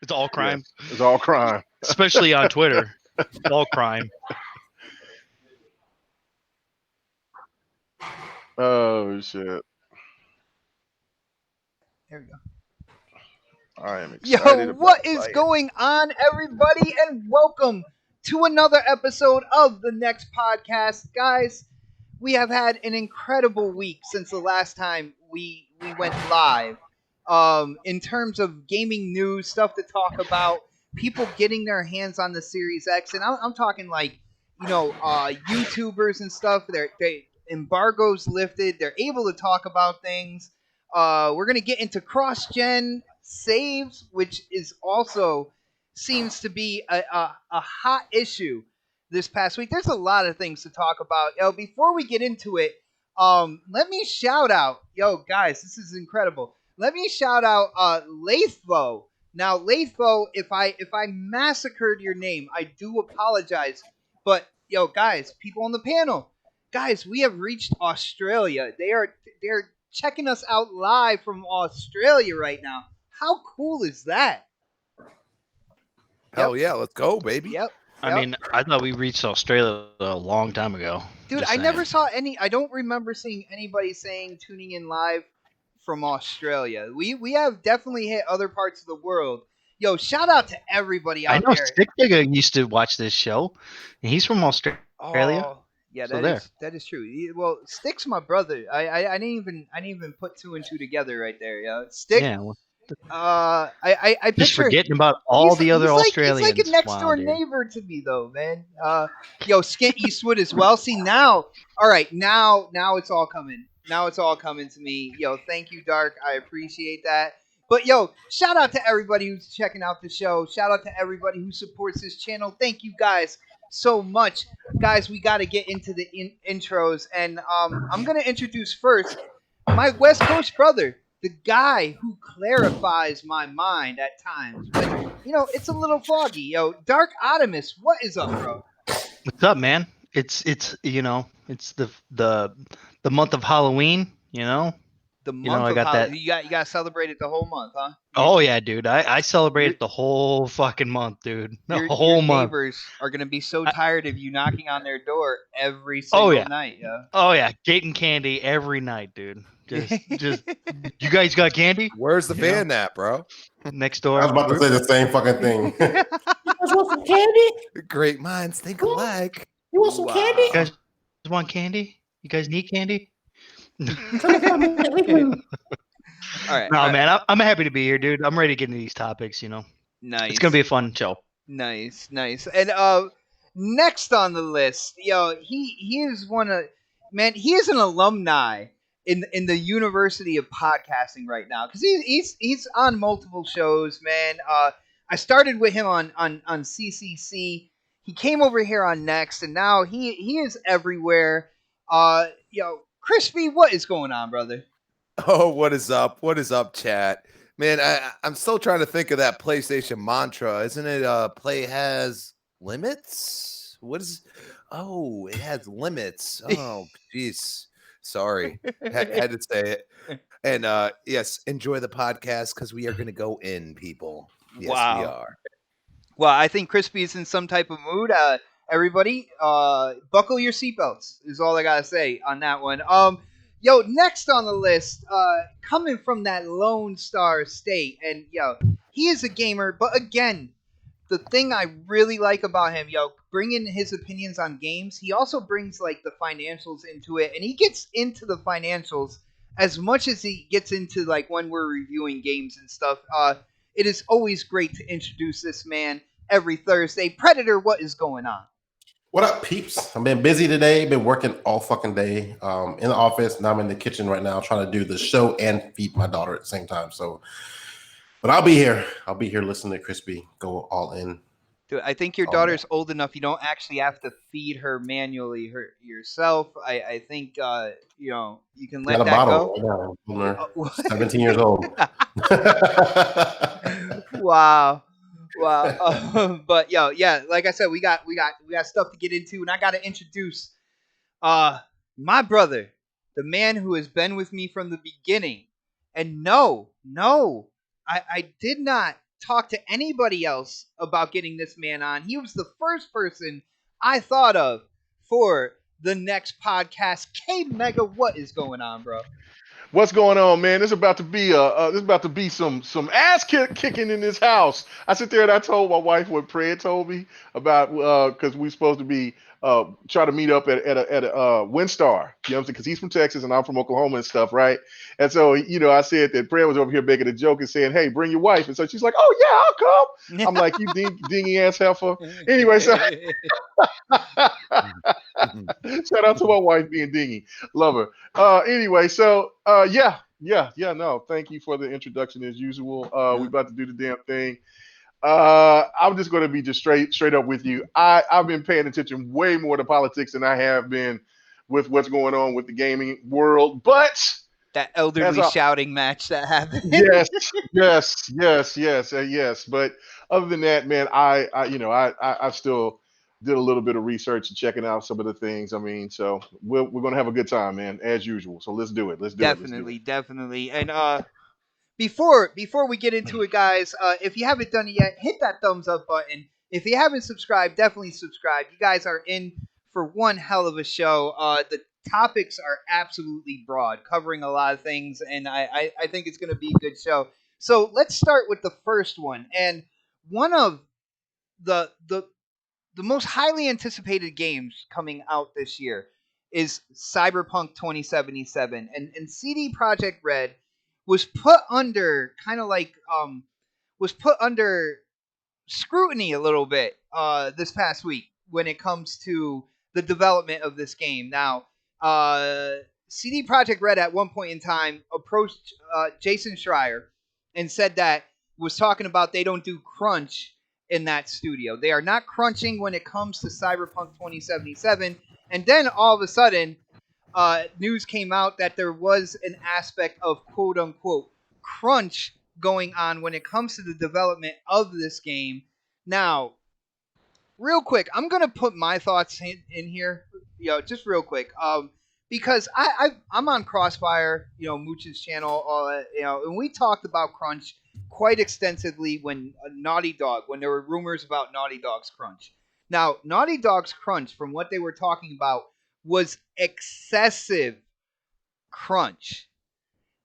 It's all crime. Yes, it's all crime. Especially on Twitter. It's all crime. Oh shit! There we go. I am excited. Yo, what about is fighting. going on, everybody, and welcome to another episode of the Next Podcast. Guys, we have had an incredible week since the last time we went live. In terms of gaming news, stuff to talk about, people getting their hands on the Series X, and I'm talking like, YouTubers and stuff. They embargoes lifted. They're able to talk about things. We're gonna get into cross-gen saves, which is also seems to be a hot issue this past week. There's a lot of things to talk about. Before we get into it, let me shout out, guys, this is incredible. Let me shout out Lathlo. Now, Lathlo, if I massacred your name, I do apologize. But guys, people on the panel, guys, we have reached Australia. They're checking us out live from Australia right now. How cool is that? Hell yeah, let's go, baby. Yep. I mean, I thought we reached Australia a long time ago. Dude, Just I saying. never saw any. I don't remember seeing anybody saying tuning in live from Australia. We have definitely hit other parts of the world. Yo, shout out to everybody I out know there. Stick Digger used to watch this show, and he's from Australia. Oh, yeah, So that is true. Well, Stick's my brother. I didn't even put two and two together right there. Yeah, Stick. Yeah, well, I just picture forgetting about all the other Australians. He's like a next door Wow, dude. neighbor to me, though, man. Skint Eastwood as well. See now, all right, now it's all coming. Now it's all coming to me. Yo, thank you, Dark. I appreciate that. But yo, shout out to everybody who's checking out the show. Shout out to everybody who supports this channel. Thank you guys so much. Guys, we got to get into the intros. And I'm going to introduce first my West Coast brother, the guy who clarifies my mind at times when, it's a little foggy. Yo, Dark Optimus, what is up, bro? What's up, man? It's it's the month of Halloween. The month I of got Halloween. that. You got to celebrate it the whole month, huh? Oh yeah, dude. I celebrated the whole fucking month, dude. The whole your month. neighbors are gonna be so tired of you knocking on their door every Oh, single yeah. night. Yeah. Oh yeah, getting candy every night, dude. Just you guys got candy? Where's the fan at, bro? Next I door. was about to say the same fucking thing. You guys want some candy? Great minds think alike. You want some Wow. candy? You guys want candy? You guys need candy? All right. No, man. I'm happy to be here, dude. I'm ready to get into these topics. Nice. It's gonna be a fun show. Nice. And next on the list, he is he is an alumni in the University of Podcasting right now because he's on multiple shows, man. I started with him on CCC. He came over here on Next, and now he is everywhere. Crispy, what is going on, brother? Oh, what is up? What is up, chat? Man, I'm still trying to think of that PlayStation mantra. Isn't it play has limits? What is it has limits. Oh, jeez. Sorry. Had to say it. And yes, enjoy the podcast because we are gonna go in, people. Yes, Wow. we are. Well, I think Crispy is in some type of mood. Everybody, buckle your seatbelts is all I gotta say on that one. Next on the list, coming from that Lone Star State, and he is a gamer, but again, the thing I really like about him, bringing his opinions on games, he also brings like the financials into it, and he gets into the financials as much as he gets into like when we're reviewing games and stuff. It is always great to introduce this man every Thursday. Predator, what is going on? What up, peeps? I've been busy today. Been working all fucking day in the office. Now I'm in the kitchen right now trying to do the show and feed my daughter at the same time. So, but I'll be here. I'll be here listening to Crispy go all in. Dude, I think your daughter's old enough. You don't actually have to feed her manually yourself. I think you can let that go. Right 17 years old. Wow. But like I said, we got stuff to get into, and I got to introduce my brother, the man who has been with me from the beginning. And no, I did not talk to anybody else about getting this man on. He was the first person I thought of for the next podcast. K Mega, what is going on, bro? What's going on, man? This is about to be some ass kicking in this house. I sit there and I told my wife what Fred told me about because we're supposed to be try to meet up at a WinStar. You know what I'm saying? Because he's from Texas and I'm from Oklahoma and stuff, right? And so I said that Fred was over here making a joke and saying, "Hey, bring your wife." And so she's like, "Oh yeah, I'll come." I'm like, "You dingy ass heifer." Anyway, so shout out to my wife being dingy. Love her. Anyway, so no, thank you for the introduction as usual. We about to do the damn thing. I'm just going to be just straight up with you. I've been paying attention way more to politics than I have been with what's going on with the gaming world, but that elderly shouting match that happened. yes. But other than that, man, I still did a little bit of research and checking out some of the things. I mean, so we're going to have a good time, man, as usual. So let's do it. Definitely. And before we get into it, guys, if you haven't done it yet, hit that thumbs up button. If you haven't subscribed, definitely subscribe. You guys are in for one hell of a show. The topics are absolutely broad, covering a lot of things, and I think it's going to be a good show. So let's start with the first one, and one of the most highly anticipated games coming out this year is Cyberpunk 2077, and CD Projekt Red was put under scrutiny a little bit this past week when it comes to the development of this game. Now, CD Projekt Red at one point in time approached Jason Schreier and said that was talking about they don't do crunch in that studio. They are not crunching when it comes to Cyberpunk 2077. And then all of a sudden, news came out that there was an aspect of quote unquote crunch going on when it comes to the development of this game. Now, real quick, I'm gonna put my thoughts in here, just real quick, because I'm on Crossfire, Mooch's channel, and we talked about crunch quite extensively when Naughty Dog, when there were rumors about Naughty Dog's crunch. Now, Naughty Dog's crunch, from what they were talking about, was excessive crunch,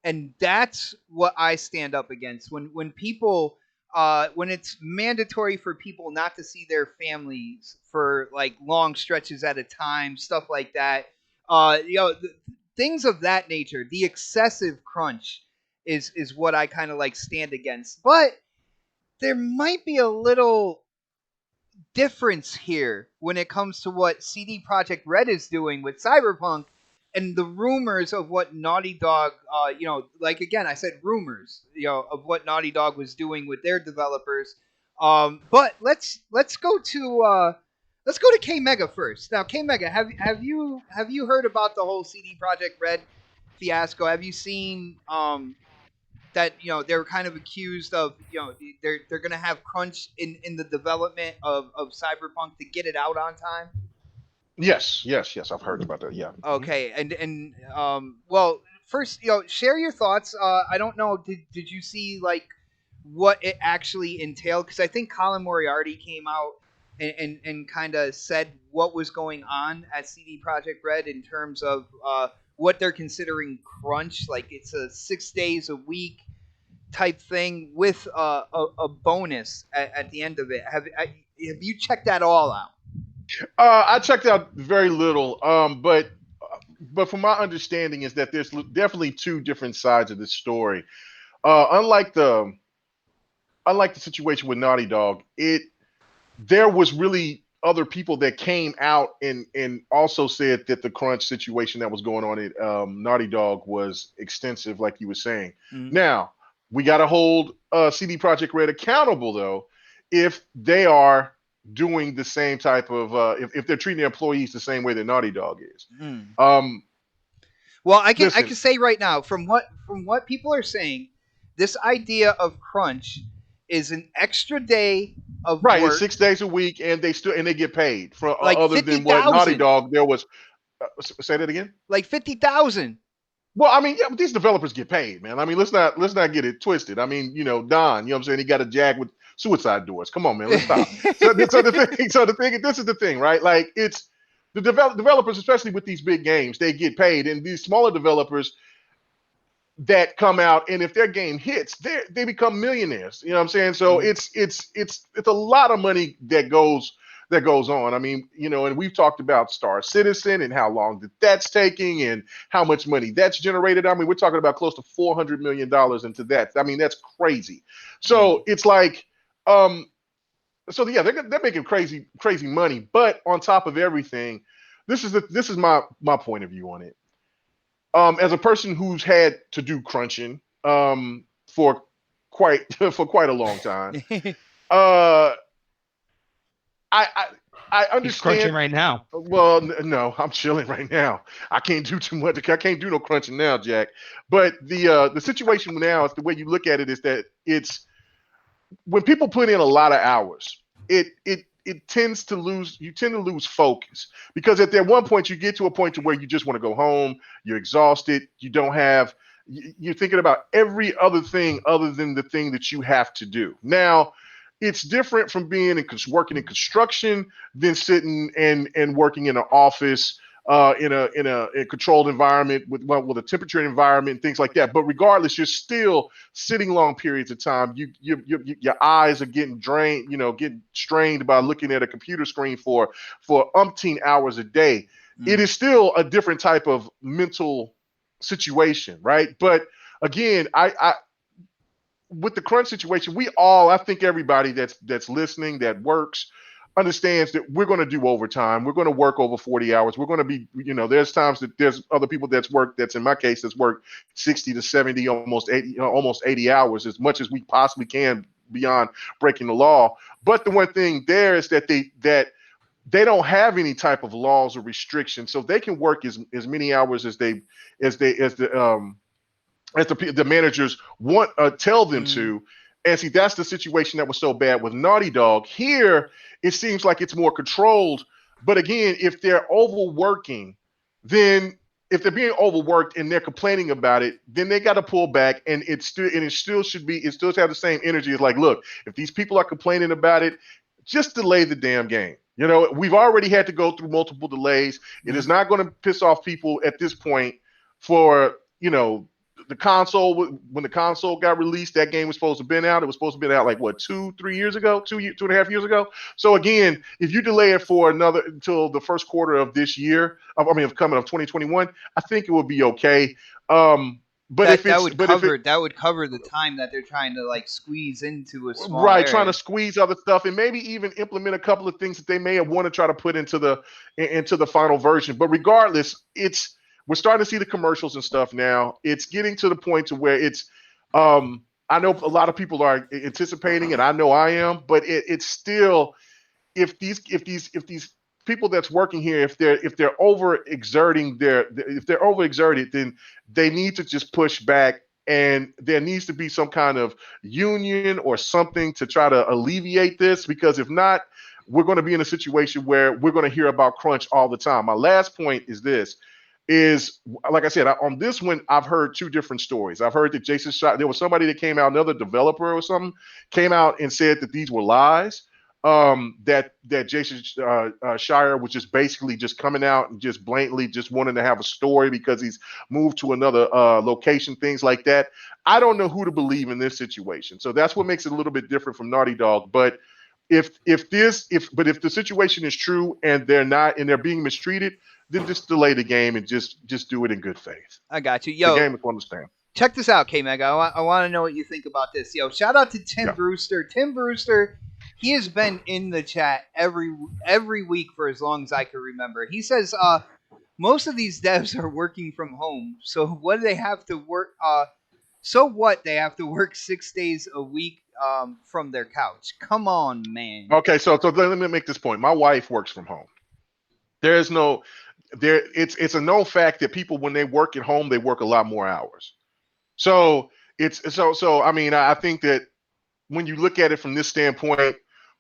and that's what I stand up against when people when it's mandatory for people not to see their families for like long stretches at a time, stuff like that. Things of that nature. The excessive crunch is what I kind of like stand against. But there might be a little difference here when it comes to what CD Projekt Red is doing with Cyberpunk and the rumors of what Naughty Dog, like again, I said rumors, of what Naughty Dog was doing with their developers. But let's go to K Mega first. Now, K Mega, have you heard about the whole CD Projekt Red fiasco? Have you seen that they were kind of accused of they're gonna have crunch in the development of Cyberpunk to get it out on time? Yes. I've heard about that. Yeah. Okay, well, first, share your thoughts. I don't know, did you see like what it actually entailed? Because I think Colin Moriarty came out and kind of said what was going on at CD Projekt Red in terms of what they're considering crunch. Like it's a 6 days a week type thing with a bonus at the end of it. Have you checked that all out? I checked out very little, but from my understanding is that there's definitely two different sides of this story. Unlike the situation with Naughty Dog, there was really other people that came out and also said that the crunch situation that was going on at Naughty Dog was extensive, like you were saying. Mm-hmm. Now we got to hold CD Projekt Red accountable, though, if they are doing the same type of if they're treating their employees the same way that Naughty Dog is. Well, I can listen. say right now, from what people are saying, this idea of crunch is an extra day of Right, work. it's 6 days a week, and they get paid for Like other than what 50,000. Naughty Dog there was. Say that again. Like 50,000. Well, I mean, yeah, but these developers get paid, man. I mean, let's not get it twisted. I mean, Don, what I'm saying, he got a Jag with suicide doors. Come on, man, let's stop. so the thing, this is the thing, right? Like, it's the developers, especially with these big games, they get paid, and these smaller developers that come out, and if their game hits, they become millionaires. You know what I'm saying? So it's a lot of money that goes on. I mean, and we've talked about Star Citizen and how long that's taking and how much money that's generated. I mean, we're talking about close to $400 million into that. I mean, that's crazy. So it's like, so yeah, they're making crazy money. But on top of everything, this is my point of view on it. As a person who's had to do crunching for quite a long time, I understand. He's crunching right now. Well, no, I'm chilling right now. I can't do too much. I can't do no crunching now, Jack. But the situation now is the way you look at it is that it's when people put in a lot of hours, you tend to lose focus, because at that one point you get to a point to where you just want to go home. You're exhausted. You're thinking about every other thing other than the thing that you have to do. Now, it's different from working in construction than sitting and working in an office in a controlled environment with a temperature environment, things like that. But regardless, you're still sitting long periods of time. Your eyes are getting drained, getting strained by looking at a computer screen for umpteen hours a day. It is still a different type of mental situation, right? But again, I with the crunch situation, I think everybody that's listening, that works, understands that we're going to do overtime. We're going to work over 40 hours. We're going to be, there's times that there's other people that's in my case, that's worked 60 to 70, almost 80 hours, as much as we possibly can beyond breaking the law. But the one thing there is that they don't have any type of laws or restrictions, so they can work as many hours as the managers want tell them to. And see, that's the situation that was so bad with Naughty Dog. Here, it seems like it's more controlled. But again, if they're overworking, then if they're being overworked and they're complaining about it, then they got to pull back. And it still should have the same energy. It's like, look, if these people are complaining about it, just delay the damn game. We've already had to go through multiple delays. It is not going to piss off people at this point for, the console. When the console got released, that game was supposed to have been out. It was supposed to have been out like what, 2-3 years ago, 2.5 years ago. So again, if you delay it for until the first quarter of this year, of 2021, I think it will be okay. But that would cover the time that they're trying to like squeeze into a small right, area. trying to squeeze other stuff and maybe even implement a couple of things that they may have want to try to put into the final version. But regardless, we're starting to see the commercials and stuff now. It's getting to the point to where it's I know a lot of people are anticipating, and I know I am, but it's still, if these people that's working here, if they're overexerting then they need to just push back, and there needs to be some kind of union or something to try to alleviate this, because if not, we're going to be in a situation where we're going to hear about crunch all the time. My last point is like I said, on this one, I've heard two different stories. I've heard that Jason Schreier, there was somebody that came out, another developer or something, came out and said that these were lies. That Jason Schreier was just basically just coming out and just blatantly just wanting to have a story because he's moved to another location, things like that. I don't know who to believe in this situation. So that's what makes it a little bit different from Naughty Dog. But if the situation is true and they're being mistreated, then just delay the game and just do it in good faith. I got you. Yo, the game is going to stand. Check this out, K-Meg. I want to know what you think about this. Yo, shout out to Tim Brewster. Tim Brewster, he has been in the chat every week for as long as I can remember. He says most of these devs are working from home. So what do they have to work? So what? They have to work 6 days a week from their couch. Come on, man. Okay, so let me make this point. My wife works from home. It's a known fact that people, when they work at home, they work a lot more hours. So I mean, I think that when you look at it from this standpoint,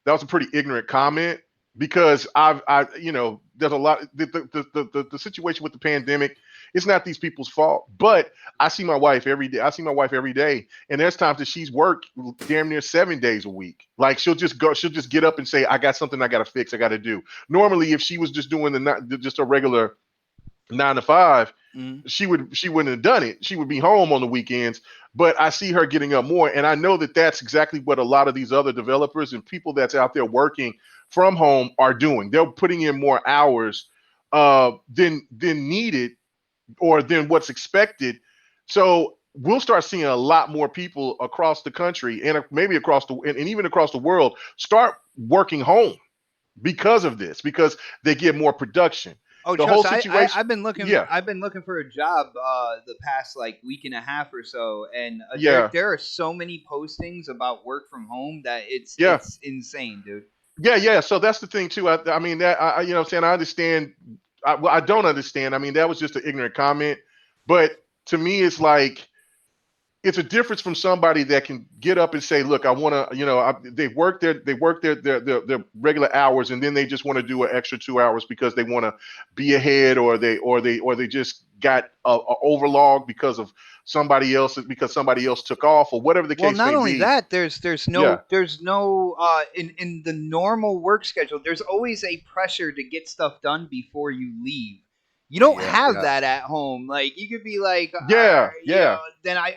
that was a pretty ignorant comment, because there's a lot, the situation with the pandemic, it's not these people's fault. But I see my wife every day. And there's times that she's worked damn near 7 days a week. Like she'll just get up and say, I got something I got to fix, I got to do. Normally, if she was just doing just a regular 9 to 5, she wouldn't have done it. She would be home on the weekends. But I see her getting up more, and I know that that's exactly what a lot of these other developers and people that's out there working from home are doing. They're putting in more hours than needed or than what's expected. So we'll start seeing a lot more people across the country and maybe and even across the world start working home because of this, because they get more production. Oh, the whole situation. I've been looking. Yeah. I've been looking for a job the past like week and a half or so, and there are so many postings about work from home that it's insane, dude. Yeah. So that's the thing too. I mean that I you know what I'm saying, I understand. I don't understand. I mean, that was just an ignorant comment, but to me, it's like, it's a difference from somebody that can get up and say, look, I want to, they work their regular hours, and then they just want to do an extra 2 hours because they want to be ahead, or they just got a overlog because somebody else took off, or whatever the case may be. Well, not only that, there's no in the normal work schedule, there's always a pressure to get stuff done before you leave. You don't have that at home. Like, you could be like, then I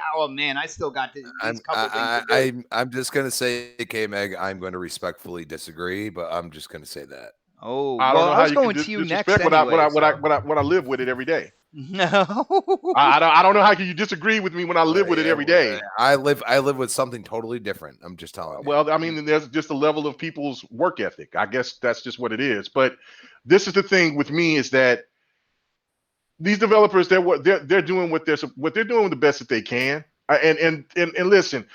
still got these couple things to do. I'm just gonna say, K-Meg, I'm going to respectfully disagree, but I'm just gonna say that. Oh, I don't know how I was you going can to you next. Disrespect Anyway, what I live with it every day. No. I don't know how can you disagree with me when I live with it every day. I live with something totally different. I'm just telling you. Well, I mean, there's just a level of people's work ethic. I guess that's just what it is. But this is the thing with me is that these developers, they're doing what they're doing the best that they can. And listen,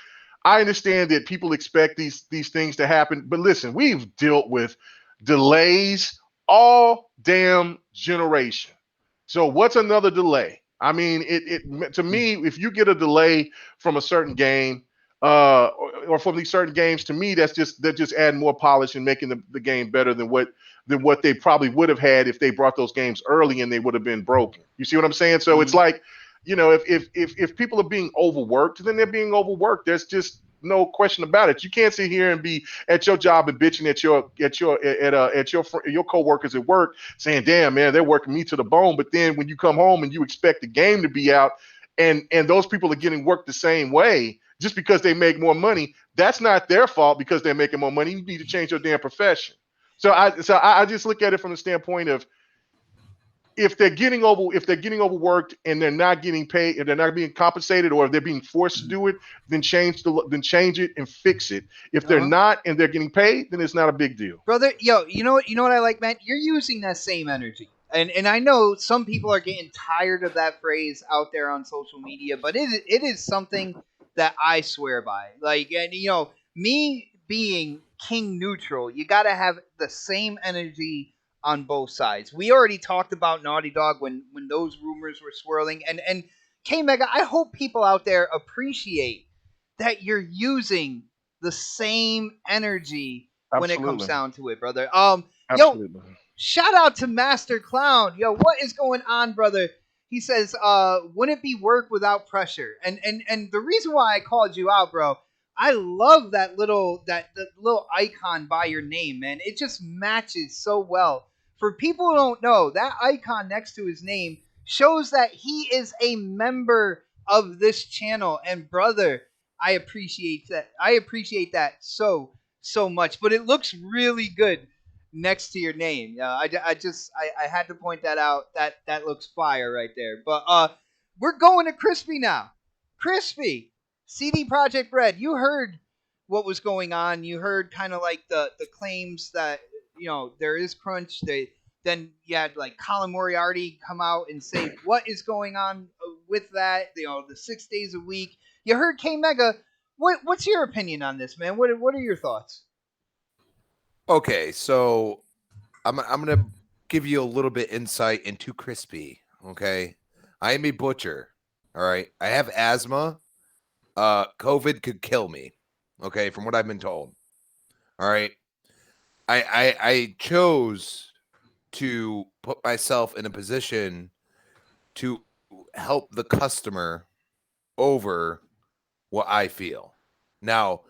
I understand that people expect these things to happen, but listen, we've dealt with delays all damn generation. So what's another delay? I mean, it to me, if you get a delay from a certain game, or from these certain games, to me, they're just adding more polish and making the game better than what they probably would have had if they brought those games early and they would have been broken. You see what I'm saying? So it's like, if people are being overworked, then they're being overworked. There's just no question about it. You can't sit here and be at your job and bitching at your coworkers at work saying, "Damn, man, they're working me to the bone." But then when you come home and you expect the game to be out, and those people are getting worked the same way just because they make more money, that's not their fault because they're making more money. You need to change your damn profession. So I just look at it from the standpoint of if they're getting overworked and they're not getting paid, and they're not being compensated, or if they're being forced to do it, then change it and fix it. If they're not and they're getting paid, then it's not a big deal. Brother, yo, you know what I like, man? You're using that same energy. And I know some people are getting tired of that phrase out there on social media, but it is something that I swear by. Like, and me being king neutral, you got to have the same energy on both sides. We already talked about Naughty Dog when those rumors were swirling, and K Mega, I hope people out there appreciate that you're using the same energy when it comes Absolutely. down to it, brother. Yo, Absolutely. shout out to Master Clown. Yo, what is going on, brother? He says, wouldn't it be work without pressure? And the reason why I called you out, bro, I love that little icon by your name, man. It just matches so well. For people who don't know, that icon next to his name shows that he is a member of this channel. And brother, I appreciate that. I appreciate that so much. But it looks really good next to your name. I had to point that out. That looks fire right there. But we're going to Crispy now. Crispy, CD Project Red. You heard what was going on. You heard kind of like the claims that there is crunch. Then you had like Colin Moriarty come out and say what is going on with that. The 6 days a week. You heard K Mega. What's your opinion on this, man? What are your thoughts? Okay, so I'm gonna give you a little bit insight into Crispy. Okay, I am a butcher. All right, I have asthma. COVID could kill me. Okay, from what I've been told. All right, I chose to put myself in a position to help the customer over what I feel. Now,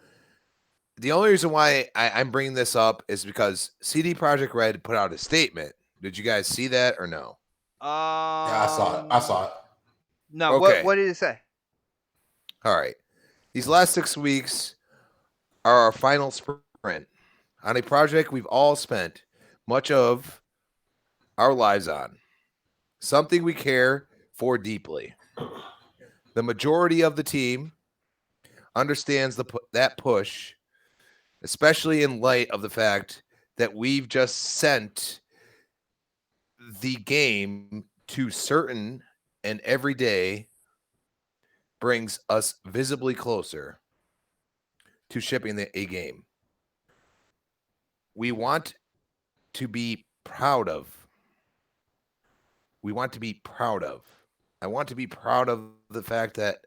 the only reason why I'm bringing this up is because CD Projekt Red put out a statement. Did you guys see that or no? Yeah, I saw it. No, Okay. what did it say? All right. These last 6 weeks are our final sprint on a project we've all spent much of our lives on. Something we care for deeply. The majority of the team understands that push, especially in light of the fact that we've just sent the game to certain, and every day brings us visibly closer to shipping a game we want to be proud of. I want to be proud of the fact that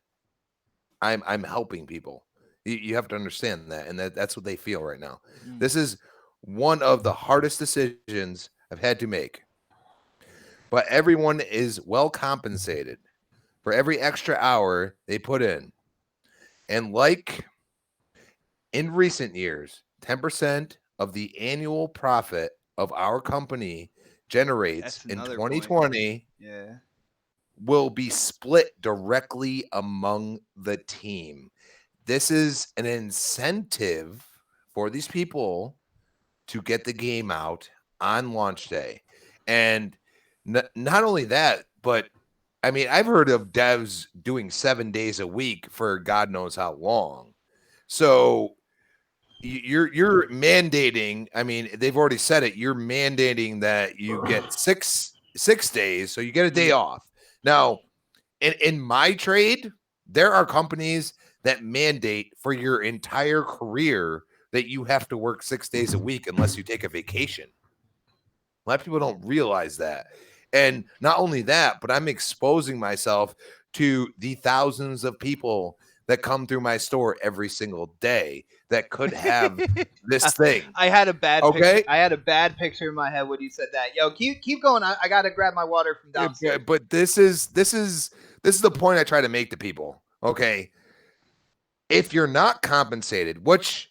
I'm helping people. You have to understand that, and that's what they feel right now. This is one of the hardest decisions I've had to make. But everyone is well compensated for every extra hour they put in. And like in recent years, 10% of the annual profit of our company generates in 2020 will be split directly among the team. This is an incentive for these people to get the game out on launch day. And not only that, but I mean, I've heard of devs doing 7 days a week for God knows how long. So you're mandating. I mean, they've already said it. You're mandating that you get 6 days, so you get a day off. Now, in my trade, there are companies that mandate for your entire career that you have to work 6 days a week unless you take a vacation. A lot of people don't realize that. And not only that, but I'm exposing myself to the thousands of people that come through my store every single day that could have this thing. I had a bad picture. Okay. I had a bad picture in my head when you said that. Yo, keep going. I gotta grab my water from downstairs. But this is the point I try to make to people. Okay. If you're not compensated, which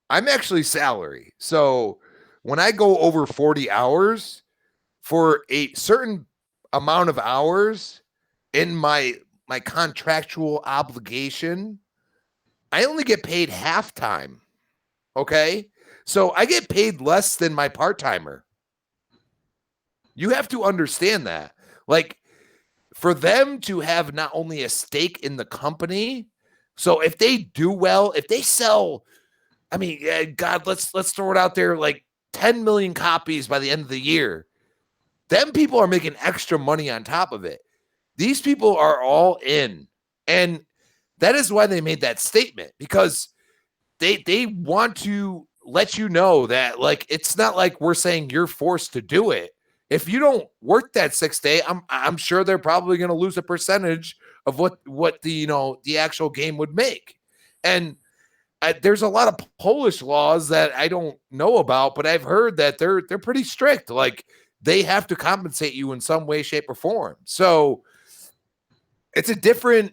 I'm actually salary. So when I go over 40 hours, for a certain amount of hours in my contractual obligation, I only get paid half time. Okay? So I get paid less than my part-timer. You have to understand that. Like, for them to have not only a stake in the company, so if they do well, if they sell, I mean, God, let's throw it out there, like 10 million copies by the end of the year. Them people are making extra money on top of it. These people are all in. And that is why they made that statement, because they want to let you know that, like, it's not like we're saying you're forced to do it. If you don't work that 6 day, I'm sure they're probably going to lose a percentage of what the the actual game would make. And there's a lot of Polish laws that I don't know about, but I've heard that they're pretty strict. Like, they have to compensate you in some way, shape, or form. So it's a different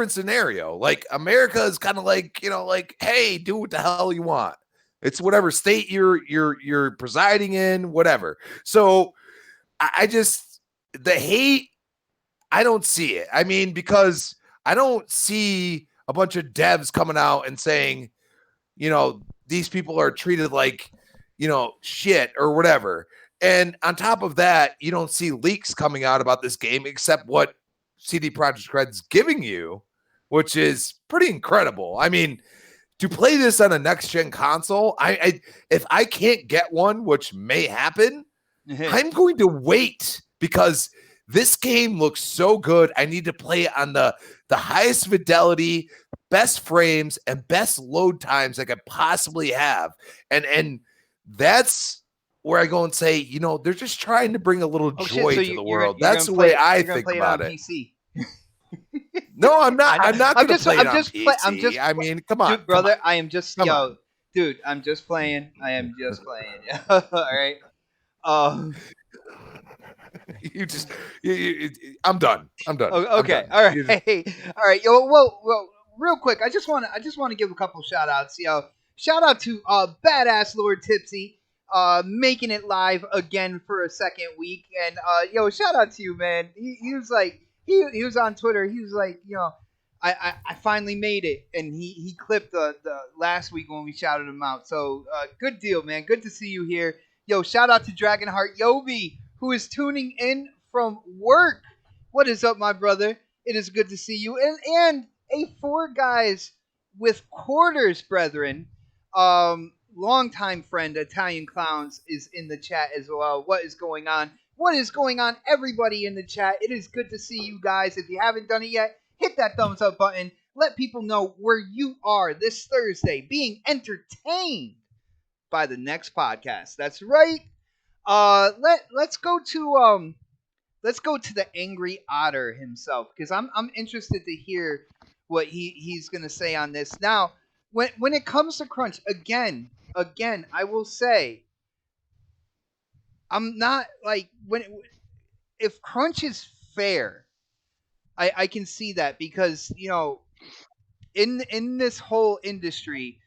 scenario. Like, America is kind of like, like, hey, do what the hell you want. It's whatever state you're presiding in, whatever. So I just, the hate, I don't see it. I mean, because I don't see a bunch of devs coming out and saying, these people are treated like, shit or whatever. And on top of that, you don't see leaks coming out about this game except what CD Projekt Red's giving you, which is pretty incredible. I mean, to play this on a next gen console, I if I can't get one, which may happen, I'm going to wait, because this game looks so good. I need to play it on the highest fidelity, best frames, and best load times I could possibly have. And that's where I go and say, they're just trying to bring a little joy to the world. That's the way I think about it. PC. No, I'm not. I'm not going to play it on PC. I'm just. I mean, come on, dude, brother. come on. I am just. Come yo, on. dude. I'm just playing. I am just playing. All right. I'm done. Okay. I'm done. All right. All right. Yo. Whoa. Real quick. I just want to give a couple shout outs. Shout out to badass Lord Tipsy, making it live again for a second week. And shout out to you, man. He was like, he was on Twitter. He was like, I finally made it, and he clipped the last week when we shouted him out. So good deal, man. Good to see you here. Yo, shout out to Dragonheart Yobi, who is tuning in from work. What is up, my brother? It is good to see you. And a Four Guys with Quarters, brethren. Longtime friend Italian Clowns is in the chat as well. What is going on? What is going on, everybody in the chat? It is good to see you guys. If you haven't done it yet, hit that thumbs up button. Let people know where you are this Thursday, being entertained by the next podcast. That's right. Let's go to the Angry Otter himself, because I'm interested to hear what he's gonna say on this. Now, when it comes to crunch, again, I will say, I'm not like, if crunch is fair, I can see that, because in this whole industry,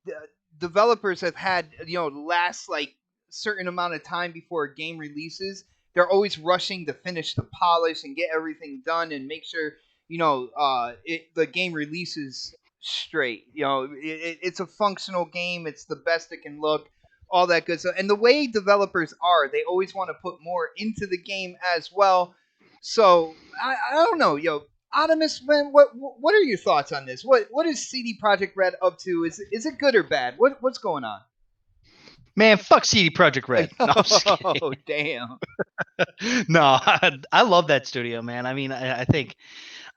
the developers have had last like certain amount of time before a game releases. They're always rushing to finish the polish and get everything done and make sure the game releases straight. It's a functional game. It's the best it can look. All that good stuff. And the way developers are, they always want to put more into the game as well. So I don't know, yo, Optimus, man, what are your thoughts on this? What is CD Projekt Red up to? Is it good or bad? What's going on? Man, fuck CD Project Red. No, I'm just kidding. Oh damn. No, I love that studio, man. I mean, I think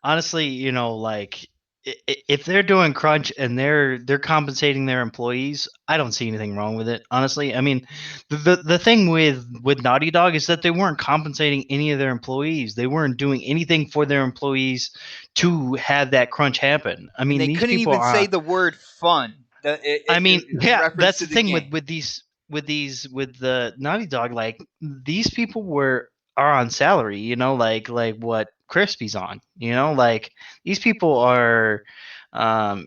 honestly, like if they're doing crunch and they're compensating their employees, I don't see anything wrong with it. Honestly, I mean, the thing with Naughty Dog is that they weren't compensating any of their employees. They weren't doing anything for their employees to have that crunch happen. I And mean, they these couldn't people even say are. the word fun. I mean, In yeah, reference that's to the the thing game. with the Naughty Dog. Like these people are on salary, like what Crispy's on. Like these people are, they're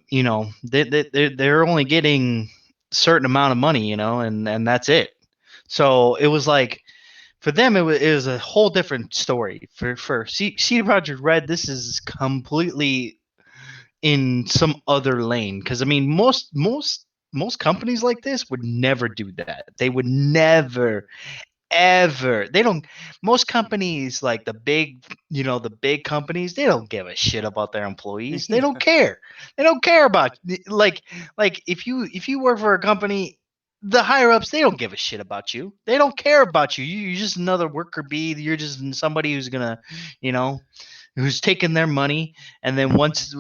only getting certain amount of money, and that's it. So it was like for them, it was a whole different story. For CD Projekt Red, this is completely in some other lane because I mean most companies like this would never do that. They would never ever. They don't. Most companies like the big companies, they don't give a shit about their employees. They don't care. They don't care about like if you work for a company, the higher ups, they don't give a shit about you. They don't care about you. You're just another worker bee. You're just somebody who's gonna, you know, who's taking their money, and then once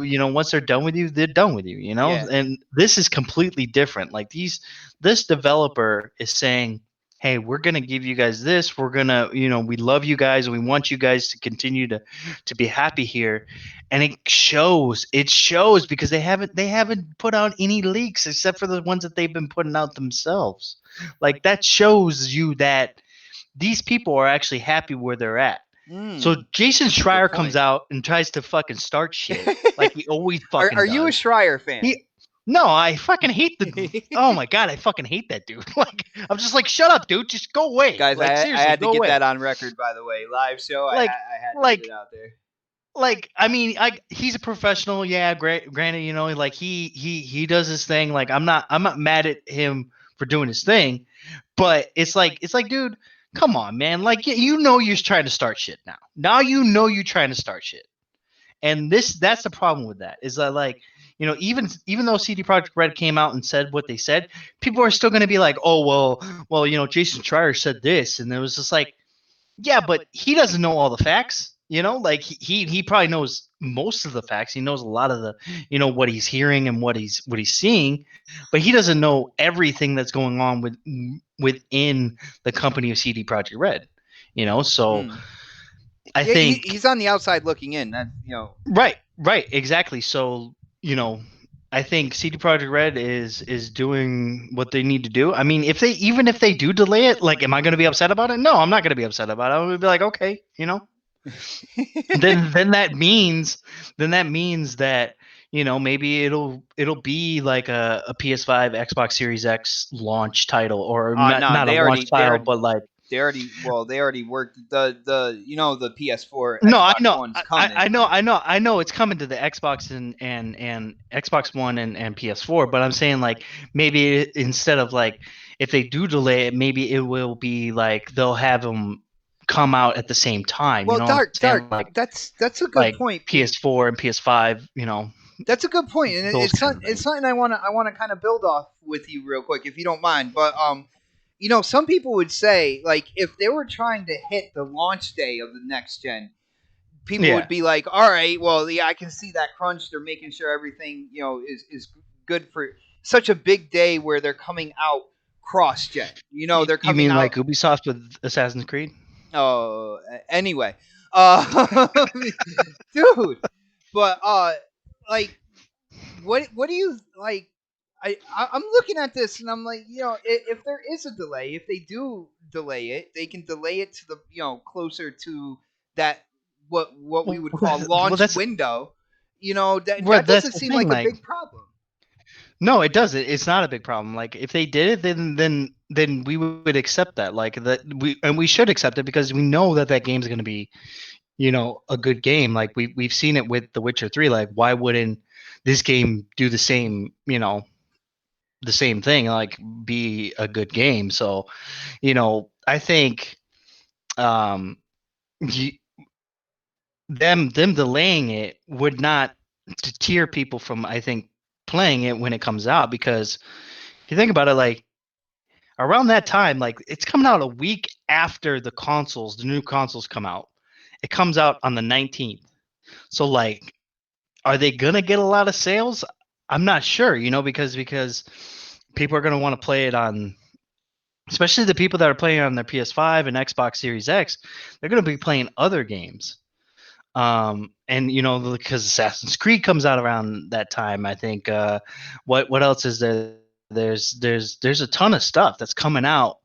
they're done with you, they're done with you. Yeah. And this is completely different. Like this developer is saying, hey, we're going to give you guys this. We're going to, we love you guys and we want you guys to continue to be happy here. And it shows because they haven't put out any leaks except for the ones that they've been putting out themselves. Like that shows you that these people are actually happy where they're at. So Jason That's a good Schreier point. comes out and tries to fucking start shit like he always Are fucking you a does. Schreier fan? No, I fucking hate oh my god, I fucking hate that dude. Like I'm just like, shut up, dude, just go away. Guys, Like I seriously, had to go get away. that on record, by the way. Live show, Like I had to like get it out there. like I mean, he's a professional, yeah, granted, like he does his thing. Like I'm not mad at him for doing his thing, but it's like dude, come on, man. Like you're trying to start shit now. Now you're trying to start shit. And that's the problem with that is that like even though CD Projekt Red came out and said what they said, people are still going to be like, oh well Jason Schreier said this, and it was just like, yeah, but he doesn't know all the facts. Like he probably knows most of the facts. He knows a lot of the what he's hearing and what he's seeing, but he doesn't know everything that's going on within the company of CD Projekt Red. So I Yeah, think he's on the outside looking in. That Right, exactly. So, I think CD Projekt Red is doing what they need to do. I mean, if they do delay it, like, am I going to be upset about it? No, I'm not going to be upset about it. I'm going to be like, okay, then that means that maybe it'll be like a PS5, Xbox Series X launch title, or no, not a launch title, but like. they already worked the the PS4 No, I Xbox know, One's coming. I know it's coming to the Xbox and Xbox One and PS4. But I'm saying like maybe instead of like if they do delay it, maybe it will be like they'll have them come out at the same time. Well, You know what I'm saying? Dark. Like That's a good like point. PS4 and PS5. That's a good point, and Those kind of it's things. something I want to kind of build off with you real quick, if you don't mind. But some people would say like if they were trying to hit the launch day of the next gen, people Yeah. would be like, all right, well, yeah, I can see that crunch. They're making sure everything is good for such a big day where they're coming out cross gen. They're You coming mean out. like Ubisoft with Assassin's Creed? Oh, anyway, uh, dude. But like, what do you like? I'm looking at this and I'm like, if there is a delay, if they do delay it, they can delay it to the closer to that what we would call Well, launch that's window. well, That that's doesn't the seem thing. like a Like, big problem. no, it doesn't. It's not a big problem. Like if they did it, then we would accept that. Like we should accept it because we know that game's going to be, a good game. Like we've seen it with The Witcher 3. Like why wouldn't this game do the same thing, like be a good game? So, I think um them delaying it would not deter people from, I think, playing it when it comes out, because if you think about it, like around that time, like it's coming out a week after the new consoles come out. It comes out on the 19th. So like, are they gonna get a lot of sales? I'm not sure, because people are gonna want to play it on, especially the people that are playing on their PS5 and Xbox Series X. They're gonna be playing other games. And because Assassin's Creed comes out around that time, I think. What else is there? There's a ton of stuff that's coming out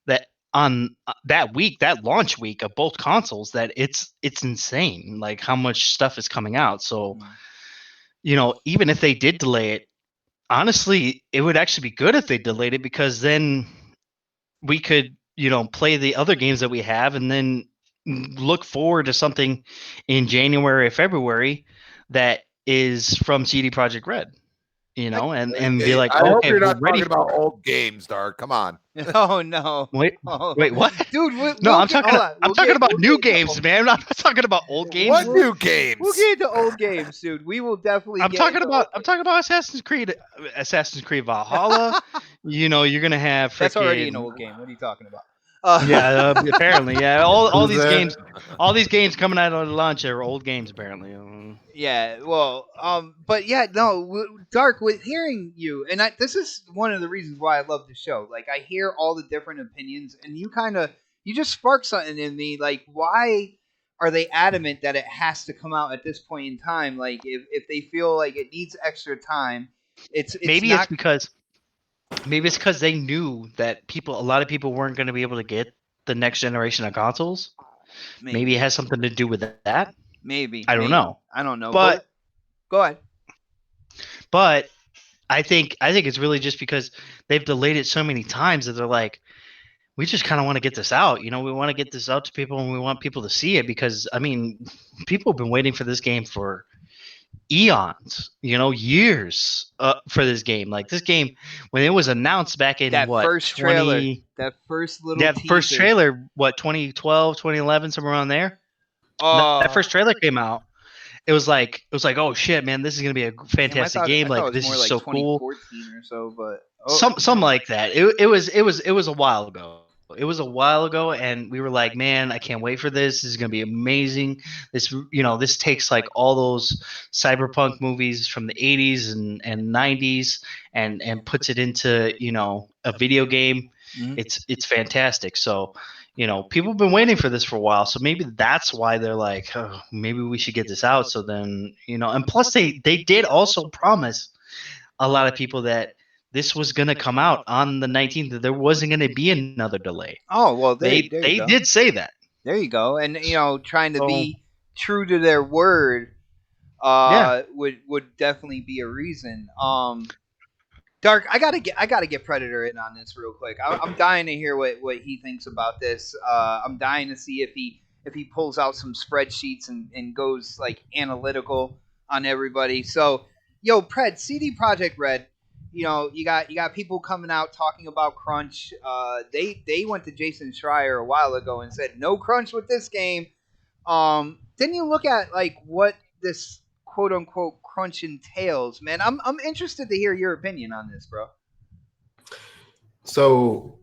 that on that week, that launch week of both consoles, that it's insane, like how much stuff is coming out. So even if they did delay it, honestly, it would actually be good if they delayed it, because then we could play the other games that we have, and then look forward to something in January or February that is from CD Projekt Red, and be like, I hope okay, you're we're not ready talking about for it. old games, Dark. Come on. Oh no. Wait, Oh. wait, what? Dude, No, I'm hold talking. on. I'm talking about new games, man. I'm not talking about old games. What new games? We'll get into old games, dude. We will definitely. I'm talking about Assassin's Creed Valhalla. You're gonna have That's already an freaking. old game. What are you talking about? Yeah, apparently, yeah. All Who's these that? games coming out on launch are old games, apparently. Yeah, well, but yeah, no, Dark. With hearing you, and this is one of the reasons why I love the show. Like, I hear all the different opinions, and you just spark something in me. Like, why are they adamant that it has to come out at this point in time? Like, if they feel like it needs extra time, it's Maybe not. maybe it's because they knew that a lot of people weren't going to be able to get the next generation of consoles. Maybe it has something to do with that. Maybe I don't know. I don't know, But go ahead. but I think it's really just because they've delayed it so many times that they're like, we just kind of want to get this out. We want to get this out to people, and we want people to see it, because I mean, people have been waiting for this game for eons, years, for this game. Like, this game, when it was announced back in That what, first trailer, that first little that first teaser. trailer, what, 2012, 2011, somewhere around there. That first trailer came out. It was like, oh shit, man, this is gonna be a fantastic game. I thought Like, it was this more is like so cool. 2014 or so, but Something like that. It was a while ago. It was a while ago, and we were like, man, I can't wait for this. This is gonna be amazing. This takes like all those cyberpunk movies from the 80s and 90s, and puts it into a video game. Mhm. It's fantastic. So people have been waiting for this for a while. So maybe that's why they're like, oh, maybe we should get this out. So then and plus they did also promise a lot of people that this was going to come out on the 19th, that there wasn't going to be another delay. Oh well, there They you go. did say that. There you go, and trying to So- be true to their word, Yeah. would definitely be a reason. Dark, I gotta get Predator in on this real quick. I'm dying to hear what he thinks about this. I'm dying to see if he pulls out some spreadsheets and goes like analytical on everybody. So, yo, Pred, CD Projekt Red. You got people coming out talking about crunch. They went to Jason Schreier a while ago and said no crunch with this game. Didn't you look at like what this quote unquote crunch entails, man? I'm interested to hear your opinion on this, bro. So,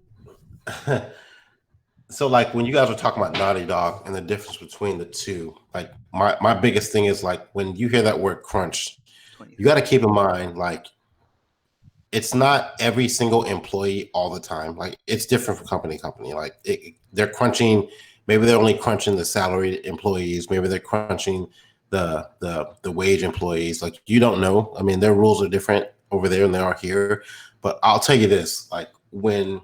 so like when you guys were talking about Naughty Dog and the difference between the two, like my biggest thing is like when you hear that word crunch, you got to keep in mind like it's not every single employee all the time. Like it's different from company to company. Like they're crunching. Maybe they're only crunching the salaried employees. Maybe they're crunching the wage employees. Like you don't know. I mean, their rules are different over there than they are here. But I'll tell you this: like when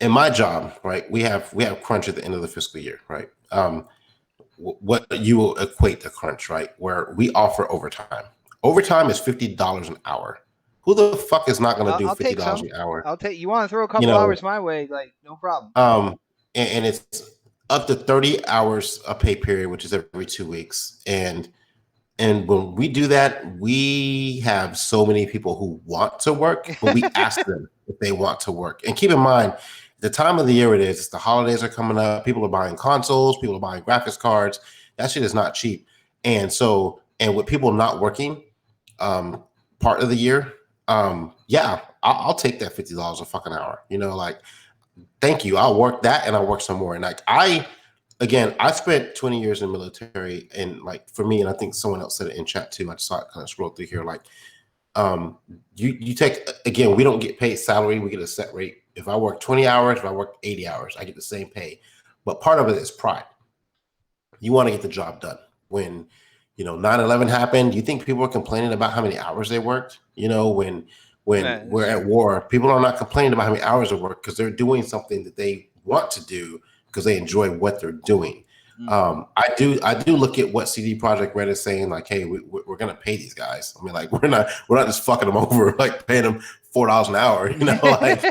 in my job, right, we have crunch at the end of the fiscal year, right? What you will equate to crunch, right? Where we offer overtime. Overtime is $50 an hour. Who the fuck is not going to do $50 an hour? I'll take. You want to throw a couple hours my way? Like no problem. And it's up to 30 hours a pay period, which is every 2 weeks. And when we do that, we have so many people who want to work, but we ask them if they want to work. And keep in mind, the time of the year it is, the holidays are coming up. People are buying consoles. People are buying graphics cards. That shit is not cheap. And so, and with people not working, part of the year, yeah, I'll take that $50 a fucking hour. You know, like, thank you. I'll work that and I'll work some more. And like, I spent 20 years in the military, and like for me, and I think someone else said it in chat too. I just saw it kind of scroll through here. Like, you take, again, we don't get paid salary, we get a set rate. If I work 20 hours, if I work 80 hours, I get the same pay. But part of it is pride. You want to get the job done. When 9/11 happened, do you think people were complaining about how many hours they worked? When we're at war, people are not complaining about how many hours they work because they're doing something that they want to do because they enjoy what they're doing. I do look at what CD Projekt Red is saying, like, hey, we're gonna pay these guys. I mean, like, we're not just fucking them over, like paying them $4 an hour, like,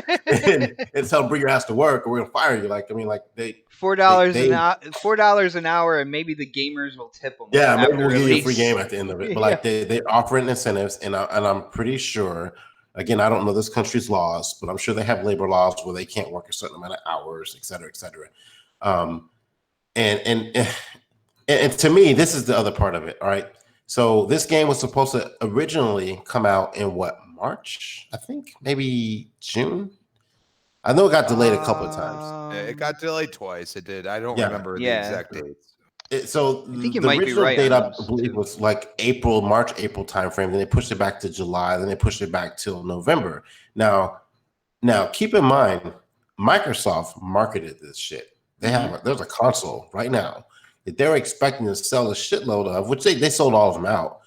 and tell them bring your ass to work or we're gonna fire you. Like, I mean, like $4 an hour, and maybe the gamers will tip them. Yeah, maybe we'll give you a free game at the end of it. But like they're offering incentives, and I'm pretty sure. Again, I don't know this country's laws, but I'm sure they have labor laws where they can't work a certain amount of hours, et cetera, et cetera. And to me, this is the other part of it. All right. So this game was supposed to originally come out in March? I think maybe June. I know it got delayed a couple of times. It got delayed twice. It did. I don't remember the exact dates. So I think the original date, I believe, was like April time frame. Then they pushed it back to July. Then they pushed it back till November. Now, keep in mind, Microsoft marketed this shit. There's a console right now that they're expecting to sell a shitload of, which they sold all of them out,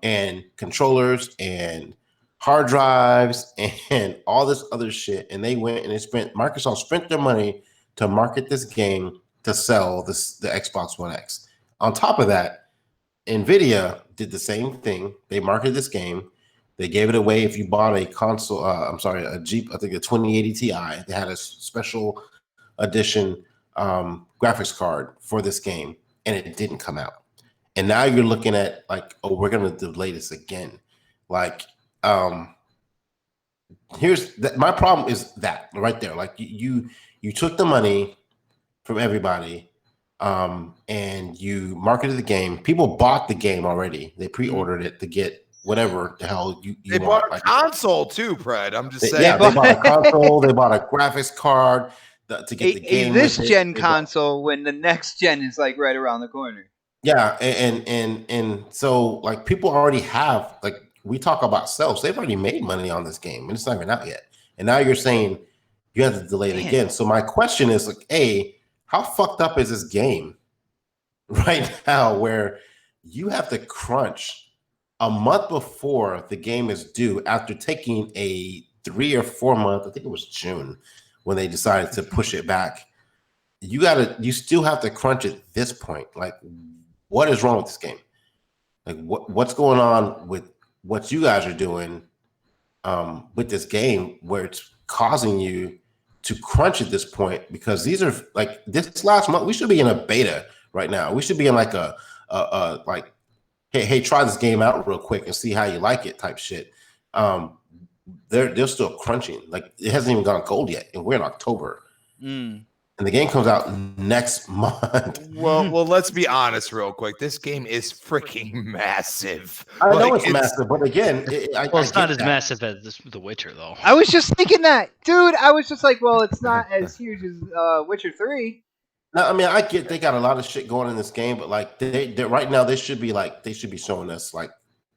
and controllers and hard drives and all this other shit. And they went and Microsoft spent their money to market this game to sell the Xbox One X. On top of that, NVIDIA did the same thing. They marketed this game. They gave it away if you bought a console. A Jeep. I think a 2080 Ti. They had a special edition graphics card for this game, and it didn't come out. And now you're looking at like, oh, we're gonna delay this again. Like, my problem is that right there. Like you took the money from everybody, and you marketed the game. People bought the game already. They pre-ordered it to get whatever the hell you they want. Bought a console too, Fred. I'm just saying. Yeah, they bought a console. They bought a graphics card to get the game. This gen console when the next gen is like right around the corner. Yeah, and so like people already have, like, we talk about sales. They've already made money on this game, and it's not even out yet. And now you're saying you have to delay it again. So my question is, like, how fucked up is this game right now where you have to crunch a month before the game is due after taking a 3 or 4 month, I think it was June, when they decided to push it back. You still have to crunch at this point. Like, what is wrong with this game? Like, what's going on with what you guys are doing with this game where it's causing you to crunch at this point? Because these are like, this last month, we should be in a beta right now. We should be in like a like, hey, try this game out real quick and see how you like it type shit. They're still crunching. Like, it hasn't even gone gold yet, and we're in October. And the game comes out next month. Well, let's be honest real quick. This game is freaking massive. I know it's massive, but again, it's not as massive as The Witcher, though. I was just thinking that, dude. I was just like, well, it's not as huge as Witcher 3. No, I mean, I get they got a lot of shit going in this game, but like they right now they should be showing us like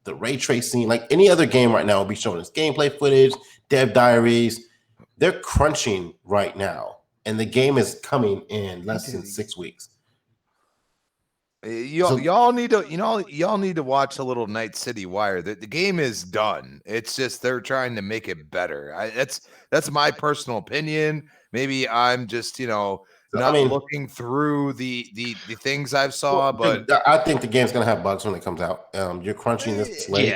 the ray tracing, like any other game right now will be showing us gameplay footage, dev diaries. They're crunching right now. And the game is coming in less than 6 weeks. Y'all need to watch a little Night City Wire. The game is done. It's just they're trying to make it better. That's my personal opinion. Maybe I'm just looking through the things I've saw, but I think the game's gonna have bugs when it comes out. You're crunching this late,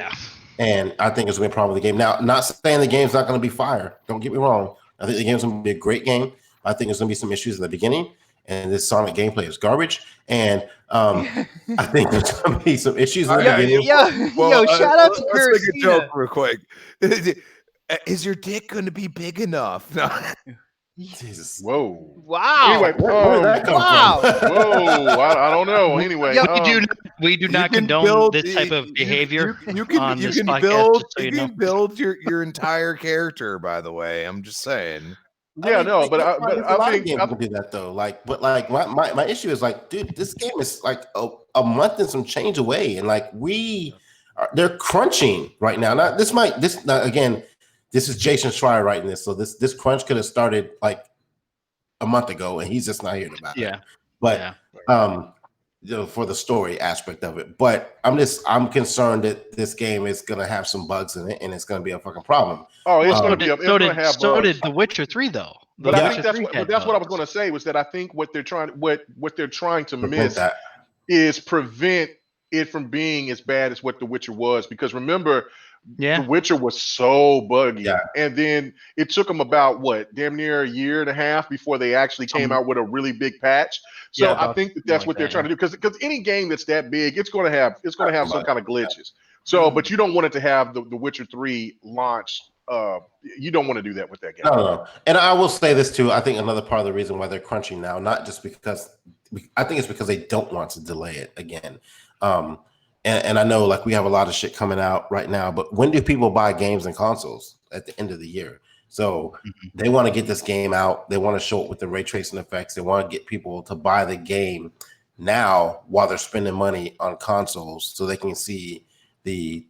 and I think it's gonna be a problem with the game. Now, not saying the game's not gonna be fire. Don't get me wrong. I think the game's gonna be a great game. I think there's going to be some issues in the beginning, and this Sonic gameplay is garbage. And I think there's going to be some issues in the beginning. Shout out to Chris. Let's make a joke real quick. Is your dick going to be big enough? No. Jesus. Whoa. Wow. Anyway, Where did that come Wow. from? whoa. I don't know. Anyway, Yo, We do You not can condone build this type of behavior on you this can podcast. build Just so you know. your entire character. By the way, I'm just saying. I yeah, mean, no, like, but that's why but there's a I lot of think games that do that though. Like, but like my issue is like, dude, this game is like a month and some change away, and like they're crunching right now. Now now, again, this is Jason Schreier writing this, so this crunch could have started like a month ago, and he's just not hearing about it. Yeah. But for the story aspect of it, but I'm concerned that this game is gonna have some bugs in it, and it's gonna be a fucking problem. it's going to So be did, it's going to have so bugs. did The Witcher 3 though. But The I Witcher think 3 had that's what I was bugs. going to say was that I think what they're trying to Prevent miss that. is prevent it from being as bad as what The Witcher was. Because remember, The Yeah. Witcher was so buggy, Yeah. and then it took them about damn near a year and a half before they actually came out with a really big patch. So Yeah, I about think that's something what they're like trying to do. Because any game that's that big, it's going to have some kind of glitches. Mm-hmm. So, but you don't want it to have the Witcher 3 launch. You don't want to do that with that game. No. And I will say this too. I think another part of the reason why they're crunching now, not just because I think it's because they don't want to delay it again. And I know like we have a lot of shit coming out right now, but when do people buy games and consoles? At the end of the year. So they want to get this game out. They want to show it with the ray tracing effects. They want to get people to buy the game now while they're spending money on consoles so they can see the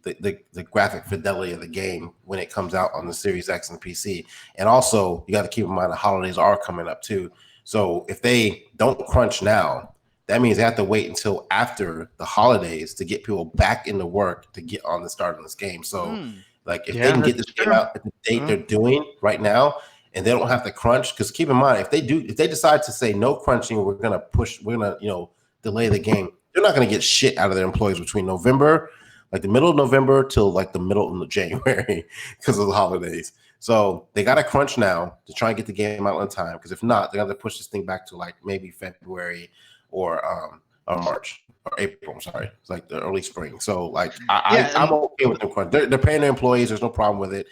graphic fidelity of the game when it comes out on the Series X and PC. And also, you got to keep in mind the holidays are coming up too. So if they don't crunch now, that means they have to wait until after the holidays to get people back into work to get on the start of this game. So like if they can get this game out at the date they're doing right now, and they don't have to crunch, because keep in mind, if they decide to say no crunching, we're gonna delay the game, they're not gonna get shit out of their employees between November, like the middle of November till like the middle of January because of the holidays. So they got to crunch now to try and get the game out on time, because if not, they're going to push this thing back to like maybe February or March or April. I'm sorry, it's like the early spring. So like I'm okay with them crunch. They're paying their employees. There's no problem with it.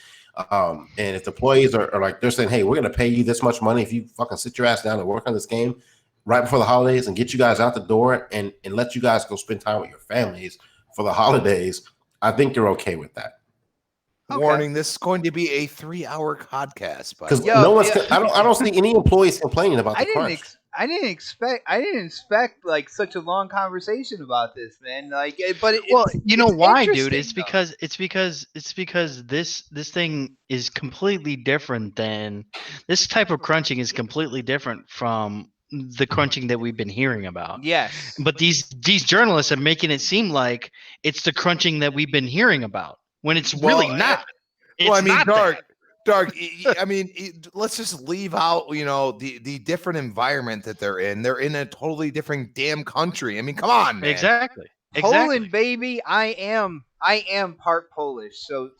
And if the employees are like, they're saying, hey, we're going to pay you this much money if you fucking sit your ass down and work on this game right before the holidays and get you guys out the door and let you guys go spend time with your families for the holidays, I think you're okay with that. Okay. Warning: this is going to be a 3-hour podcast. Because no one's. I don't see any employees complaining about the crunch. I didn't expect like such a long conversation about this, man. Like, but you know why, dude? interesting, It's because this thing is completely different than this type of crunching is completely different from the crunching that we've been hearing about. Yes. But these journalists are making it seem like it's the crunching that we've been hearing about when it's really not. It's I mean, not Dark. I mean, let's just leave out, the different environment that they're in. They're in a totally different damn country. I mean, come on, man. Exactly. Poland, baby. I am part Polish. So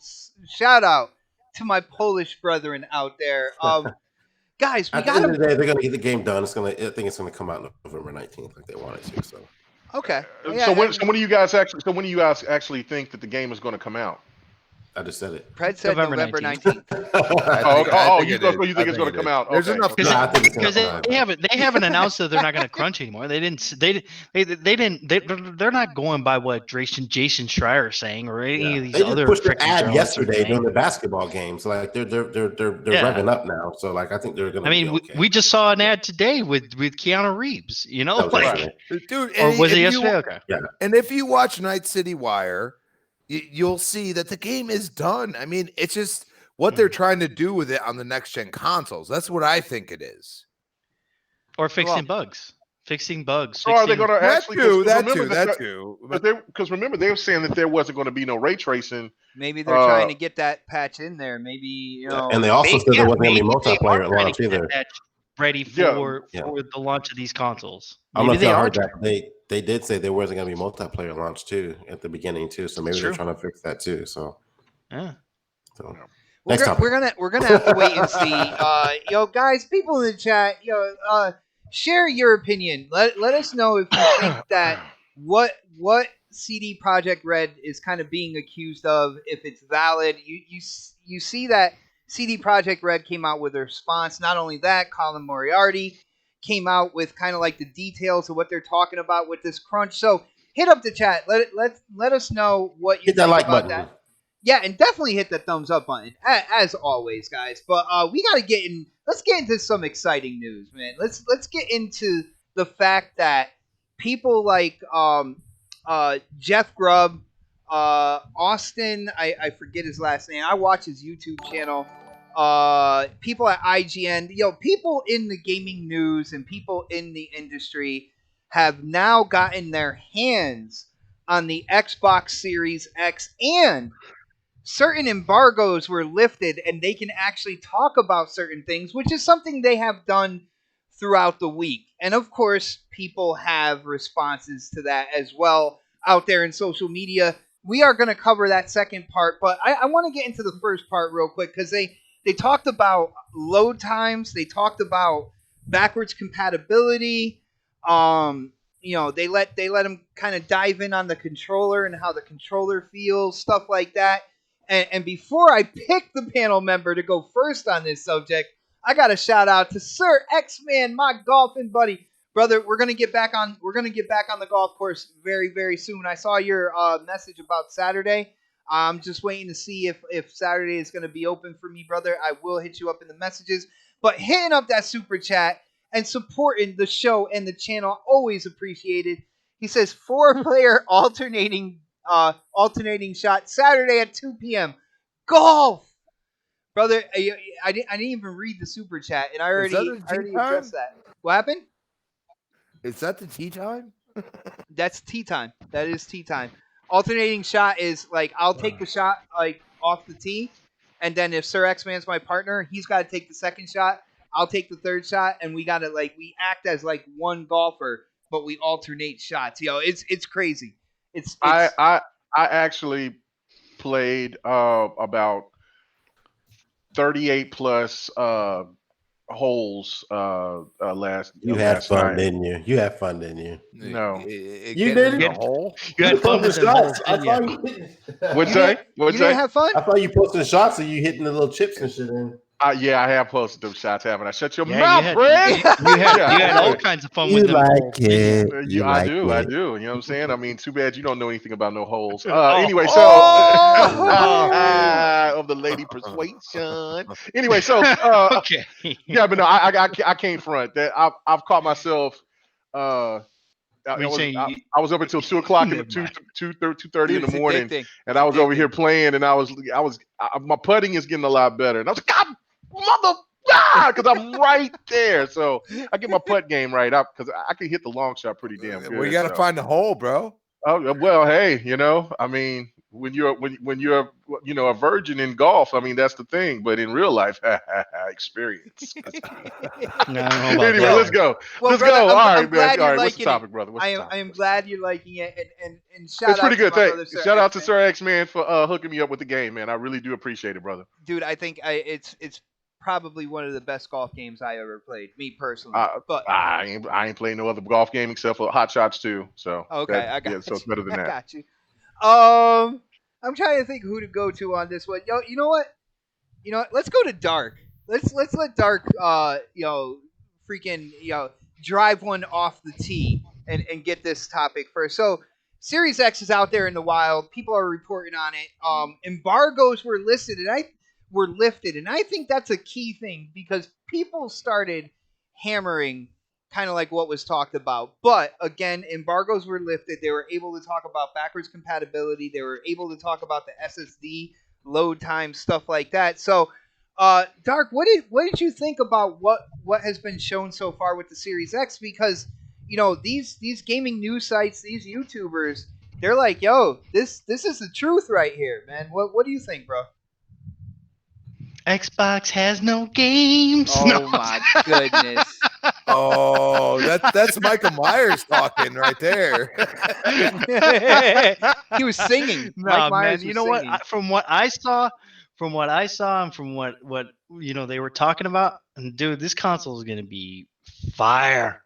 shout out to my Polish brethren out there. Guys, at the end of the day, they're gonna get the game done. I think it's gonna come out November 19th, like they wanted to. So okay. So when do you guys actually think that the game is going to come out? I just said it. Pred said November 19th. You think it's going to come out? There's enough because they haven't announced that they're not going to crunch anymore. They're not going by what Jason Schreier is saying or any of these they just other. Pushed the ad yesterday during the basketball game, so like they're revving up now. So like I think they're going to. I mean, we just saw an ad today with Keanu Reeves. You know, like dude, or was it yesterday? Okay. Yeah. And if you watch Night City Wire, you'll see that the game is done. I mean, it's just what they're trying to do with it on the next gen consoles. That's what I think it is. Or fixing bugs. So are they going to actually that too? Because remember, they were saying that there wasn't going to be no ray tracing. Maybe they're trying to get that patch in there. Maybe and they also said there wasn't going to be multiplayer at launch either. Ready for the launch of these consoles. I'm not sure that they did say there wasn't going to be multiplayer launch too at the beginning too. So maybe they're trying to fix that too. So yeah. So we're gonna have to wait and see. Guys, people in the chat, share your opinion. Let us know if you think that what CD Projekt Red is kind of being accused of, if it's valid. You see that CD Projekt Red came out with a response. Not only that, Colin Moriarty came out with kind of like the details of what they're talking about with this crunch. So hit up the chat. Let us know what you Hit that think like about button. that. Yeah, and definitely hit the thumbs up button as always, guys. But we gotta get in. Let's get into some exciting news, man. Let's get into the fact that people like Jeff Grubb, Austin. I forget his last name. I watch his YouTube channel. People at IGN. People in the gaming news and people in the industry have now gotten their hands on the Xbox Series X, and certain embargoes were lifted and they can actually talk about certain things, which is something they have done throughout the week. And of course, people have responses to that as well out there in social media. We are going to cover that second part, but I want to get into the first part real quick because they talked about load times, they talked about backwards compatibility. They let them kind of dive in on the controller and how the controller feels, stuff like that. And before I pick the panel member to go first on this subject, I got to shout out to Sir X-Man, my golfing buddy, brother. We're gonna get back on. We're gonna get back on the golf course very, very soon. I saw your message about Saturday. I'm just waiting to see if Saturday is gonna be open for me, brother. I will hit you up in the messages. But hitting up that super chat and supporting the show and the channel, always appreciated. He says 4-player alternating shot Saturday at 2 p.m. Golf, brother. I didn't even read the super chat, and I Is that already the I already tea time? addressed that. What happened? Is that the tea time? That's tea time. That is tea time. Alternating shot is like I'll take the shot like off the tee, and then if Sir X Man's my partner, he's got to take the second shot. I'll take the third shot, and we got to we act as like one golfer, but we alternate shots. It's crazy. It's I actually played about 38 plus holes You had last fun, night. didn't you? You had fun, didn't you? No. You Getting didn't? in the hole. You had fun with them holes, I didn't saw you? you. What'd you say? didn't, What'd you say? didn't have fun. I saw you posting shots and you hitting the little chips and shit in. Yeah, I have posted them shots, haven't I? Shut your Yeah, mouth, Fred. you had Yeah. all kinds of fun with them holes. it. I do. You know what I'm saying? I mean, too bad you don't know anything about no holes. Oh. Anyway, so Oh! of the lady persuasion. Anyway, so Okay. yeah, but no, I can't front that. I've caught myself. What you saying? I was up until 2 o'clock in the Never mind. 2:30 Dude, in the it's morning, addicting. and I was over here playing, and my putting is getting a lot better, and I was like, God, mother, because I'm right there, so I get my putt game right up because I can hit the long shot pretty damn good. Well, you got to find the hole, bro. Oh well, hey, I mean, when you're a virgin in golf, I mean that's the thing, but in real life, experience. No, I don't know about Anyway, that. let's go. Well, Let's brother, go. I'm All right, glad man. you're All right, what's the liking it. topic, brother? What's the topic? I am glad you're liking it, and shout It's out pretty to good. my brother, Sir Shout out to X-Man. Sir X Man for hooking me up with the game, man. I really do appreciate it, brother. Dude. I think it's probably one of the best golf games I ever played, me personally. But I ain't playing no other golf game except for Hot Shots 2. So okay, I got you. so it's better than I that. got you. I'm trying to think who to go to on this one. You know what? Let's go to Dark. Let's let Dark freaking drive one off the tee and get this topic first. So Series X is out there in the wild. People are reporting on it. Embargoes were lifted, and I think that's a key thing because people started hammering kind of like what was talked about. But again, embargoes were lifted. They were able to talk about backwards compatibility. They were able to talk about the SSD load time, stuff like that. So, Dark, what did you think about what has been shown so far with the Series X? Because these gaming news sites, these YouTubers, they're like, yo, this is the truth right here, man. What do you think, bro? Xbox has no games. Oh No. my goodness. Oh, that's Michael Myers talking right there. He was singing. No, Mike Myers man. You was know what? singing. From what I saw, and from what they were talking about, and dude, this console is gonna be fire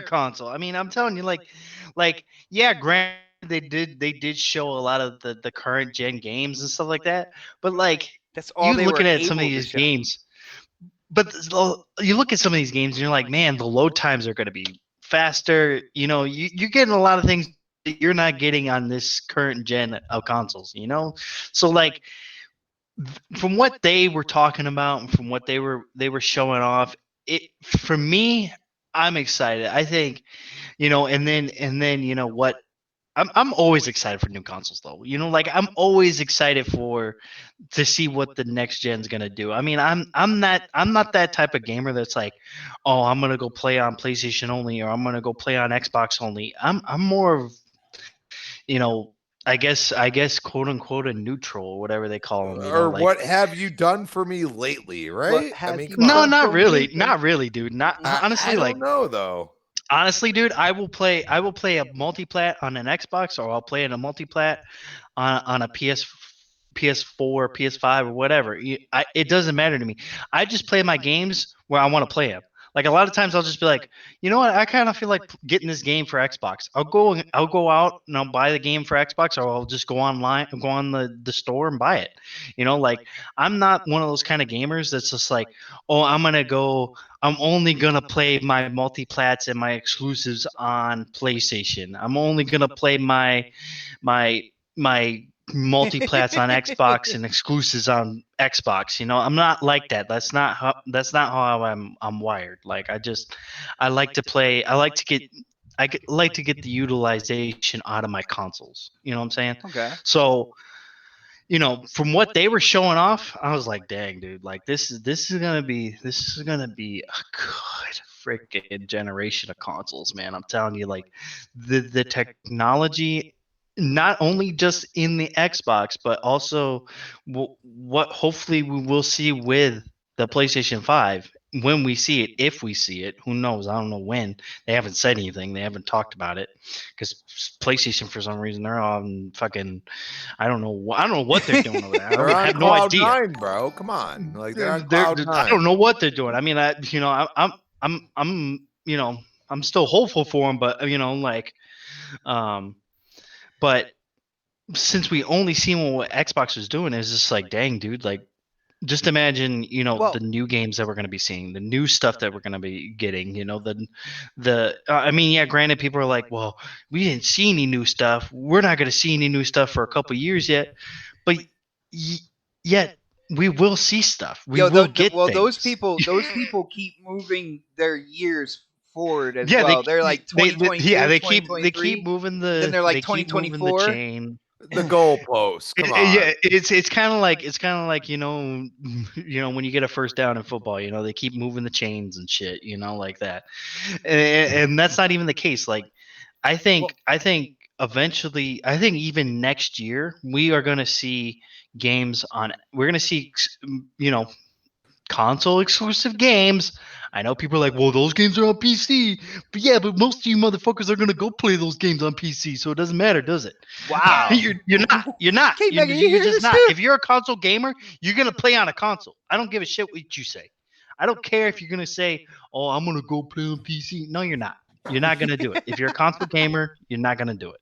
console. I mean, I'm telling you, yeah, granted they did show a lot of the current gen games and stuff like that, but That's all you they were looking at some of able to these show. games, but you look at some of these games and you're like, man, the load times are going to be faster. You're getting a lot of things that you're not getting on this current gen of consoles. So like from what they were talking about and from what they were showing off, it for me, I'm excited. I think and then what. I'm always excited for new consoles though. Like I'm always excited for to see what the next gen's gonna do. I mean, I'm not that type of gamer that's like, oh, I'm gonna go play on PlayStation only or I'm gonna go play on Xbox only. I'm more of you know I guess quote unquote a neutral or whatever they call them. Or Like what have you done for me lately, What right? I have mean, you come no, on. done not for me? really, not really, dude. Not I honestly, like don't know though. honestly, dude. I will play a multiplat on an Xbox or I'll play in a multiplat on a PS4, PS5, or whatever. It doesn't matter to me. I just play my games where I want to play them. Like a lot of times, I'll just be like, you know what? I kind of feel like getting this game for Xbox. I'll go out and I'll buy the game for Xbox, or I'll just go online, go on the store and buy it. Like I'm not one of those kind of gamers that's just like, oh, I'm only gonna play my multiplats and my exclusives on PlayStation. I'm only gonna play my multiplats on Xbox and exclusives on Xbox. I'm not like that. That's not how I'm wired. Like I like to play. Like to get the utilization out of my consoles. You know what I'm saying? Okay. So from what they were showing off, I was like, dang, dude, like this is gonna be a good freaking generation of consoles, man. I'm telling you, like the technology, not only just in the Xbox, but also what hopefully we will see with the PlayStation 5 when we see it, if we see it. Who knows? I don't know when. They haven't said anything. They haven't talked about it because PlayStation, for some reason, they're on fucking I don't know what they're doing over there. I They're don't on have no cloud idea. nine, bro. Come on. Like they're on They're cloud I don't nine. know what they're doing. I mean, I'm still hopeful for them, but like, um, but since we only seen what Xbox was doing, it's just like, dang, dude, like just imagine, Well, the new games that we're going to be seeing, the new stuff that we're going to be getting, I mean, yeah, granted, people are like, well, we didn't see any new stuff. We're not going to see any new stuff for a couple years yet, but y- yet we will see stuff. We yo, will get well, those things. people keep moving their years forward as Yeah, well. They're like yeah, 2022, they keep 2023, moving and then they're like they keep moving the 2024. chain. The goalposts. Come Yeah, on. it's kind of like when you get a first down in football, they keep moving the chains and shit, like that, and that's not even the case. Like, I think eventually, I think even next year we are going to see games on. We're going to see, you know, console exclusive games. I know people are like, well, those games are on PC, but yeah, but most of you motherfuckers are gonna go play those games on PC, so it doesn't matter, does it? Wow. You're not. You're not. Hey, You're, Megan, you you're hear just this not. too? If you're a console gamer, you're gonna play on a console. I don't give a shit what you say. I don't care if you're gonna say, oh, I'm gonna go play on PC. No, you're not. You're not gonna do it. If you're a console gamer, you're not gonna do it.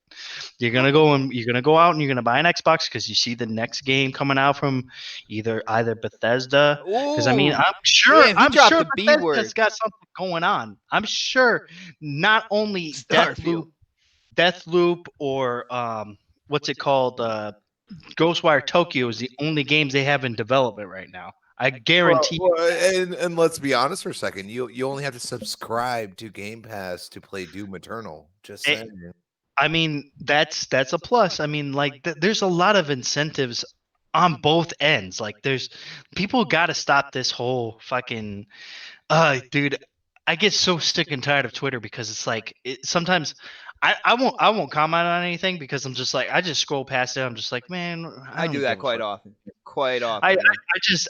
You're gonna go out and you're gonna buy an Xbox because you see the next game coming out from either Bethesda. Because I mean, Ooh, I'm sure damn, he I'm dropped sure the B Bethesda's word. got something going on. I'm sure not only Starfield. Deathloop, or what's it called, Ghostwire Tokyo is the only games they have in development right now. I guarantee. And let's be honest for a second. You only have to subscribe to Game Pass to play Doom Eternal. Just It, saying. I mean, that's a plus. I mean, like there's a lot of incentives on both ends. Like there's people got to stop this whole fucking dude, I get so sick and tired of Twitter because it's like sometimes I won't comment on anything because I'm just like I just scroll past it. I'm just like, man, I I don't do that give a quite fuck. often. Quite I, I often, man.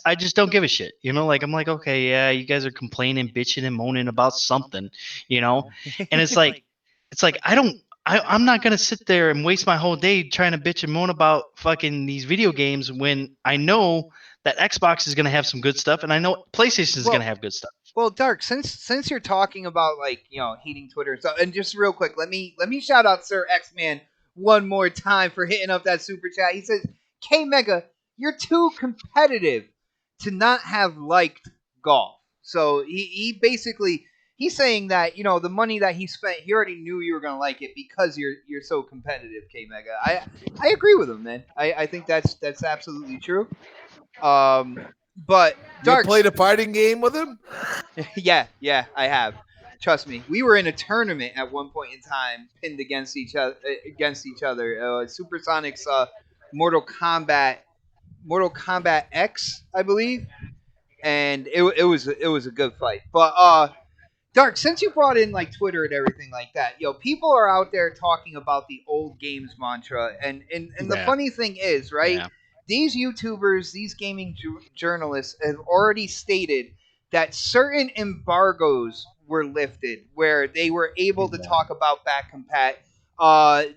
I just don't give a shit. Like I'm like, okay, yeah, you guys are complaining, bitching, and moaning about something, and it's like I'm not gonna sit there and waste my whole day trying to bitch and moan about fucking these video games when I know that Xbox is gonna have some good stuff and I know PlayStation is Well, gonna have good stuff. well, Dark. Since you're talking about like hating Twitter and stuff, and just real quick, let me shout out Sir X Man one more time for hitting up that super chat. He says, "K Mega, you're too competitive to not have liked golf. So he basically he's saying that the money that he spent, he already knew you were gonna like it because you're so competitive, K Mega. I agree with him, man. I think that's absolutely true. But You Darks, played a fighting game with him? yeah, I have. Trust me, we were in a tournament at one point in time, pinned against each other. Supersonic's Mortal Kombat, Mortal Kombat X, I believe, and it was a good fight. But Dark, since you brought in like Twitter and everything like that, people are out there talking about the old games mantra, and the Yeah. funny thing is, right? Yeah. These YouTubers, these gaming journalists have already stated that certain embargoes were lifted, where they were able to talk about back compat.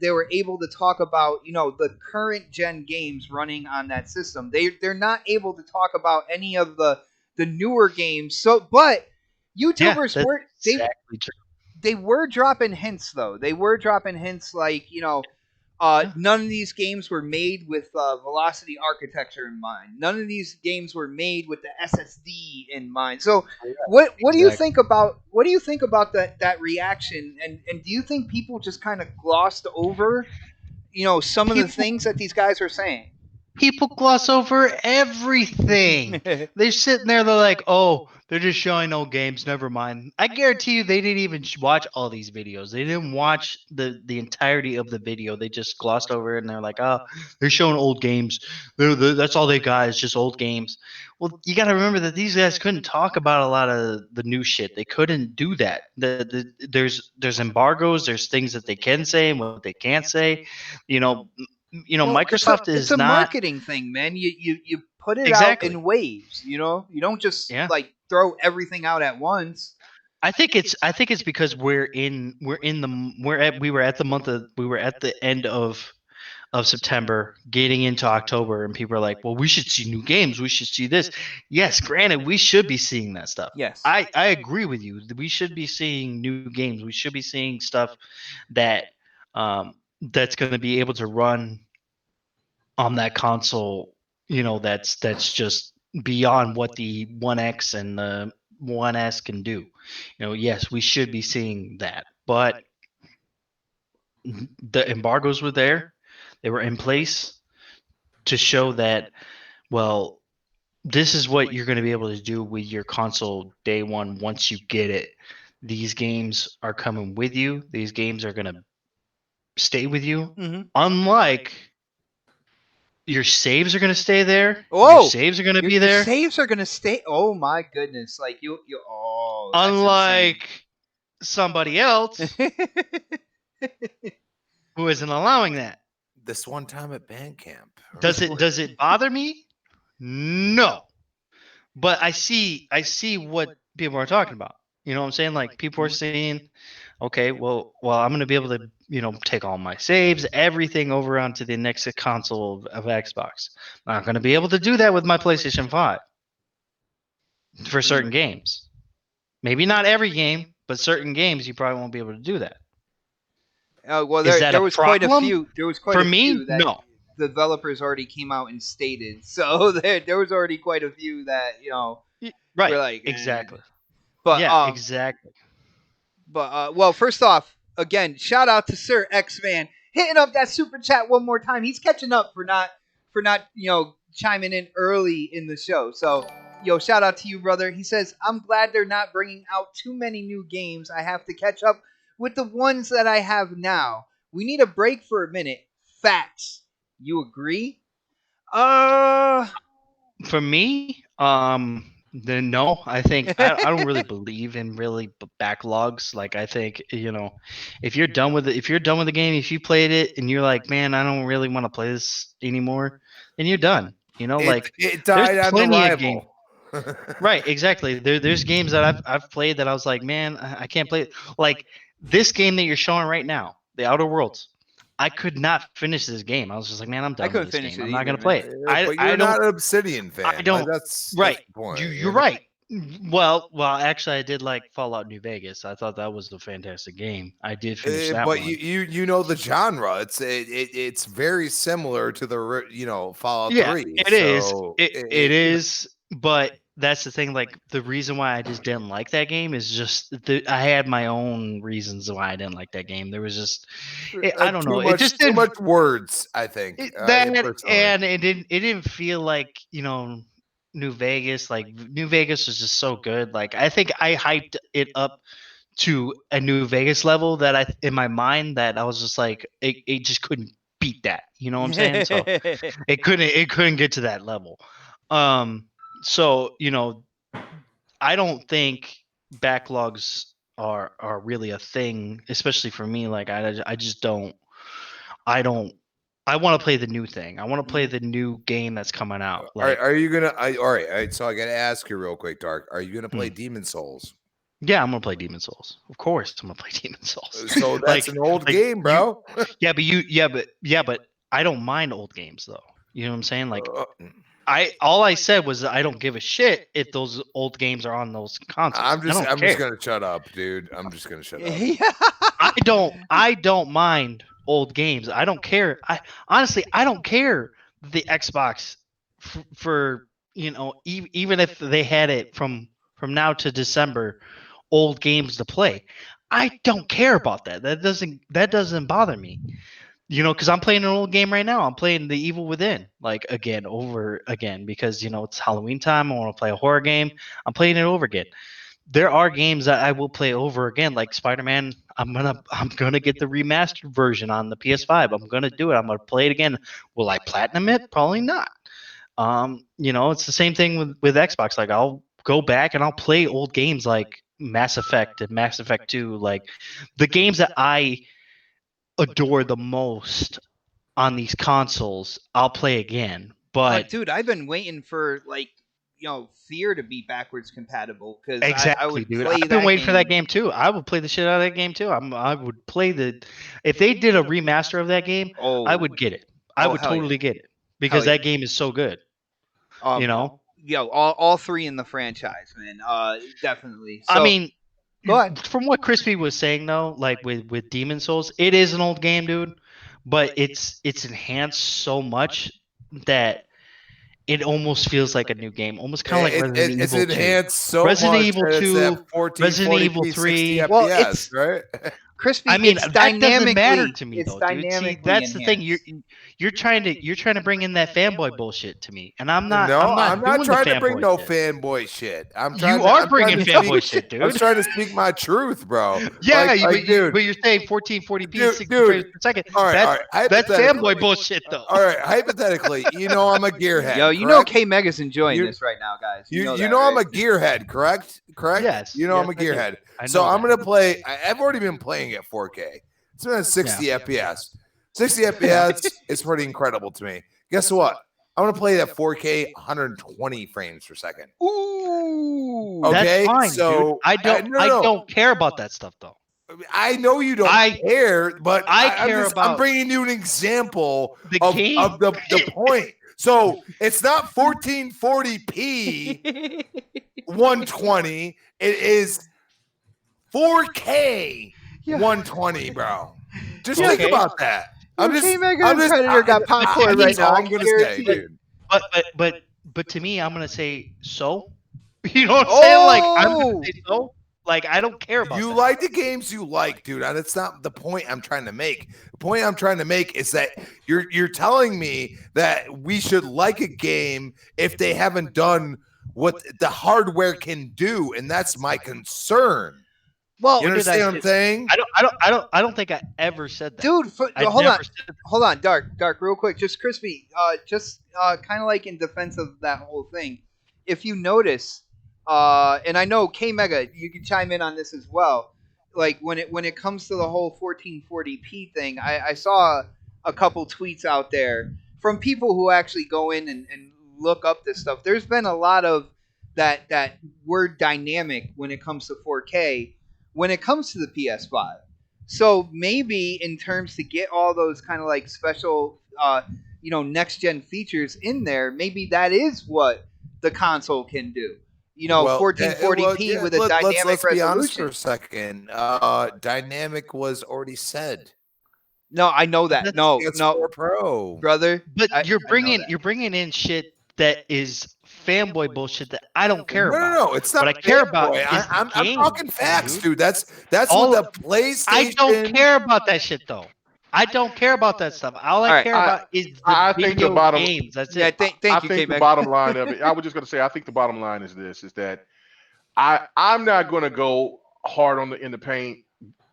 They were able to talk about the current gen games running on that system. They're not able to talk about any of the newer games. So, but Yeah, YouTubers that's were exactly true. they were dropping hints though. They were dropping hints like none of these games were made with velocity architecture in mind. None of these games were made with the SSD in mind. So what do you think about that reaction? And do you think people just kind of glossed over some of the People things that these guys are saying? people gloss over everything. They're sitting there, they're like, oh, they're just showing old games, never mind. I guarantee you they didn't even watch all these videos. They didn't watch the entirety of the video. They just glossed over it and they're like, oh, they're showing old games. That's all they got is just old games. Well, you got to remember that these guys couldn't talk about a lot of the new shit. They couldn't do that. There's embargoes, there's things that they can say and what they can't say. You know, Well, Microsoft it's is a not marketing thing, man. You put it out exactly. in waves. You don't just Yeah. like throw everything out at once. I think it's because we were at the month of we were at the end of September, getting into October, and people are like, "Well, we should see new games. We should see this." Yes, granted, we should be seeing that stuff. Yes. I agree with you. We should be seeing new games. We should be seeing stuff that that's going to be able to run on that console. That's just beyond what the One X and the One S can do. Yes, we should be seeing that, but the embargoes were there. They were in place to show that, well, this is what you're going to be able to do with your console day one once you get it. These games are coming with you. These games are going to stay with you. Mm-hmm. Unlike your saves are going to stay there. Oh, your saves are going to be your there. saves are gonna stay. Oh my goodness! Like you. Oh, that's Unlike somebody else insane. who isn't allowing that. This one time at band camp. Does it bother me? No. But I see what people are talking about. You know what I'm saying? Like people are saying, okay, well, I'm going to be able to, take all my saves, everything over onto the next console of Xbox. I'm not going to be able to do that with my PlayStation 5 for certain games. Maybe not every game, but certain games you probably won't be able to do that. Well, Is that there a was quite a problem? few. There was quite For a me, few that no. developers already came out and stated. So there was already quite a few that Right. were like Exactly. But Yeah, exactly. But well, first off, again, shout out to Sir X Man hitting up that super chat one more time. He's catching up for not chiming in early in the show. So shout out to you, brother. He says, "I'm glad they're not bringing out too many new games. I have to catch up with the ones that I have now. We need a break for a minute. Facts. You agree?" For me, then no. I think I don't really believe in really backlogs. Like I think if you're done with it, if you're done with the game, if you played it and you're like, man, I don't really want to play this anymore, then you're done. Like it there's died on plenty of games. arrival. Right, exactly. There's games that I've played that I was like, man, I can't play it. Like this game that you're showing right now, The Outer Worlds. I could not finish this game. I was just like, man, I'm done couldn't with this finish game. it I'm not either, gonna play it. But you're I don't. not an Obsidian fan. I don't. That's Right. the point. You're right. Well, actually, I did like Fallout New Vegas. I thought that was a fantastic game. I did finish that But one. you know the genre. It's very similar to the Fallout Yeah, 3. it is. So It is, but that's the thing. Like the reason why I just didn't like that game is just I had my own reasons why I didn't like that game. There was just I don't know. It just too didn't much words. I think that personally. and it didn't feel like New Vegas. Like New Vegas was just so good. Like I think I hyped it up to a New Vegas level that I in my mind that I was just like it just couldn't beat that. You know what I'm saying? So it couldn't get to that level. Um so I don't think backlogs are really a thing, especially for me. Like I just don't I want to play the new thing. I want to play the new game that's coming out. Like Are you gonna? All right. So I got to ask you real quick, Dark. Are you gonna play Hmm. Demon Souls? yeah, I'm gonna play Demon Souls. Of course, I'm gonna play Demon Souls. So that's like an old like game, bro. but I don't mind old games though. You know what I'm saying? Like Uh, all I said was that I don't give a shit if those old games are on those consoles. I don't I'm just care. gonna shut up, dude. I'm just gonna shut up. I don't mind old games. I don't care. I honestly I don't care the Xbox for even if they had it from now to December old games to play. I don't care about that. That doesn't bother me. Because I'm playing an old game right now. I'm playing The Evil Within, like again, over again, because it's Halloween time. I want to play a horror game. I'm playing it over again. There are games that I will play over again, like Spider-Man. I'm gonna get the remastered version on the PS5. I'm gonna do it. I'm gonna play it again. Will I platinum it? Probably not. It's the same thing with Xbox. Like I'll go back and I'll play old games like Mass Effect and Mass Effect 2, like the games that I adore the most on these consoles, I'll play again. But Dude, I've been waiting for Fear to be backwards compatible because I exactly, would dude. play I've been that waiting for that game. game too. I would play the shit out of that game too. I would play if they did a remaster of that game, I Oh, would get it. I oh would hell yeah, totally get it hell because yeah. that game is so good. You know, All three in the franchise, man. Definitely. I So mean, go ahead. from what Crispy was saying though, like with Demon Souls, it is an old game, dude, but it's enhanced so much that it almost feels like a new game, almost kind of like Resident It's Evil 2. enhanced so Resident much Evil that it's at 2, Resident Evil 1440p 60 3. Well, FPS, it's right? Crispy. I mean, It's that doesn't matter dynamically. to me It's though, dude. See, dynamically that's the thing. You're enhanced. you're trying to bring in that fanboy bullshit to me, and I'm not No, I'm I'm not not doing the trying to bring fanboy no shit. fanboy shit. You are I'm trying bringing to speak. fanboy shit, I was dude. trying to speak my truth, bro. Yeah, Dude, but you're saying 1440p, 60 frames dude. per second. All right, all That's right. that's Hypothetically, fanboy bullshit though. all right. Hypothetically, I'm a gearhead, You know correct? K Mega's enjoying You this right now, guys. You know you that, know I'm right? a gearhead, correct? Correct. Yes, I'm a I do. gearhead. I So know I'm that. gonna play. I've already been playing at 4K. It's been at 60 FPS. 60 FPS is pretty incredible to me. Guess what? I want to play that 4K 120 frames per second. Ooh. Okay, That's fine, so dude. I don't care about that stuff though. I know you don't I care, but I I'm care I'm about bringing you an example the of game. the point. So it's not 1440p 120. It is 4K 120, bro. Just think Okay. about that. I'm just, K Mega I'm and just, Predator got but popcorn to right me- now. all I I'm can gonna say, guarantee it. dude. But to me, I'm gonna say so. You know what I'm saying? Like I'm gonna say so. Like I don't care about You that. like the games you like, dude. And it's not the point I'm trying to make. The point I'm trying to make is that you're telling me that we should like a game if they haven't done what the hardware can do, and that's my concern. Well, You understand what I'm saying? I don't think I ever said that. dude, I hold on. never said that. Hold on, Dark, real quick, just Crispy, just kind of like in defense of that whole thing. If you notice, and I know K Mega, you can chime in on this as well. Like when it comes to the whole 1440p thing, I saw a couple tweets out there from people who actually go in and look up this stuff. There's been a lot of that word dynamic when it comes to 4K, when it comes to the PS5. So maybe in terms to get all those kind of like special, next gen features in there, maybe that is what the console can do. Well, 1440p with a dynamic let's be honest for resolution. a second. Dynamic was already said. No, I know that. No, That's no, 4 Pro. brother. But I you're know bringing that. you're bringing in shit that is fanboy bullshit that I don't care about. No, it's not. What I care about fanboy. is the I'm game, talking facts, dude. That's All- what the PlayStation. I don't care about that shit though. I don't care about that stuff. All I All right, care about is the I think the video bottom- games. That's Yeah, it. thank I you, think the K-Meg. bottom line of it. I was just going to say, I think the bottom line is this: is that I'm not going to go hard in the paint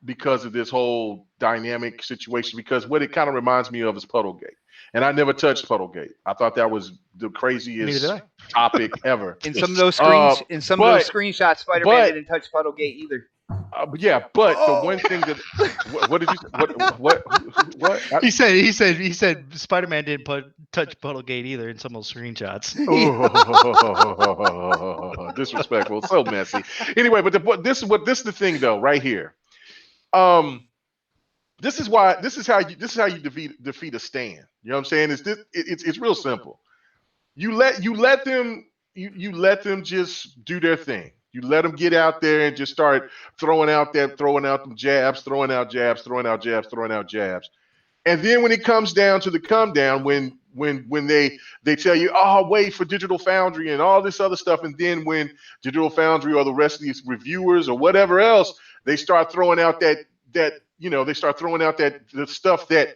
because of this whole dynamic situation. Because what it kind of reminds me of is Puddlegate, and I never touched Puddlegate. I thought that was the Neither craziest did I. topic ever. In some of those but- screenshots, Spider-Man but- didn't touch Puddlegate either. But the one thing that what did you what? He said Spider-Man didn't touch Puddlegate either in some of those screenshots. Oh, disrespectful, so messy. Anyway, but this is the thing though, right here. This is how you defeat a stand. You know what I'm saying? It's real simple. You let them just do their thing. You let them get out there and just start throwing out them jabs, throwing out jabs. And then when it comes down to the come down, when they tell you, oh, wait for Digital Foundry and all this other stuff, and then when Digital Foundry or the rest of these reviewers or whatever else, they start throwing out the stuff that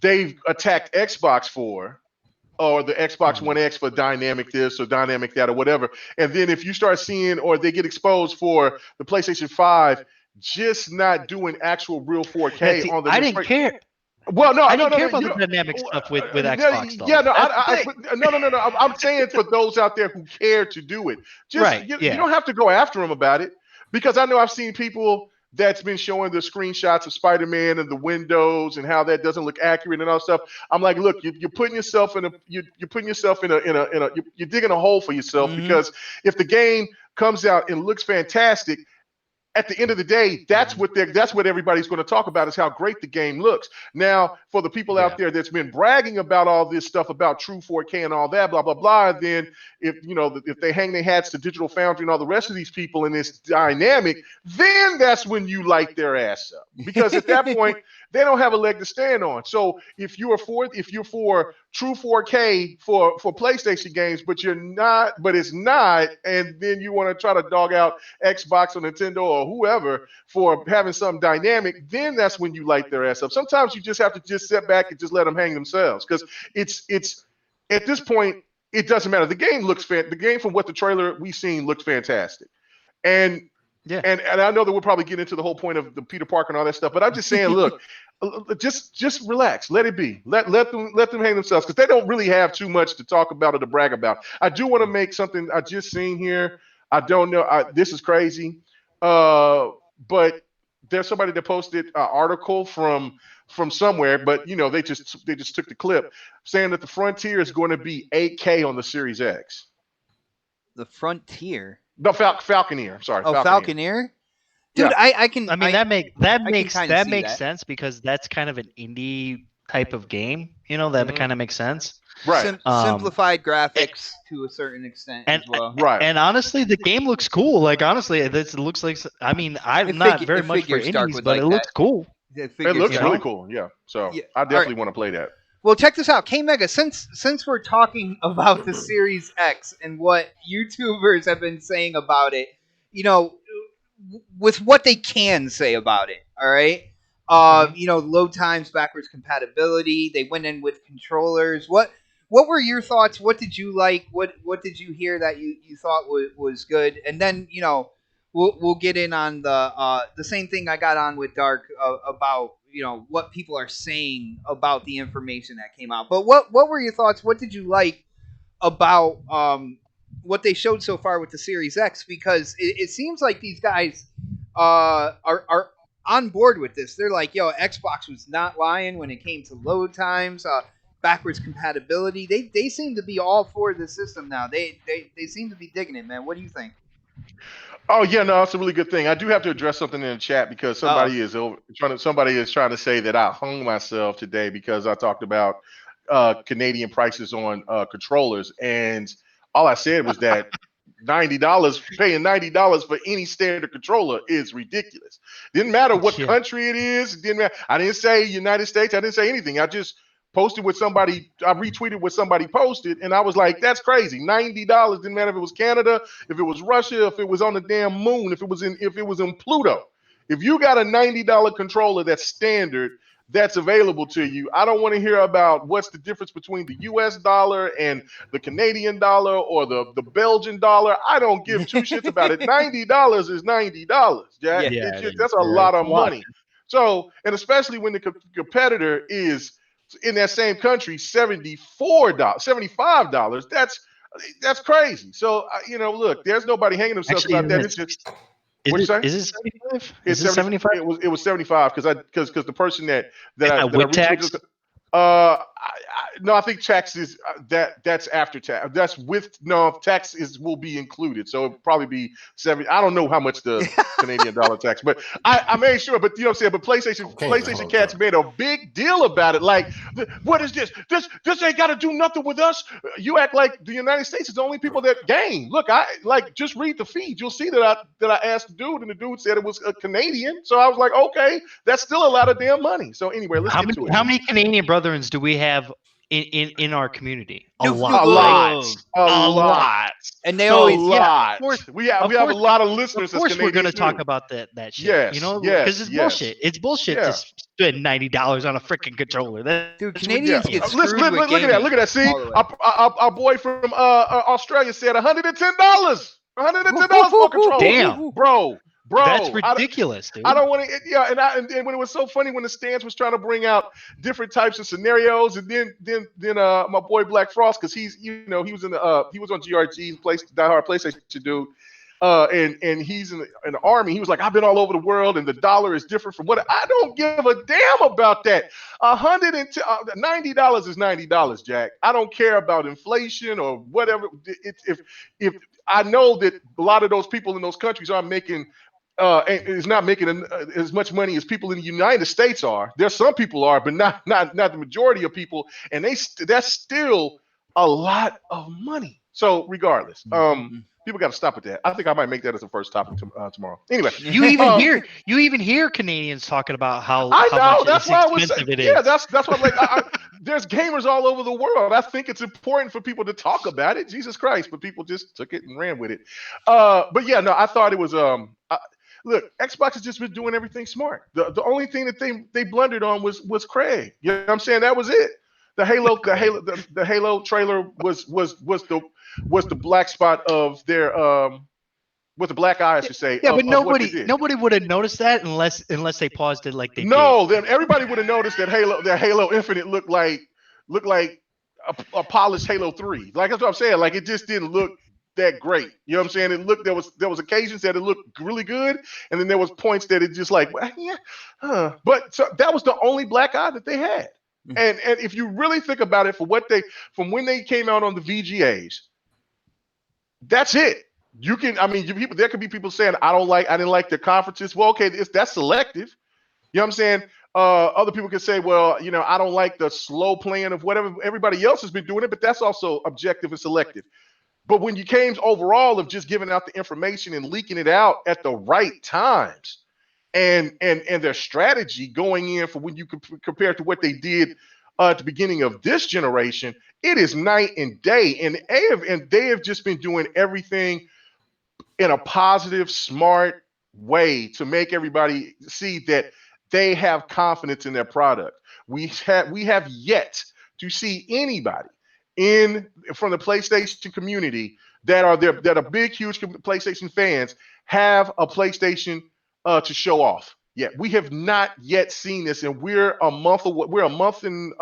they've attacked Xbox for, or the Xbox One X for dynamic this or dynamic that or whatever. And then if you start seeing, or they get exposed for the PlayStation 5 just not doing actual real 4K See, on the I didn't care. Well, no, I no, didn't no, care no, about you the don't- dynamic stuff with no, Xbox though. Yeah, no, That's the thing. no. I'm saying for those out there who care to do it, just Right, you yeah. don't have to go after them about it, because I know I've seen people that's been showing the screenshots of Spider-Man and the windows and how that doesn't look accurate and all stuff. I'm like, look, you're putting yourself you're digging a hole for yourself, Mhm. because if the game comes out and looks fantastic, at the end of the day, that's what everybody's going to talk about, is how great the game looks. Now, for the people out there that's been bragging about all this stuff about true 4K and all that, blah blah blah, then if they hang their hats to Digital Foundry and all the rest of these people and it's dynamic, then that's when you light their ass up, because at that point they don't have a leg to stand on. So if you're for true 4K for PlayStation games, but it's not, and then you want to try to dog out Xbox or Nintendo or whoever for having something dynamic, then that's when you light their ass up. Sometimes you just have to just sit back and just let them hang themselves, because it's at this point it doesn't matter. The game from what the trailer we've seen looks fantastic, and Yeah. and I know that we'll probably get into the whole point of the Peter Parker and all that stuff, but I'm just saying, look, just relax, let it be, let them hang themselves, because they don't really have too much to talk about or to brag about. I do want to make something I just seen here. I don't know. This is crazy. But there's somebody that posted an article from somewhere, but they just took the clip saying that the Frontier is going to be 8K on the Series X. The Frontier. No, Falconeer. I'm sorry. Oh, Falconeer. Dude, Yeah. I can. I mean, that makes kinda see that. sense, because that's kind of an indie type of game. That Mhm. kind of makes sense. Right. Simplified graphics to a certain extent and- as well. Right. And honestly, the game looks cool. Like, honestly, this looks like. I mean, I'm not very much for figures dark indies, with but like it looks that. cool. The It figures looks dark. really cool. Yeah. So Yeah. I definitely want to play that. Well, check this out, K-Mega. Since we're talking about the Series X and what YouTubers have been saying about it, with what they can say about it, all right. Load times, backwards compatibility. They went in with controllers. What were your thoughts? What did you like? What did you hear that you thought was good? And then we'll get in on the same thing I got on with Dark about what people are saying about the information that came out. But what were your thoughts? What did you like about what they showed so far with the Series X? Because it seems like these guys are on board with this. They're like, yo, Xbox was not lying when it came to load times, backwards compatibility. They seem to be all for the system now. They seem to be digging it, man. What do you think? Oh yeah, no, that's a really good thing. I do have to address something in the chat, because somebody is trying to say that I hung myself today because I talked about Canadian prices on controllers, and all I said was that $90, paying $90 for any standard controller is ridiculous. Didn't matter what country it is. It didn't matter. I didn't say United States. I didn't say anything. I just posted what somebody, I retweeted what somebody posted, and I was like, that's crazy. $90. Didn't matter if it was Canada, if it was Russia, if it was on the damn moon, if it was in Pluto. If you got a $90 controller that's standard, that's available to you, I don't want to hear about what's the difference between the US dollar and the Canadian dollar or the Belgian dollar. I don't give two shits about it. $90 is $90, Jack. That's a lot of money. So, and especially when the competitor is in that same country, $74, $75, that's crazy. So, look, there's nobody hanging themselves about that. It's just, what do you say? Is it 75? It's 75. It was 75 because the person that I retweeted. No, I think tax is that's after tax. That's with tax will be included, so it'll probably be 70. I don't know how much the Canadian dollar tax, but I made sure. But you know what I'm saying. But PlayStation cats made a big deal about it. Like, what is this? This ain't got to do nothing with us. You act like the United States is the only people that game. Look, I just read the feed. You'll see that I asked the dude, and the dude said it was a Canadian. So I was like, okay, that's still a lot of damn money. So anyway, let's get to it. How many Canadian brethren do we have in our community? A lot. And they always, of course, we have a lot of listeners. Of course, we're going to talk about that shit. Yes, because it's bullshit. It's bullshit to spend $90 on a freaking controller. Dude, Canadians get screwed with look at that. See, our boy from Australia said $110. $110 for a controller. Damn, bro. That's ridiculous, dude. I don't want to. Yeah, and when it was so funny when the Stance was trying to bring out different types of scenarios, and then my boy Black Frost, because he was on GRG, diehard PlayStation dude, and he's in the army. He was like, I've been all over the world, and the dollar is different from what I don't give a damn about that. $90 is $90, Jack. I don't care about inflation or whatever. If I know that a lot of those people in those countries aren't making. Is not making as much money as people in the United States are. There's some people are, but not the majority of people, and that's still a lot of money. So regardless, people got to stop at that. I think I might make that as the first topic tomorrow. Anyway, you even hear Canadians talking about how that's why expensive it is. Yeah, that's why I'm like, there's gamers all over the world. I think it's important for people to talk about it. Jesus Christ, but people just took it and ran with it. But yeah, no, I thought it was look, Xbox has just been doing everything smart. The only thing that they blundered on was Craig. You know what I'm saying? That was it. The Halo trailer was the black spot of their with the black eye, I should say. Yeah, but nobody would have noticed that unless they paused it like they did. Then everybody would have noticed that Halo Infinite looked like a polished Halo 3. Like, that's what I'm saying. Like, it just didn't look that great. You know what I'm saying? It looked, there was occasions that it looked really good, and then there was points that it just like, but so that was the only black eye that they had. And if you really think about it, from when they came out on the VGAs, that's it. There could be people saying I didn't like the conferences. Well, okay, that's selective. You know what I'm saying? Other people could say, well, I don't like the slow playing of whatever everybody else has been doing it, but that's also objective and selective. But when you came overall of just giving out the information and leaking it out at the right times, and their strategy going in for when you compare to what they did at the beginning of this generation, it is night and day. And they have just been doing everything in a positive, smart way to make everybody see that they have confidence in their product. We have yet to see anybody from the PlayStation community that are big, huge PlayStation fans have a PlayStation to show off. Yeah, we have not yet seen this, and we're a month away. We're a month and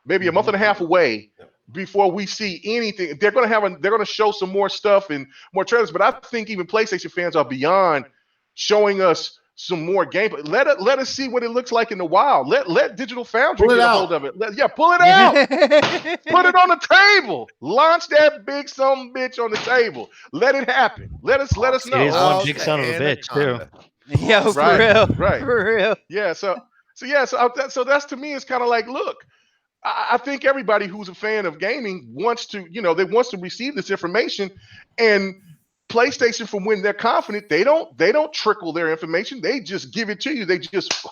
maybe a month and a half away before we see anything. They're going to show some more stuff and more trailers, but I think even PlayStation fans are beyond showing us some more gameplay. Let us see what it looks like in the wild. Let Digital Foundry get a hold of it. Pull it out. Put it on the table. Launch that big son bitch on the table. Let it happen. Let us know. It is one big son of a bitch too. Yeah, for real. Right. For real. Yeah. So that's to me. It's kind of like, look, I think everybody who's a fan of gaming wants to, they wants to receive this information, and PlayStation, from when they're confident, they don't trickle their information. They just give it to you. They just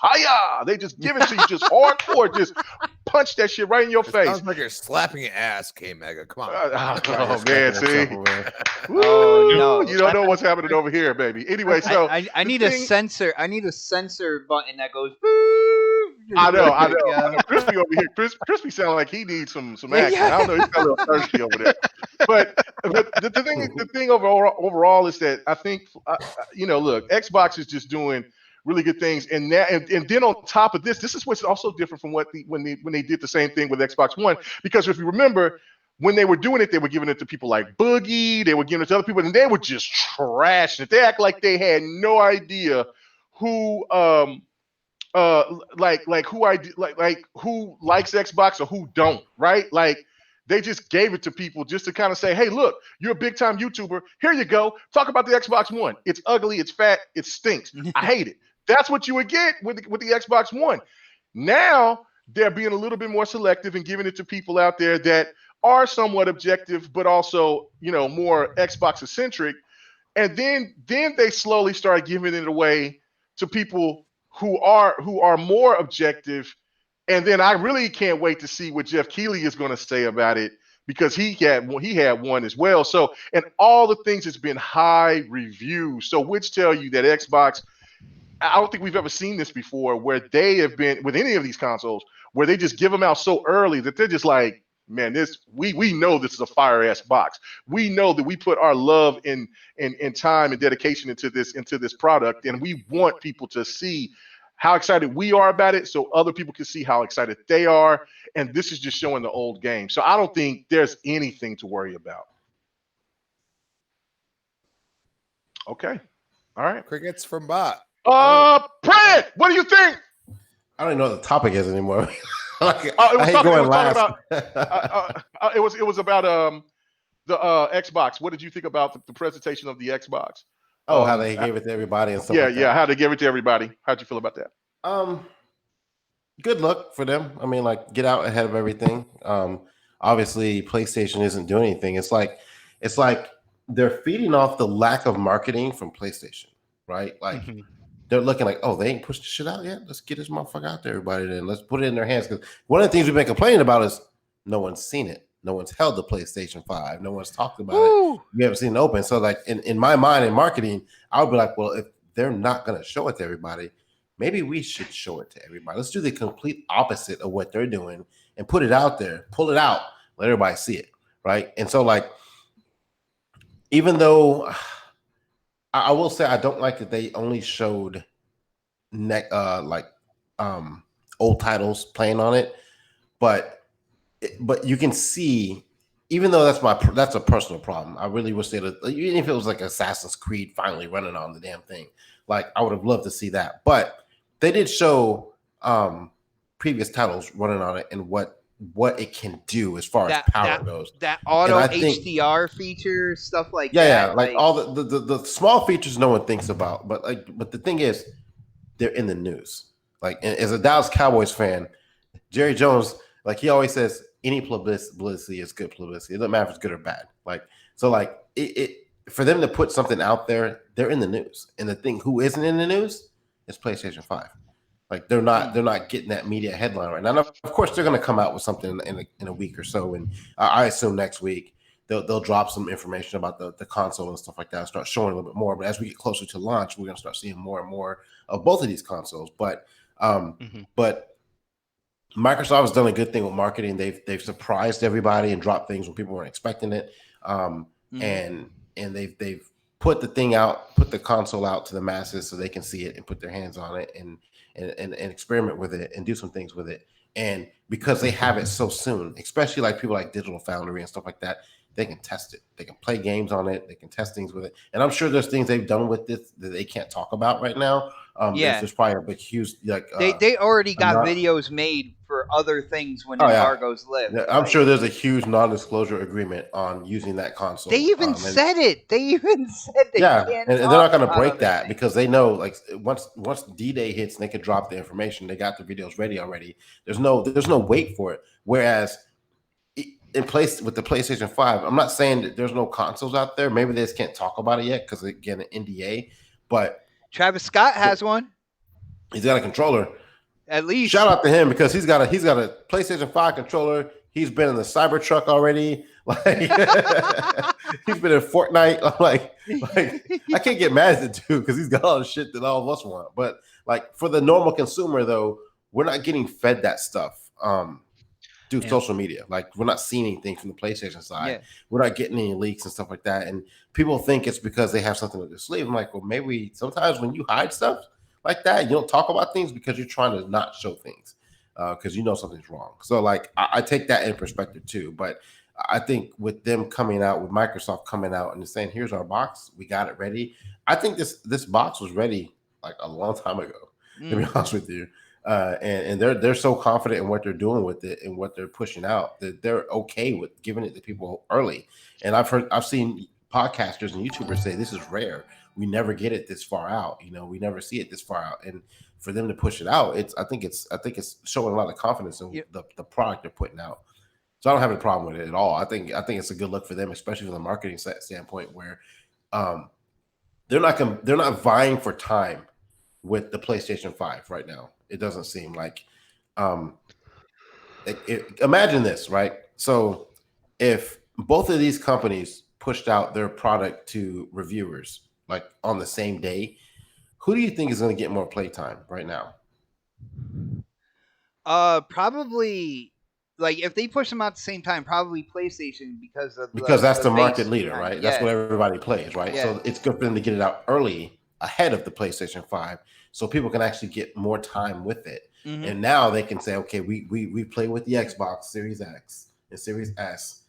they just give it to you, just hardcore, just punch that shit right in your It face. sounds like you're slapping your ass, K Mega. Come on. Oh man, see, Oh, no. you don't know what's happening over here, baby. Anyway, so I need the a thing- censor. I need a censor button that goes. Boo! I know. Yeah. Crispy over here. Crispy sounds like he needs some Yeah. action. I don't know. He's got a little thirsty over there. But the thing overall is that I think look, Xbox is just doing really good things, and then on top of this is what's also different from when they did the same thing with Xbox One. Because if you remember, when they were doing it, they were giving it to people like Boogie, they were giving it to other people, and they were just trashing it. They act like they had no idea who who likes Xbox or who don't, right? Like they just gave it to people just to kind of say, hey, look, you're a big time YouTuber. Here you go. Talk about the Xbox One. It's ugly, it's fat, it stinks. I hate it. That's what you would get with the Xbox One. Now they're being a little bit more selective and giving it to people out there that are somewhat objective, but also, more Xbox centric. And then they slowly start giving it away to people who are more objective. And then I really can't wait to see what Jeff Keighley is going to say about it, because he had one as well. So, and all the things, it's been high reviews. So which tell you that Xbox, I don't think we've ever seen this before, where they have been with any of these consoles, where they just give them out so early that they're just like, man, we know this is a fire ass box. We know that we put our love and time and dedication into this product, and we want people to see how excited we are about it, so other people can see how excited they are. And this is just showing the old game. So I don't think there's anything to worry about. Okay, all right. Crickets from bot. Brad, what do you think? I don't even know what the topic is anymore. It was about the Xbox. What did you think about the presentation of the Xbox? Oh, how they gave it to everybody and stuff. Yeah, how they gave it to everybody. How'd you feel about that? Good luck for them. I mean, like, get out ahead of everything. Obviously, PlayStation isn't doing anything. It's like they're feeding off the lack of marketing from PlayStation, right? Like they're looking like, oh, they ain't pushed the shit out yet. Let's get this motherfucker out to everybody. Then let's put it in their hands. Because one of the things we've been complaining about is no one's seen it. No one's held the PlayStation 5. No one's talked about it. We haven't seen it open. So, like, in my mind, in marketing, I would be like, well, if they're not going to show it to everybody, maybe we should show it to everybody. Let's do the complete opposite of what they're doing and put it out there, pull it out, let everybody see it, right? And so, like, even though I will say I don't like that they only showed old titles playing on it, but you can see, even though that's a personal problem, I really wish they'd, even if it was like Assassin's Creed finally running on the damn thing, like I would have loved to see that. But they did show previous titles running on it and what it can do as far as power goes. That auto HDR feature, stuff like that. Yeah, like all the small features no one thinks about. But the thing is, they're in the news. Like, as a Dallas Cowboys fan, Jerry Jones, like, he always says, any publicity is good publicity. It doesn't matter if it's good or bad. Like, so, like, it for them to put something out there, they're in the news. And the thing who isn't in the news is PlayStation 5. Like, they're not getting that media headline right now. And of course, they're going to come out with something in a week or so. And I assume next week they'll drop some information about the console and stuff like that and start showing a little bit more. But as we get closer to launch, we're going to start seeing more and more of both of these consoles. But Microsoft has done a good thing with marketing. They've surprised everybody and dropped things when people weren't expecting it. And they've put the thing out, put the console out to the masses so they can see it and put their hands on it and experiment with it and do some things with it. And because they have it so soon, especially like people like Digital Foundry and stuff like that, they can test it. They can play games on it. They can test things with it. And I'm sure there's things they've done with this that they can't talk about right now. There's probably a big, huge, like, they already got videos made for other things when Oh, yeah. embargoes lift. Yeah, I'm Like, sure there's a huge non-disclosure agreement on using that console. they even said it. They even said they yeah, can't. and they're not going to talk break about that anything. because they know, like, once D-Day hits and they can drop the information, they got the videos ready already. There's no wait for it. Whereas in place with the PlayStation 5, I'm not saying that there's no consoles out there. Maybe they just can't talk about it yet because again, an NDA. But Travis Scott has one, he's got a controller. at least. Shout out to him because he's got a PlayStation 5 controller. He's been in the Cybertruck already. Like he's been in Fortnite. I'm like I can't get mad at the dude because he's got all the shit that all of us want. But like for the normal consumer though, we're not getting fed that stuff. Through social media. Like we're not seeing anything from the PlayStation side. Yeah. We're not getting any leaks and stuff like that. And people think it's because they have something up their sleeve. I'm like, well, maybe sometimes when you hide stuff like that, you don't talk about things because you're trying to not show things because you know something's wrong. So like I take that in perspective too. But I think with them coming out, with Microsoft coming out and saying, here's our box, we got it ready. I think this box was ready like a long time ago, to be honest with you. And they're so confident in what they're doing with it and what they're pushing out that they're okay with giving it to people early. And I've seen podcasters and YouTubers say this is rare. We never get it this far out. You know, we never see it this far out. And for them to push it out, I think it's showing a lot of confidence in the product they're putting out. So I don't have a problem with it at all. I think it's a good look for them, especially from the marketing standpoint, where they're not vying for time with the PlayStation 5 right now. It doesn't seem like imagine this, right? So if both of these companies pushed out their product to reviewers like on the same day, who do you think is going to get more playtime right now? Probably like if they push them out at the same time, probably PlayStation because that's the market base leader, behind right? it. That's what everybody plays, right? Yeah. So it's good for them to get it out early ahead of the PlayStation 5 so people can actually get more time with it. Mm-hmm. And now they can say, okay, we play with the Xbox Series X and Series S.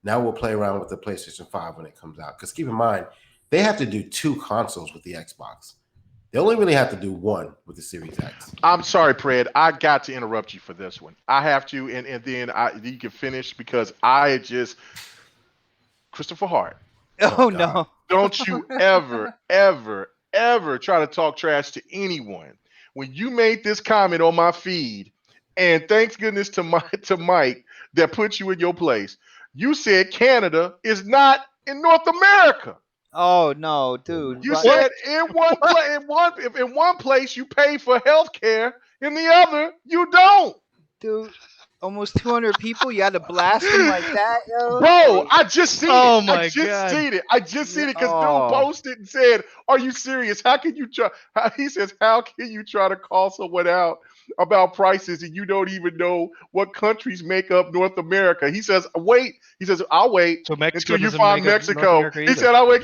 Now we'll play around with the PlayStation 5 when it comes out. Because keep in mind, they have to do 2 consoles with the Xbox. They only really have to do 1 with the Series X. I'm sorry, Pred. I got to interrupt you for this one. I have to, and then you can finish because I just Christopher Hart. Oh no! Don't you ever, ever, ever try to talk trash to anyone. When you made this comment on my feed, and thanks goodness to Mike that put you in your place, you said Canada is not in North America. Oh no, dude! You said in one place you pay for health care, in the other you don't. Dude, almost 200 people. You had to blast them like that, yo. Bro, I just seen Oh it. my I just God. seen it. I just seen it because Oh. dude posted and said, "Are you serious? How can you try?" He says, "How can you try to call someone out about prices and you don't even know what countries make up North America?" He says, "Wait." He says, "I'll wait So Mexico until you doesn't find make up North Mexico." America He either. said, "I'll wait."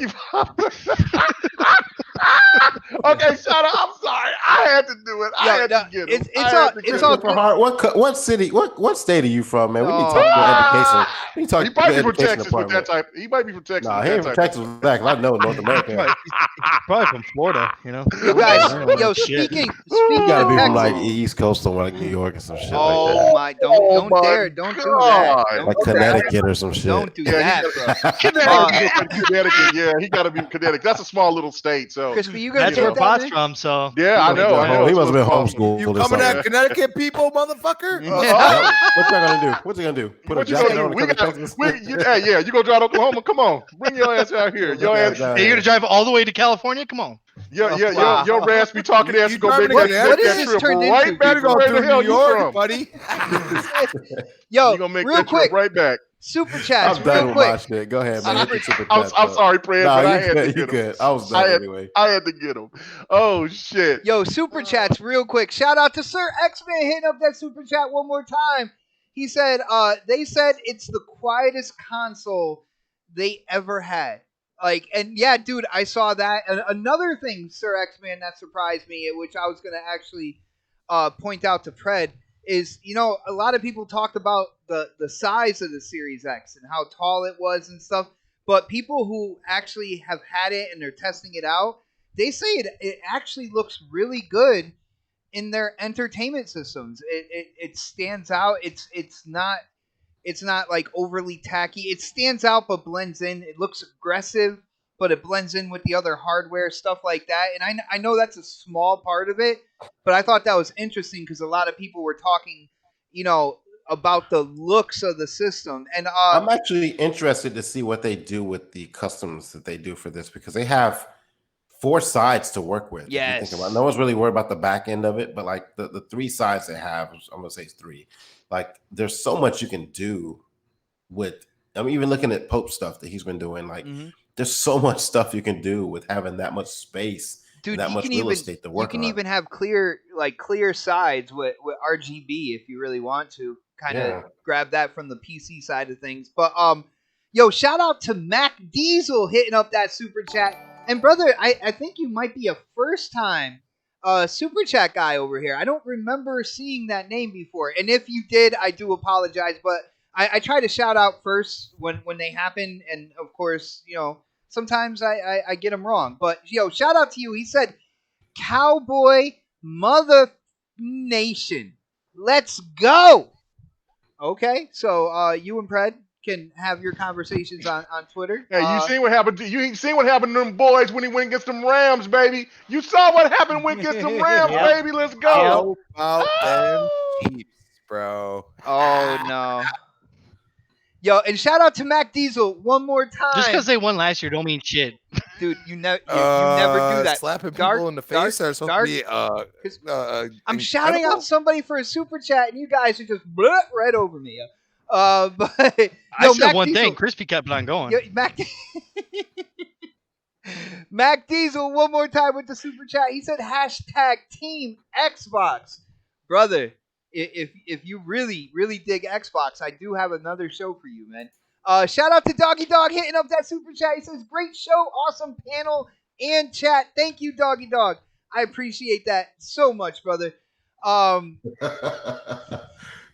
Okay, shut up. I'm sorry. I had to do it. I had to get him. It's all Christopher Hart, what city, what state are you from, man? We need to Oh. talk about education. We need to talk He might be about from education Texas with that department. type. He might be from Texas. Nah, with he that ain't from type Texas with that 'cause I know North America. He's probably from Florida, you know. You guys, yo, Shit. speaking You gotta of be from Texas. like East Coast somewhere like New York or some shit like Oh that. my! Oh Don't my dare! Don't do that! God. Don't Like do that. Connecticut or some shit. Don't do Yeah, that, bro. Connecticut. Yeah, he got to be from Connecticut. That's a small little state. So Crispy, you gonna That's take where that, Bot's man? from, so yeah, I know. I know. He It's must have been small. homeschooled You or coming something. at Connecticut people, motherfucker? Oh, What y'all gonna do? What you gonna do? Put what a you jacket gonna on do? and come to Texas? Yeah, you gonna drive to Oklahoma? Come on, bring your ass out here. Your ass, hey, you're gonna drive all the way to California? Come on. Wow. your raspy talking ass You is gonna make driving that, to make Connecticut? that What is this trip turned right into, back You to go where through the hell New you York, from. buddy. Yo, You gonna make real that quick, trip right back. super chats, I'm real done with my quick. shit. Go ahead, man. Hit the super I'm chats, bro. sorry, Fred, Nah, but I you had to good. You get him. good. I was done anyway. I had to get him. Oh shit. Yo, super chats, real quick. Shout out to Sir X-Man hitting up that super chat one more time. He said, they said it's the quietest console they ever had. Like, and yeah, dude, I saw that. And another thing, Sir X-Man, that surprised me, which I was gonna actually point out to Pred, is a lot of people talked about the size of the Series X and how tall it was and stuff. But people who actually have had it and they're testing it out, they say it actually looks really good in their entertainment systems. It stands out. It's not like overly tacky. It stands out but blends in. It looks aggressive, but it blends in with the other hardware stuff like that. And I know that's a small part of it, but I thought that was interesting because a lot of people were talking, you know, about the looks of the system. And I'm actually interested to see what they do with the customs that they do for this because they have 4 sides to work with. Yes. If you think about it. No one's really worried about the back end of it, but like the 3 sides they have, I'm gonna say it's 3. Like there's so much you can do with. I'm even looking at Pope stuff that he's been doing. Like there's so much stuff you can do with having that much space, dude, and that much real estate to work on. You can on. even have clear sides with RGB if you really want to kind of grab that from the PC side of things. But yo, shout out to Mac Diesel hitting up that super chat. And brother, I think you might be a first time super chat guy over here. I don't remember seeing that name before. And if you did, I do apologize. But I try to shout out first when they happen. And of course, you know, sometimes I get them wrong. But yo, shout out to you. He said, Cowboy Mother Nation. Let's go. Okay, so you and Pred can have your conversations on Twitter. Hey, you seen what happened? You seen what happened to them boys when he went against them Rams, baby? You saw what happened when he against them Rams, baby. Let's go. How about them Chiefs, bro? Oh no. Yo, and shout out to Mac Diesel one more time. Just because they won last year don't mean shit. Dude, you never do that. Slapping people in the face are supposed to be I'm shouting out somebody for a super chat, and you guys are just right over me. But I said one thing. Crispy kept on going. Yo, Mac Diesel one more time with the super chat. He said hashtag Team Xbox, brother. If you really dig Xbox, I do have another show for you, man. Shout out to Doggy Dog hitting up that super chat. He says, great show, awesome panel and chat. Thank you, Doggy Dog. I appreciate that so much, brother.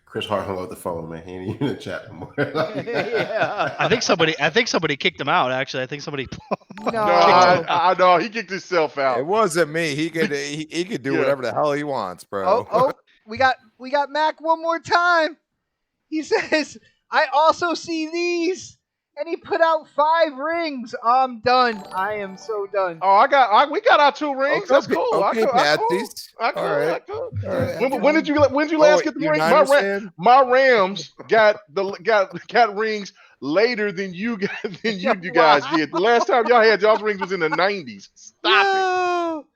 Chris Hart hung up the phone, man. He ain't even in the chat anymore. Yeah. I think somebody kicked him out. Actually, I think somebody. No, I know he kicked himself out. It wasn't me. He could do whatever the hell he wants, bro. Oh, we got Mac one more time. He says, I also see these. And he put out 5 rings. I'm done. I am so done. Oh, we got our 2 rings. Okay, That's cool. Okay, Patsies. All right. All right. When did you last get the ring? My Rams got rings later than you guys did. The last time y'all had y'all's rings was in the 90s. Stop it.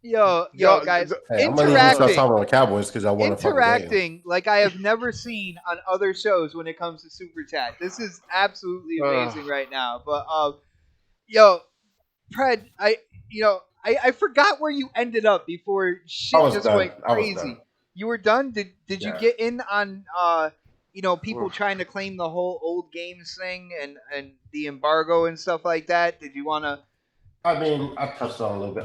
Yo, guys, hey, I'm gonna start talking about Cowboys because I want to interacting like I have never seen on other shows when it comes to super chat. This is absolutely amazing right now. But yo, Pred, I forgot where you ended up before shit just went crazy. You were done? Did you get in on people trying to claim the whole old games thing and the embargo and stuff like that? Did you want to? I mean, I touched on a little bit.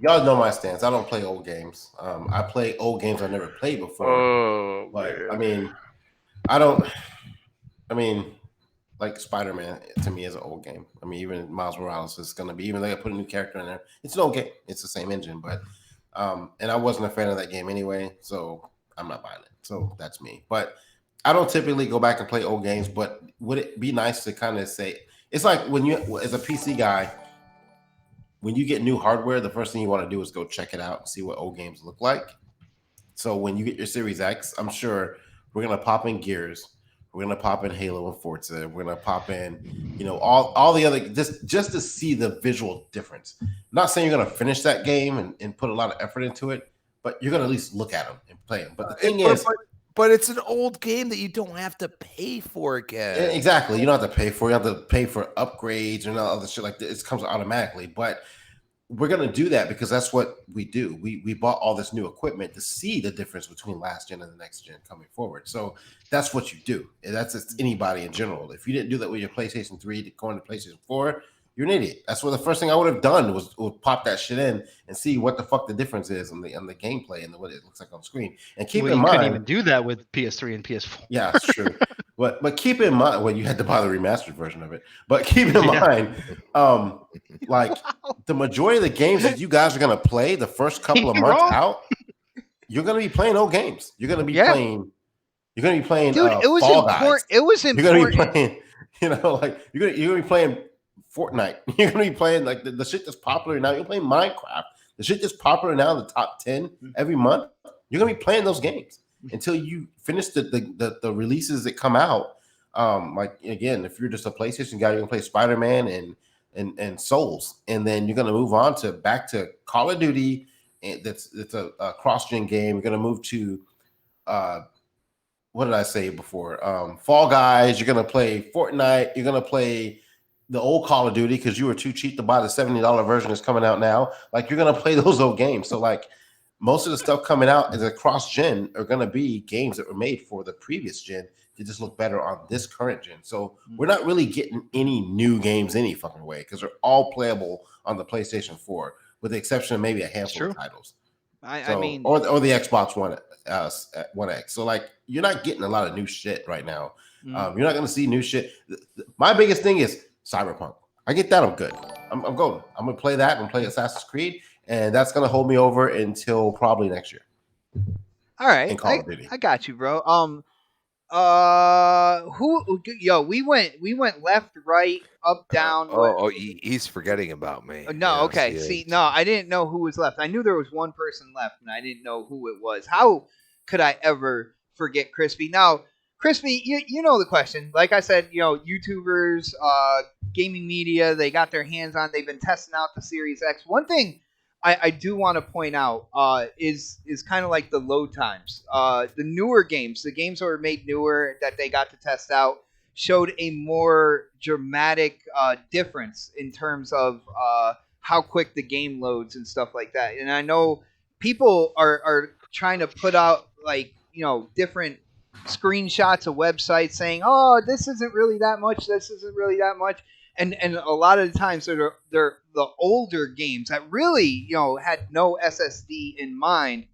Y'all know my stance. I don't play old games. I play old games I've never played before. Like Spider-Man to me is an old game. I mean, even Miles Morales is going to be, even though I put a new character in there, it's an old game. It's the same engine, but and I wasn't a fan of that game anyway, so I'm not buying it. So that's me. But I don't typically go back and play old games, but would it be nice to kind of say, it's like when you, as a PC guy, when you get new hardware, the first thing you want to do is go check it out and see what old games look like. So when you get your Series X, I'm sure we're going to pop in Gears. We're going to pop in Halo and Forza. We're going to pop in, all the other, just to see the visual difference. I'm not saying you're going to finish that game and put a lot of effort into it, but you're going to at least look at them and play them. But the thing is... But it's an old game that you don't have to pay for again. Exactly. You don't have to pay for it. You have to pay for upgrades and all other shit like this. It comes automatically. But we're going to do that because that's what we do. We bought all this new equipment to see the difference between last gen and the next gen coming forward. So that's what you do. And that's anybody in general. If you didn't do that with your PlayStation 3 going to PlayStation 4, you're an idiot. That's what the first thing I would have done was pop that shit in and see what the fuck the difference is on the gameplay and what it looks like on screen. And keep in mind, you couldn't even do that with PS3 and PS4. Yeah, it's true. But keep in mind, well, you had to buy the remastered version of it. But keep in Yeah. mind, like the majority of the games that you guys are gonna play the first couple of You're months wrong. out, you're gonna be playing old games. You're gonna be Yeah. playing. You're gonna be playing Dude, it was Fall Guys. important. It was You're gonna be important. playing, like you're gonna be playing Fortnite. You're gonna be playing like the shit that's popular now. You're playing Minecraft. The shit that's popular now in the top 10 every month. You're gonna be playing those games until you finish the releases that come out. Like again, if you're just a PlayStation guy, you're gonna play Spider-Man and Souls, and then you're gonna move on to back to Call of Duty. And that's a cross-gen game. You're gonna move to what did I say before? Fall Guys. You're gonna play Fortnite. You're gonna play the old Call of Duty because you were too cheap to buy the $70 version that's coming out now. Like you're gonna play those old games. So like most of the stuff coming out as a cross gen are gonna be games that were made for the previous gen to just look better on this current gen. So we're not really getting any new games any fucking way because they're all playable on the PlayStation 4, with the exception of maybe a handful of titles. I mean, or the Xbox One X. So like you're not getting a lot of new shit right now. You're not going to see new shit. My biggest thing is Cyberpunk. I get that. I'm good. I'm going. I'm going to play that and play Assassin's Creed, and that's going to hold me over until probably next year. all right. And Call of Duty. I got you, bro. We went left, right, up, down. He's forgetting about me. No, okay. See, no, I didn't know who was left. I knew there was one person left, and I didn't know who it was. How could I ever forget Crispy? Now, Crispy, you know the question. Like I said, YouTubers, gaming media, they got their hands on. They've been testing out the Series X. One thing I do want to point out is kind of like the load times. The newer games, the games that were made newer that they got to test out, showed a more dramatic difference in terms of how quick the game loads and stuff like that. And I know people are trying to put out different screenshots of websites saying, "Oh, this isn't really that much. This isn't really that much." And a lot of the times they're the older games that really had no SSD in mind.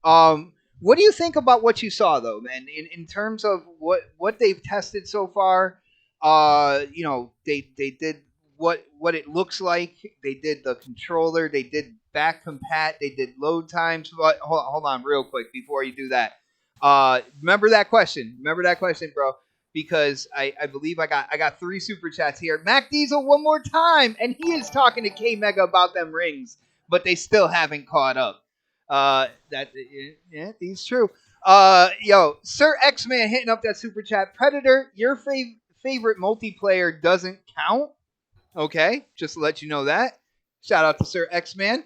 What do you think about what you saw though, man? In terms of what they've tested so far, they did what it looks like. They did the controller. They did back compat. They did load times. But hold on, real quick before you do that. Remember that question. Remember that question, bro. Because I believe I got 3 super chats here. Mac Diesel one more time, and he is talking to K Mega about them rings, but they still haven't caught up. He's true. Sir X Man hitting up that super chat. Predator, your favorite multiplayer doesn't count. Okay, just to let you know that. Shout out to Sir X Man.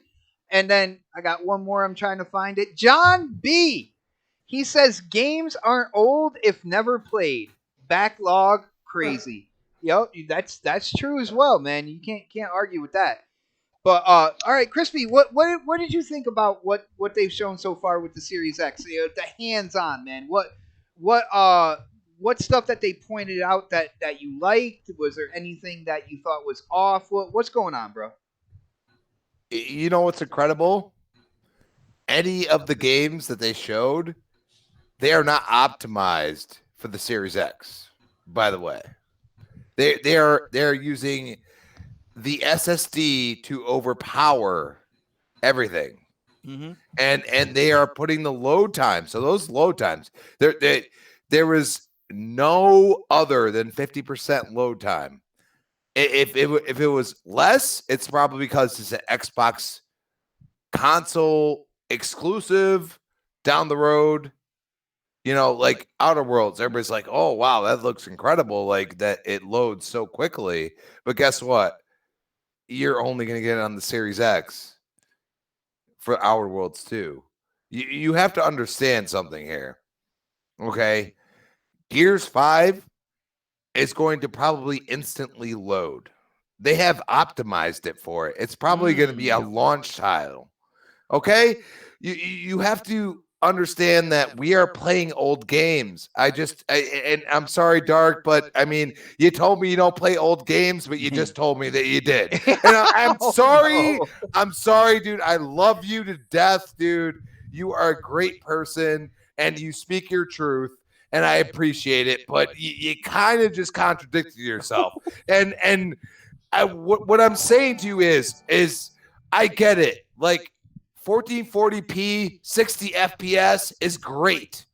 And then I got one more. I'm trying to find it. John B. He says games aren't old if never played. Backlog crazy. That's true as well, man. You can't argue with that. But all right, Crispy, what did you think about what they've shown so far with the Series X? The hands-on, man. What stuff that they pointed out that you liked? Was there anything that you thought was off? What's going on, bro? You know what's incredible? Any of the games that they showed, they are not optimized for the Series X, by the way. They're using the SSD to overpower everything. Mm-hmm. And they are putting the load time. So those load times, there was no other than 50% load time. If it was less, it's probably because it's an Xbox console exclusive down the road. Like Outer Worlds, everybody's like, "Oh wow, that looks incredible!" Like that, it loads so quickly. But guess what? You're only going to get it on the Series X for Outer Worlds 2. You have to understand something here, okay? Gears 5 is going to probably instantly load. They have optimized it for it. It's probably going to be a launch title, okay? You have to understand that we are playing old games. And I'm sorry, Dark, but I mean, you told me you don't play old games, but you just told me that you did. And I'm sorry. No. I'm sorry, dude. I love you to death, dude. You are a great person and you speak your truth. and I appreciate it, but you kind of just contradicted yourself. And what I'm saying to you is I get it. Like 1440p, 60 FPS is great.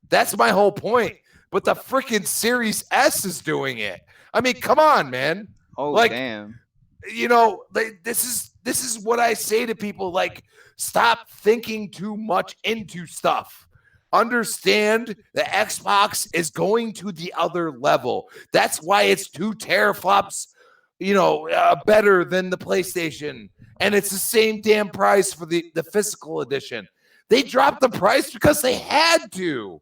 That's my whole point. But the freaking Series S is doing it. I mean, come on, man. Oh Like, damn. this is what I say to people. Like, stop thinking too much into stuff. Understand the Xbox is going to the other level. That's why it's 2 teraflops, better than the PlayStation, and it's the same damn price for the physical edition. They dropped the price because they had to.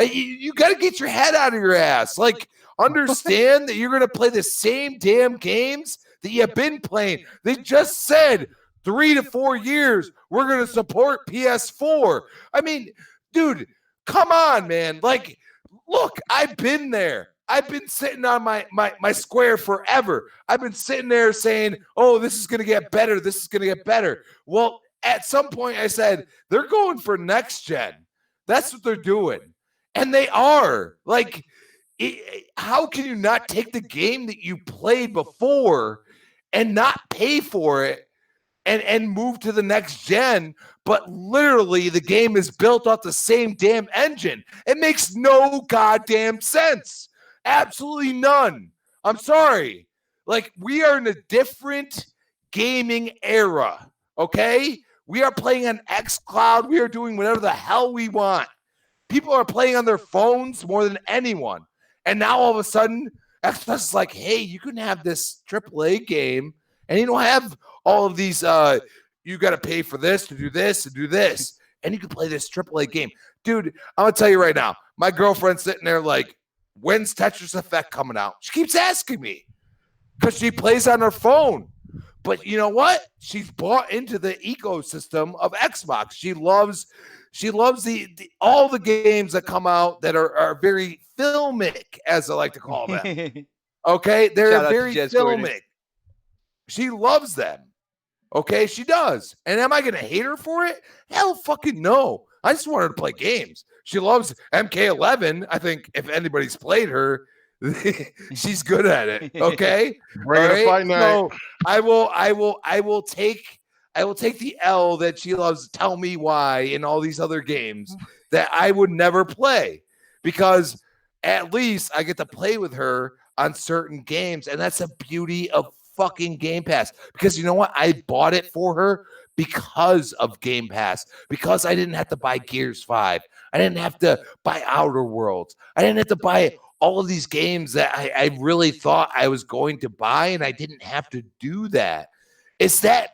You got to get your head out of your ass. Like, understand that you're going to play the same damn games that you've been playing. They just said 3 to 4 years we're going to support PS4. I mean, dude, come on, man. Like, look, I've been there. I've been sitting on my square forever. I've been sitting there saying, oh, this is going to get better. This is going to get better. Well, at some point I said, they're going for next gen. That's what they're doing. And they are. Like, how can you not take the game that you played before and not pay for it and move to the next gen? But literally, the game is built off the same damn engine. It makes no goddamn sense. Absolutely none. I'm sorry. Like, we are in a different gaming era, okay? We are playing on xCloud. We are doing whatever the hell we want. People are playing on their phones more than anyone. And now all of a sudden, Xbox is like, hey, you can have this AAA game, and you don't have all of these, you got to pay for this, to do this, and you can play this AAA game. Dude, I'm going to tell you right now, my girlfriend's sitting there like, when's Tetris Effect coming out? She keeps asking me because she plays on her phone. But you know what? She's bought into the ecosystem of Xbox. She loves the all the games that come out that are very filmic, as I like to call them. Okay, they're very filmic. She loves them. Okay, she does. And am I going to hate her for it? Hell fucking no. I just want her to play games. She loves MK11. I think if anybody's played her, she's good at it. Okay, Bring it a fight night. So I will take the L that she loves. Tell me why in all these other games that I would never play, because at least I get to play with her on certain games, and that's the beauty of fucking Game Pass. Because you know what? I bought it for her because of Game Pass, because I didn't have to buy Gears 5. I didn't have to buy Outer Worlds. I didn't have to buy all of these games that I really thought I was going to buy, and I didn't have to do that. Is that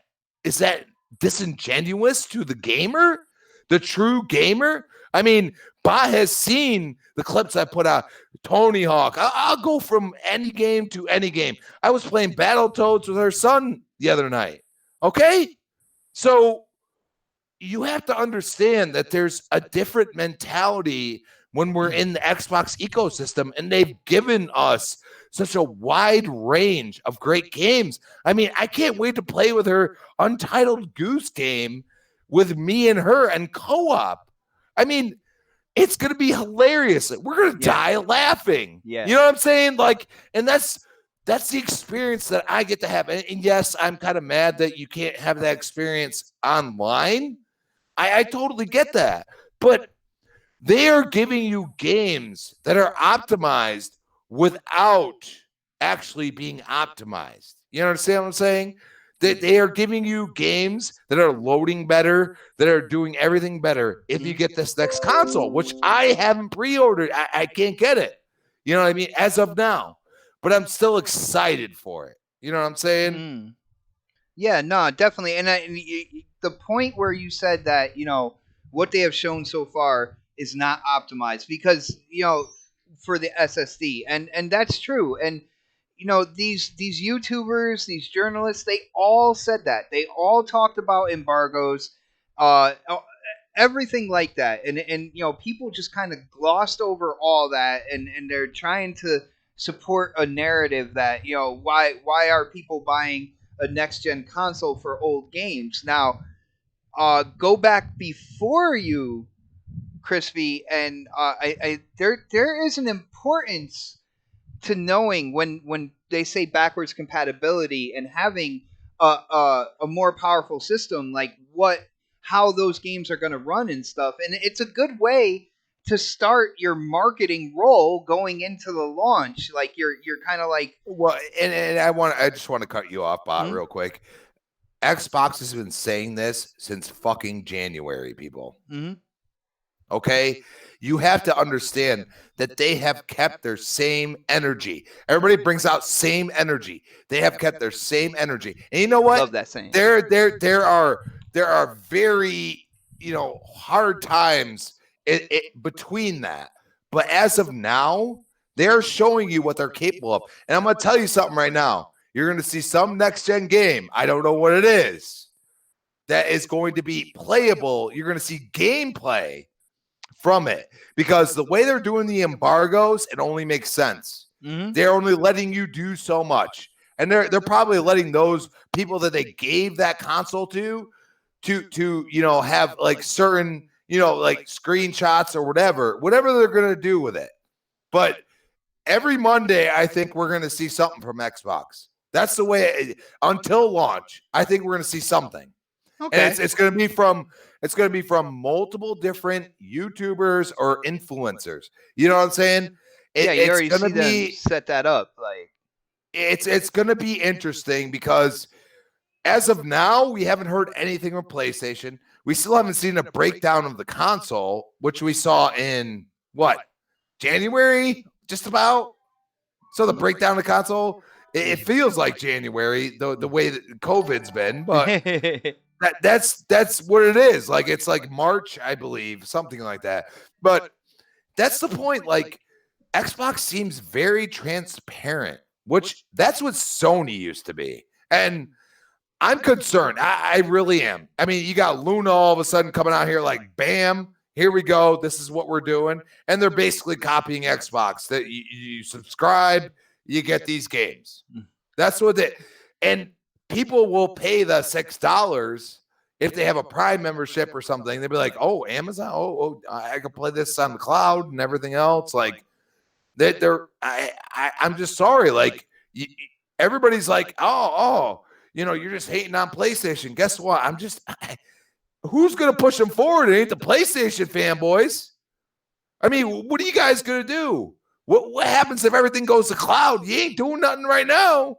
disingenuous to the gamer, the true gamer? I mean, Ba has seen the clips I put out. Tony Hawk. I'll go from any game to any game. I was playing Battletoads with her son the other night. Okay? So you have to understand that there's a different mentality when we're in the Xbox ecosystem, and they've given us such a wide range of great games. I mean, I can't wait to play with her Untitled Goose Game with me and her and co-op. I mean, it's going to be hilarious. We're going to die laughing. Yeah. You know what I'm saying? Like, and that's the experience that I get to have. And yes, I'm kind of mad that you can't have that experience online. I totally get that. But they are giving you games that are optimized without actually being optimized. You understand what I'm saying? They are giving you games that are loading better, that are doing everything better if you get this next console, which I haven't pre-ordered. I can't get it. You know what I mean? As of now. But I'm still excited for it. You know what I'm saying? Mm. Yeah, no, definitely. And the point where you said that, what they have shown so far is not optimized because, for the SSD. And that's true. And these YouTubers, these journalists, they all said that. They all talked about embargoes, everything like that. And people just kind of glossed over all that, and they're trying to support a narrative that, why are people buying a next gen console for old games? Now, go back before you Crispy, and there is an importance to knowing when they say backwards compatibility and having a more powerful system, like how those games are going to run and stuff. And it's a good way to start your marketing role going into the launch. Like you're kind of like, Well, and I just want to cut you off, Bot, real quick. Xbox has been saying this since fucking January, people. Okay? You have to understand that they have kept their same energy. Everybody brings out same energy. They have kept their same energy. And you know what? love that saying. There are very, hard times between that. But as of now, they're showing you what they're capable of. And I'm going to tell you something right now. You're going to see some next gen game. I don't know what it is. That is going to be playable. You're going to see gameplay from it, because the way they're doing the embargoes, it only makes sense. They're only letting you do so much, and they're probably letting those people that they gave that console to have like certain like screenshots or whatever they're gonna do with it. But every Monday, I think we're gonna see something from Xbox. That's the way until launch. I think we're gonna see something. Okay. And it's going to be from multiple different YouTubers or influencers. You know what I'm saying? You already see them set that up. Like it's going to be interesting because as of now, we haven't heard anything from PlayStation. We still haven't seen a breakdown of the console, which we saw in January, just about. So the breakdown of the console, it feels like January, the way that COVID's been, but. That's what it is. Like it's like March, I believe, something like that. But that's the point. Like Xbox seems very transparent, which that's what Sony used to be. And I'm concerned. I really am. I mean, you got Luna all of a sudden coming out here like, bam, here we go. This is what we're doing. And they're basically copying Xbox. That you subscribe, you get these games. That's what they and people will pay the $6 if they have a Prime membership or something. They'll be like, "Oh, Amazon. Oh, I can play this on the cloud and everything else." Like I'm just sorry. Like everybody's like, "Oh, you're just hating on PlayStation." Guess what? Who's gonna push them forward? It ain't the PlayStation fanboys. I mean, what are you guys gonna do? What happens if everything goes to cloud? You ain't doing nothing right now.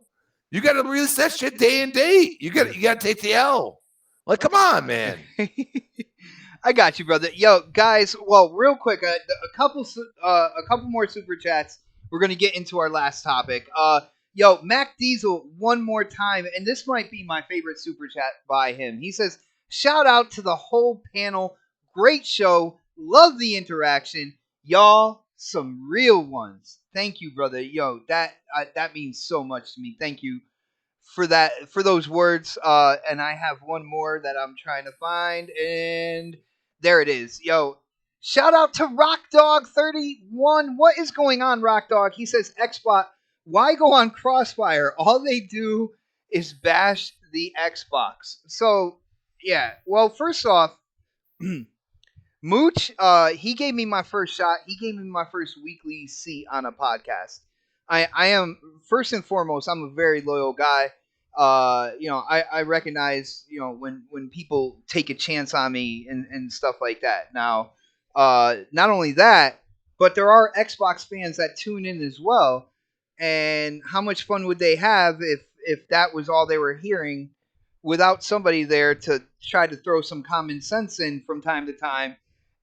You got to release that shit day and date. You got to take the L. Like, come on, man. I got you, brother. Yo, guys. Well, real quick, a couple more super chats. We're gonna get into our last topic. Yo, Mac Diesel, one more time, and this might be my favorite super chat by him. He says, "Shout out to the whole panel. Great show. Love the interaction. Y'all, some real ones." Thank you, brother. Yo, that means so much to me. Thank you for that, for those words. And I have one more that I'm trying to find, and there it is. Yo, shout out to RockDog31. What is going on, RockDog? He says, "Xbox, why go on Crossfire? All they do is bash the Xbox." So yeah. Well, first off. Mooch, he gave me my first shot. He gave me my first weekly seat on a podcast. I am, first and foremost, I'm a very loyal guy. I recognize, when people take a chance on me and stuff like that. Now, not only that, but there are Xbox fans that tune in as well. And how much fun would they have if that was all they were hearing without somebody there to try to throw some common sense in from time to time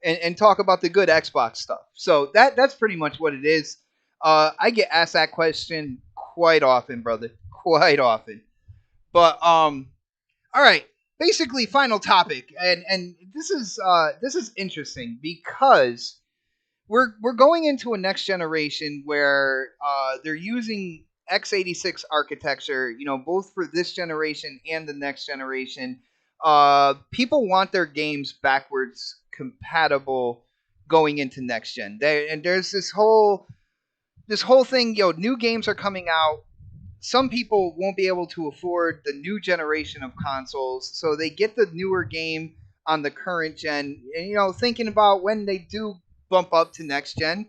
and talk about the good Xbox stuff. So that's pretty much what it is. I get asked that question quite often, brother. Quite often. But all right. Basically, final topic, and this is interesting because we're going into a next generation where they're using x86 architecture, both for this generation and the next generation. People want their games backwards compatible going into next gen. There's this whole thing. New games are coming out. Some people won't be able to afford the new generation of consoles, so they get the newer game on the current gen. And thinking about when they do bump up to next gen,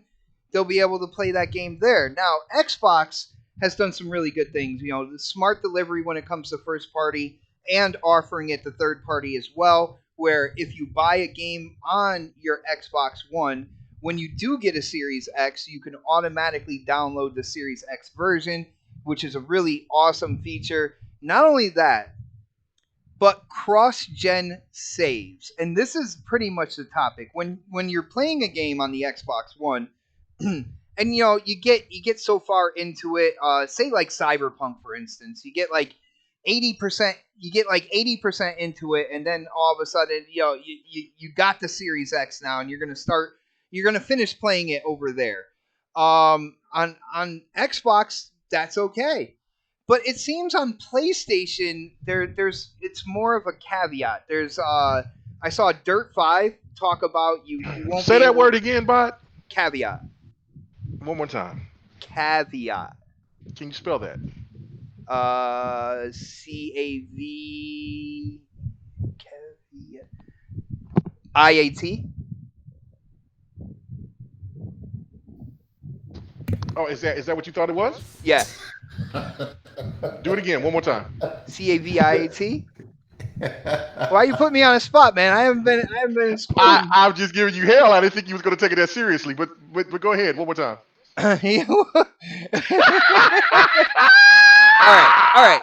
they'll be able to play that game there. Now, Xbox has done some really good things. The smart delivery when it comes to first party and offering it to third party as well, where if you buy a game on your Xbox One, when you do get a Series X, you can automatically download the Series X version, which is a really awesome feature. Not only that, but cross-gen saves. And this is pretty much the topic. When you're playing a game on the Xbox One, and you get so far into it, say like Cyberpunk for instance, you get like 80% into it, and then all of a sudden, you got the Series X now, and you're gonna finish playing it over there. On Xbox, that's okay. But it seems on PlayStation there's it's more of a caveat. I saw Dirt 5 talk about you won't Say be that able, word again, bot. caveat. One more time. Caveat. Can you spell that? CAV caveat. IAT. Oh, is that what you thought it was? Yeah. Do it again. One more time. CAVIAT. Why you put me on a spot, man? I haven't been in school. I'm just giving you hell. I didn't think you was going to take it that seriously. But go ahead. One more time. All right.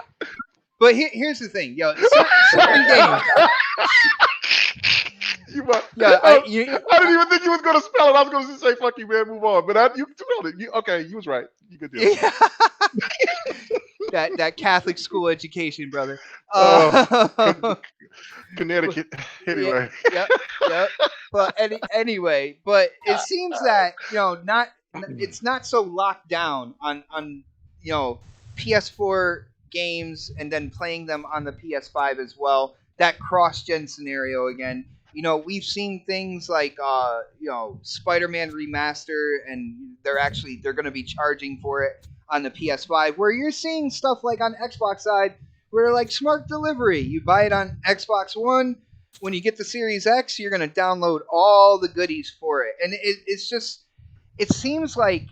But here's the thing, certain games. I didn't even think you was going to spell it. I was going to say, "Fuck you, man. Move on." But you spelled it. Okay, you was right. You could do it. that Catholic school education, brother. Connecticut. Anyway. Yep. But anyway, it seems that it's not so locked down on PS4 games and then playing them on the PS5 as well. That cross-gen scenario again. We've seen things like Spider-Man Remaster, and they're going to be charging for it on the PS5, where you're seeing stuff like on Xbox side where like smart delivery. You buy it on Xbox One, when you get the Series X, you're going to download all the goodies for it. And it seems like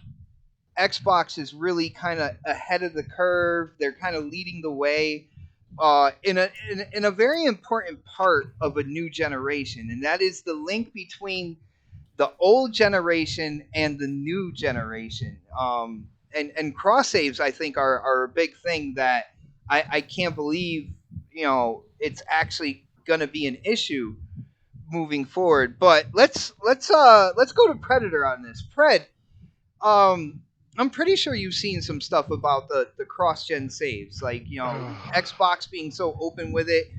Xbox is really kind of ahead of the curve. They're kind of leading the way in a very important part of a new generation, and that is the link between the old generation and the new generation. And cross saves, I think, are a big thing that I can't believe it's actually going to be an issue moving forward. But let's go to Predator on this. Pred, I'm pretty sure you've seen some stuff about the cross-gen saves, like Xbox being so open with it.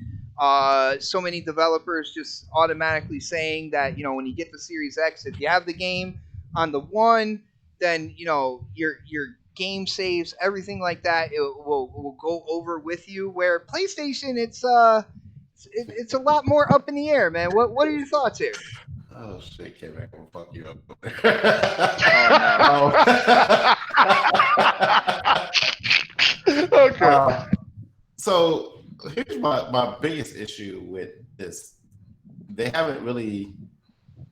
So many developers just automatically saying that when you get the Series X, if you have the game on the One, then your game saves, everything like that, it will go over with you. Where PlayStation, it's a lot more up in the air, man. What are your thoughts here? Oh shit, Kevin, I'm gonna fuck you up. Okay. So here's my biggest issue with this. They haven't really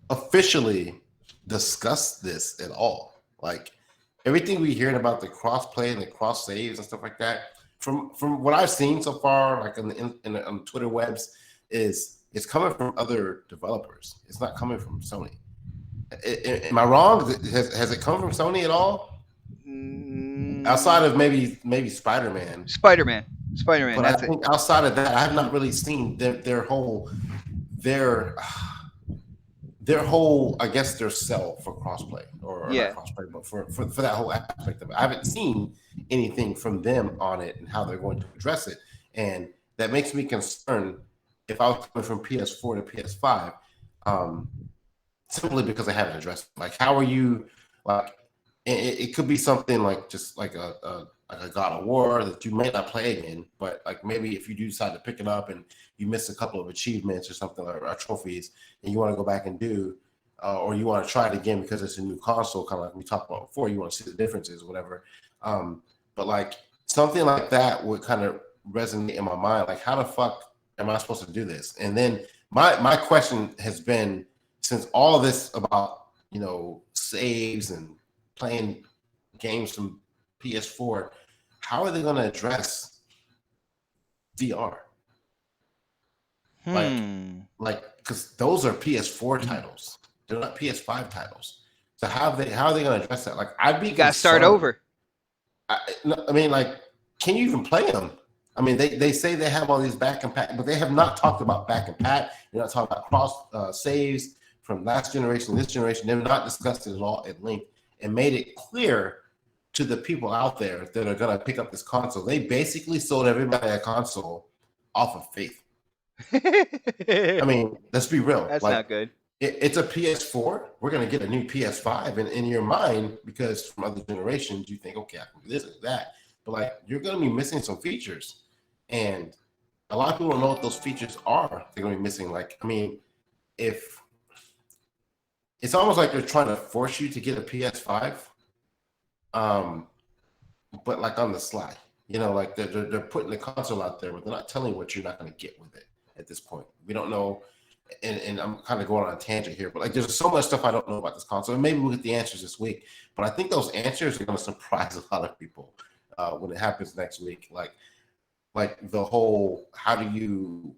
officially discussed this at all. Like everything we hearing about the cross-play and the cross saves and stuff like that, from what I've seen so far, like on the Twitter webs, it's coming from other developers. It's not coming from Sony. Am I wrong? Has it come from Sony at all? Outside of maybe Spider-Man. Spider-Man. But I think outside of that, I have not really seen their whole, I guess, their sell for crossplay or not crossplay, but for that whole aspect of it. I haven't seen anything from them on it and how they're going to address it, and that makes me concerned. If I was coming from PS4 to PS5, simply because I haven't addressed it. Like, how are you? Like, it could be something like just like a God of War that you may not play again, but like maybe if you do decide to pick it up and you miss a couple of achievements or something or trophies, and you want to go back and do, or you want to try it again because it's a new console, kind of like we talked about before. You want to see the differences or whatever. But like something like that would kind of resonate in my mind. Like, how the fuck am I supposed to do this? And then My question has been, since all of this about, saves and playing games from PS4, how are they going to address VR? Like, because those are PS4 titles. They're not PS5 titles. So how are they going to address that? Like, I'd be You gotta start concerned. over. I mean, like, can you even play them? I mean, they say they have all these back and pat, but they have not talked about back and pat. They're not talking about cross saves from last generation to this generation. They've not discussed it at all at length and made it clear to the people out there that are going to pick up this console. They basically sold everybody a console off of faith. I mean, let's be real. That's like, not good. It's a PS4. We're going to get a new PS5. And in your mind, because from other generations, you think, okay, I can do this and that. But like, you're going to be missing some features. And a lot of people don't know what those features are. They're going to be missing. Like, I mean, if it's almost like they're trying to force you to get a PS5, but like on the slide, like they're putting the console out there, but they're not telling you what you're not going to get with it at this point. We don't know. And I'm kind of going on a tangent here, but like there's so much stuff I don't know about this console. And maybe we'll get the answers this week. But I think those answers are going to surprise a lot of people when it happens next week. Like the whole, how do you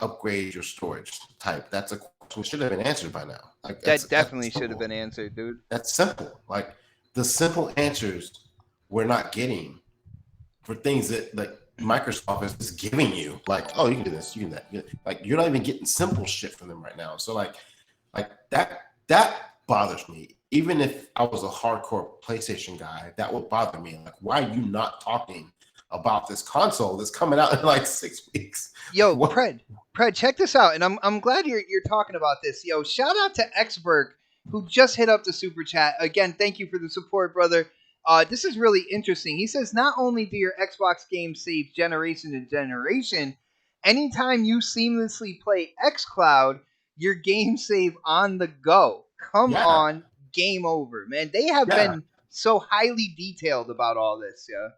upgrade your storage type? That's a question that should have been answered by now. Like That definitely should have been answered, dude. That's simple. Like the simple answers we're not getting for things that like Microsoft is giving you, like, oh, you can do this, you can do that. Like, you're not even getting simple shit from them right now. So like that bothers me. Even if I was a hardcore PlayStation guy, that would bother me. Like, why are you not talking about this console that's coming out in like 6 weeks? Yo, Pred, check this out, and I'm glad you're talking about this. Yo, shout out to Xberg, who just hit up the super chat again. Thank you for the support, brother. This is really interesting. He says, not only do your Xbox games save generation to generation, anytime you seamlessly play xCloud, your games save on the go. Come on, game over, man. They have been so highly detailed about all this, yeah.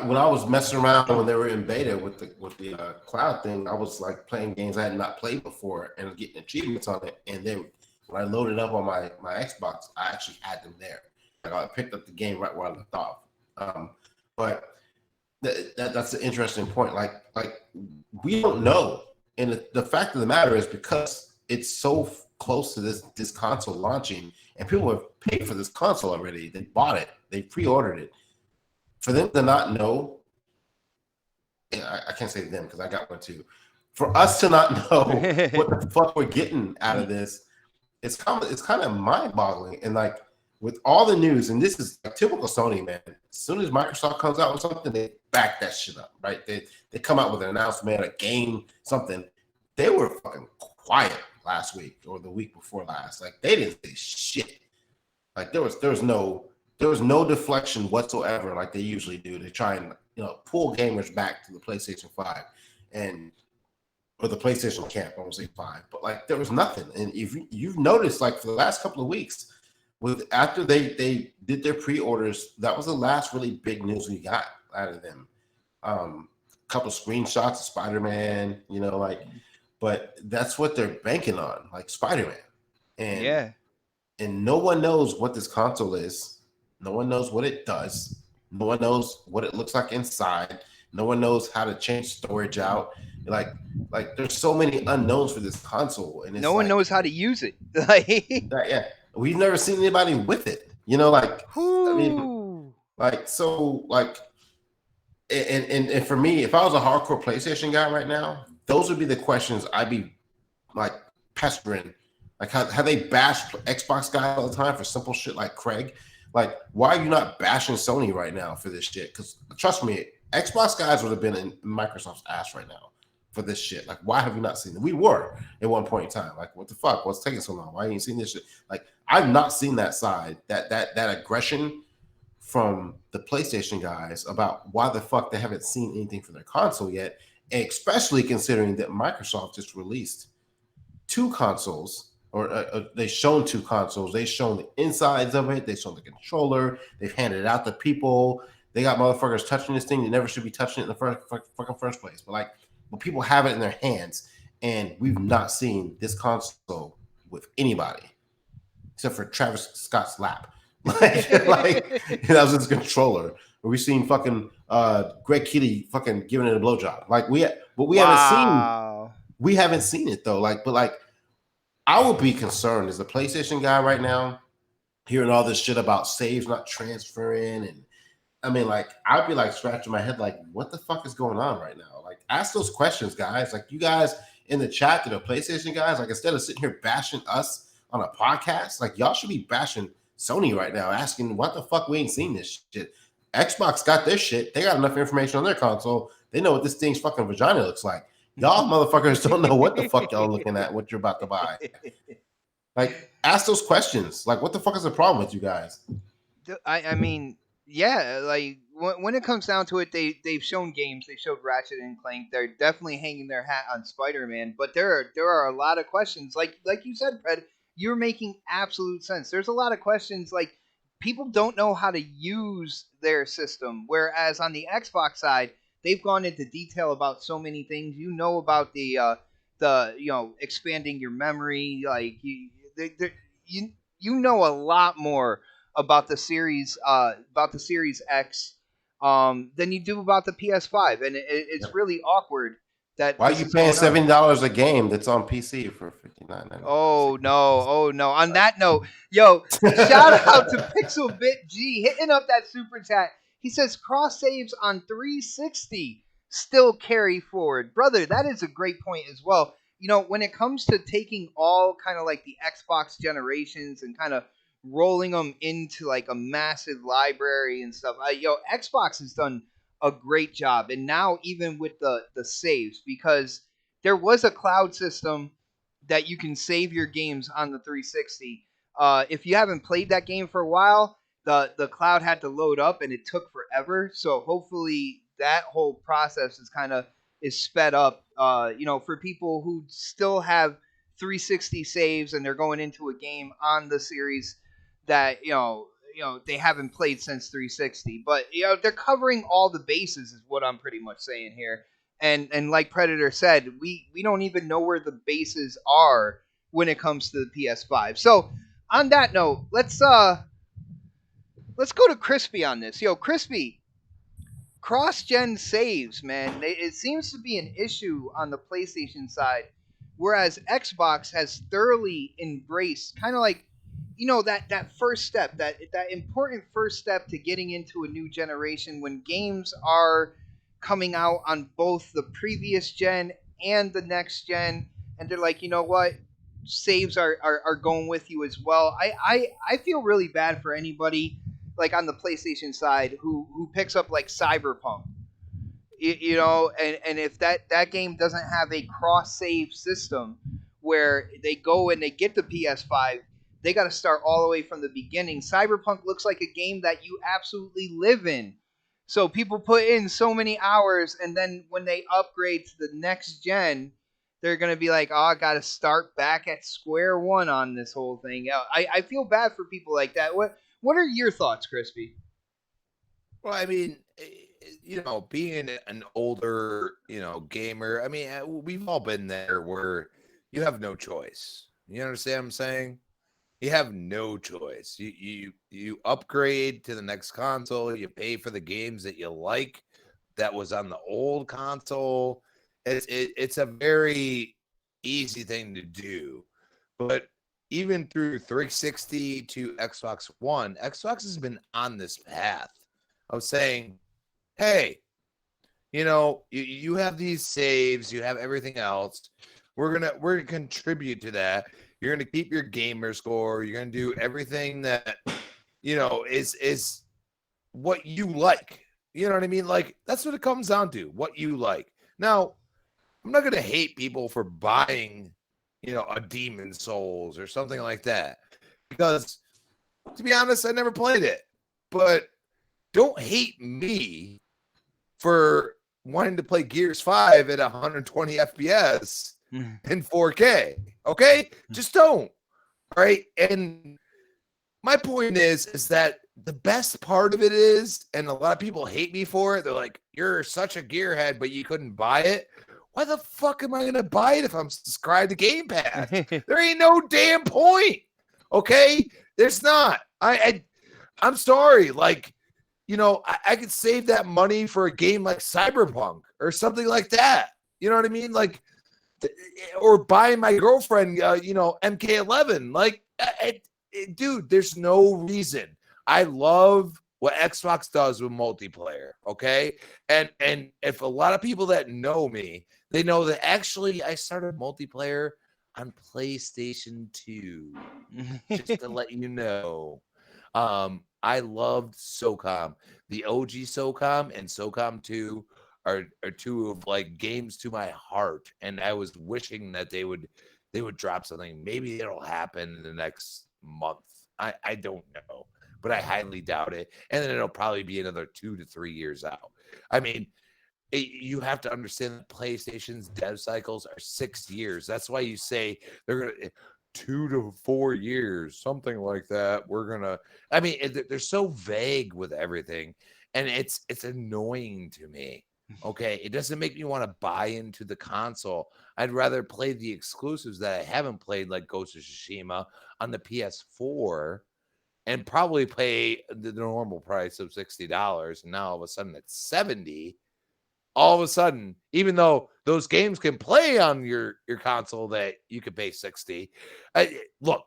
When I was messing around when they were in beta with the cloud thing, I was like playing games I had not played before and getting achievements on it. And then when I loaded up on my Xbox, I actually had them there. Like I picked up the game right where I left off. But that's an interesting point. Like we don't know, and the fact of the matter is, because it's so close to this console launching, and people have paid for this console already. They bought it. They pre-ordered it. For them to not know, I can't say them because I got one too. For us to not know what the fuck we're getting out of this, it's kind of mind-boggling. And like, with all the news, and this is like typical Sony, man. As soon as Microsoft comes out with something, they back that shit up, right? They come out with an announcement, a game, something. They were fucking quiet last week or the week before last. Like, they didn't say shit. Like there was no deflection whatsoever, like they usually do. They try and pull gamers back to the PlayStation 5 or the PlayStation camp. I won't say 5, but like there was nothing. And if you've noticed, like for the last couple of weeks, after they did their pre-orders, that was the last really big news we got out of them. A couple screenshots of Spider-Man, but that's what they're banking on, like Spider-Man. And no one knows what this console is. No one knows what it does. No one knows what it looks like inside. No one knows how to change storage out. Like there's so many unknowns for this console, and no one knows how to use it. Yeah. We've never seen anybody with it, I mean, and for me, if I was a hardcore PlayStation guy right now, those would be the questions I'd be like pestering. Like how they bash Xbox guys all the time for simple shit like Craig. Like, why are you not bashing Sony right now for this shit? Because trust me, Xbox guys would have been in Microsoft's ass right now for this shit. Like, why have you not seen it? We were at one point in time. Like, what the fuck? What's taking so long? Why ain't you seen this shit? Like, I've not seen that side, that aggression from the PlayStation guys about why the fuck they haven't seen anything for their console yet, especially considering that Microsoft just released two consoles, or they've shown two consoles. They've shown the insides of it. They've shown the controller. They've handed it out to people. They got motherfuckers touching this thing. They never should be touching it in the first place. But people have it in their hands. and we've not seen this console with anybody except for Travis Scott's lap. Like that was his controller. We've seen fucking Greg Keeley fucking giving it a blowjob. Like we Wow. haven't seen it though. Like I would be concerned as a PlayStation guy right now, hearing all this shit about saves not transferring, and I mean, like I'd be like scratching my head, like what the fuck is going on right now? Like ask those questions, guys. Like you guys in the chat to the PlayStation guys, like instead of sitting here bashing us on a podcast, like y'all should be bashing Sony right now, asking what the fuck we ain't seen this shit. Xbox got their shit. They got enough information on their console. They know what this thing's fucking vagina looks like. Y'all motherfuckers don't know what the fuck y'all looking at, what you're about to buy. Like, ask those questions. Like, what the fuck is the problem with you guys? I mean, yeah, like when it comes down to it, they've shown games. They showed Ratchet and Clank. They're definitely hanging their hat on Spider-Man. But there are a lot of questions. Like you said, Fred, you're making absolute sense. There's a lot of questions. Like people don't know how to use their system, whereas on the Xbox side, they've gone into detail about so many things. You know about the expanding your memory. Like you you know a lot more about the Series X than you do about the PS5, and it's really awkward that Why are this you is paying going on. $70 a game that's on PC for $59.99? Oh no, oh no. On that note, yo, shout out to Pixelbit G hitting up that super chat. He says cross saves on 360 still carry forward. Brother, that is a great point as well. When it comes to taking all kind of like the Xbox generations and kind of rolling them into like a massive library and stuff, Xbox has done a great job. And now even with the saves, because there was a cloud system that you can save your games on the 360. If you haven't played that game for a while, the cloud had to load up and it took forever. So hopefully that whole process is sped up. For people who still have 360 saves and they're going into a game on the series that they haven't played since 360, but they're covering all the bases is what I'm pretty much saying here. And like Predator said, we don't even know where the bases are when it comes to the PS5. So on that note, let's go to Crispy on this. Yo, Crispy, cross-gen saves, man. It seems to be an issue on the PlayStation side, whereas Xbox has thoroughly embraced kind of like that first step, that important first step to getting into a new generation when games are coming out on both the previous gen and the next gen, and they're like, you know what, saves are going with you as well. I feel really bad for anybody like on the PlayStation side who picks up like Cyberpunk, and if that game doesn't have a cross save system where they go and they get the PS5, they got to start all the way from the beginning. Cyberpunk looks like a game that you absolutely live in. So people put in so many hours, and then when they upgrade to the next gen, they're gonna be like, "Oh, I got to start back at square one on this whole thing." Yeah, I feel bad for people like that. What are your thoughts, Crispy? Well, I mean, being an older, gamer, I mean, we've all been there where you have no choice. You understand what I'm saying? You have no choice. You upgrade to the next console. You pay for the games that you like that was on the old console. It's a very easy thing to do. But even through 360 to Xbox One, Xbox has been on this path of saying, hey, you have these saves, you have everything else. We're gonna contribute to that. You're gonna keep your gamer score. You're gonna do everything that is what you like. You know what I mean? Like that's what it comes down to. What you like. Now, I'm not gonna hate people for buying, a Demon Souls or something like that, because to be honest, I never played it. But don't hate me for wanting to play Gears 5 at 120 FPS in 4K. Okay? Just don't. All right. And my point is that the best part of it is, and a lot of people hate me for it, they're like, you're such a gearhead, but you couldn't buy it. Why the fuck am I gonna buy it if I'm subscribed to Game Pass? There ain't no damn point. Okay, there's not. I'm sorry. Like, I could save that money for a game like Cyberpunk or something like that. You know what I mean? Like, or buying my girlfriend, MK11. Like, dude, there's no reason. I love what Xbox does with multiplayer. Okay, and if a lot of people that know me, they know that actually I started multiplayer on PlayStation 2. Just to let you know. I loved SOCOM. The OG SOCOM and SOCOM 2 are two of like games to my heart. And I was wishing that they would drop something. Maybe it'll happen in the next month. I don't know, but I highly doubt it. And then it'll probably be another 2 to 3 years out. I mean, you have to understand that PlayStation's dev cycles are 6 years. That's why you say they're gonna 2 to 4 years, something like that. We're gonna. I mean, they're so vague with everything, and it's annoying to me. Okay, it doesn't make me want to buy into the console. I'd rather play the exclusives that I haven't played, like Ghost of Tsushima on the PS4, and probably pay the normal price of $60. And now all of a sudden it's 70. All of a sudden, even though those games can play on your console that you could pay 60. Look,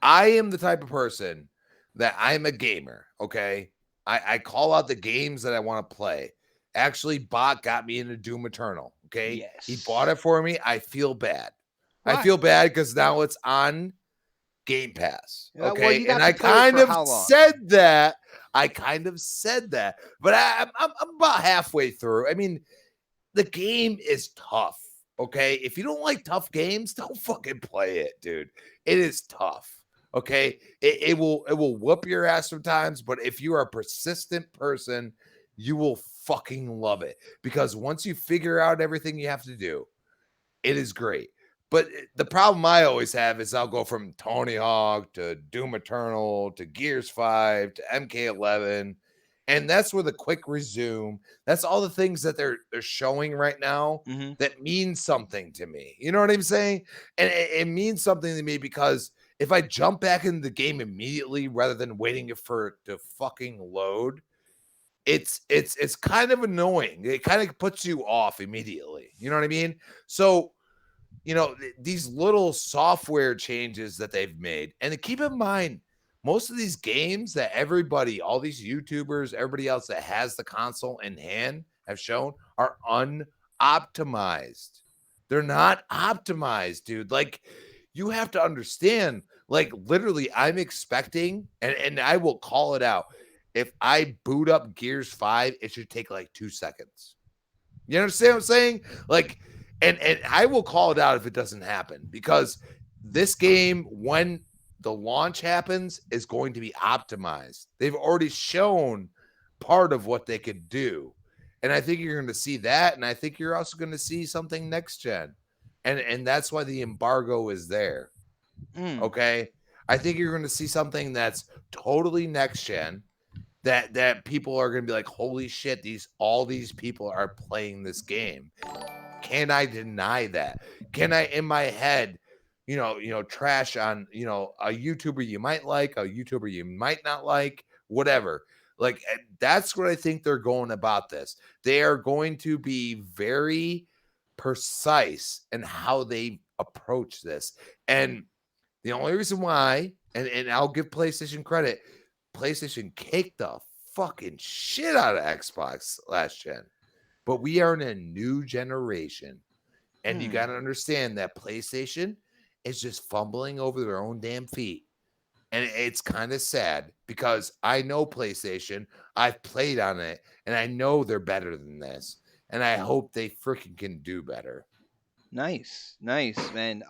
I am the type of person that I'm a gamer. Okay, I call out the games that I want to play. Actually, Bot got me into Doom Eternal. Okay, he bought it for me. I feel bad. Why? I feel bad because now it's on Game Pass. Yeah, Okay, well, you got and to I play it kind for of how long? said that. But I'm about halfway through. I mean, the game is tough. Okay, if you don't like tough games, don't fucking play it, dude. It is tough. Okay, it will whoop your ass sometimes, but if you are a persistent person, you will fucking love it because once you figure out everything you have to do, it is great. But the problem I always have is I'll go from Tony Hawk to Doom Eternal to Gears 5 to MK11. And that's where the quick resume, that's all the things that they're showing right now Mhm. that means something to me. You know what I'm saying? And it means something to me because if I jump back into the game immediately rather than waiting for it to fucking load, it's kind of annoying. It kind of puts you off immediately. You know what I mean? So these little software changes that they've made. And keep in mind, most of these games that everybody, all these YouTubers, everybody else that has the console in hand have shown are unoptimized. They're not optimized, dude. Like, you have to understand, like, literally, I'm expecting, and I will call it out. If I boot up Gears 5, it should take like 2 seconds. You understand what I'm saying? Like, and I will call it out if it doesn't happen because this game, when the launch happens, is going to be optimized. They've already shown part of what they could do. And I think you're going to see that. And I think you're also going to see something next gen. And that's why the embargo is there. Okay. I think you're going to see something that's totally next gen that people are going to be like, holy shit, all these people are playing this game. Can I deny that? Can I, in my head, trash on, a YouTuber you might like, a YouTuber you might not like, whatever. Like, that's what I think they're going about this. They are going to be very precise in how they approach this. And the only reason why, and I'll give PlayStation credit, PlayStation caked the fucking shit out of Xbox last gen. But we are in a new generation. And you got to understand that PlayStation is just fumbling over their own damn feet. And it's kind of sad because I know PlayStation, I've played on it, and I know they're better than this. And I hope they freaking can do better. Nice, man.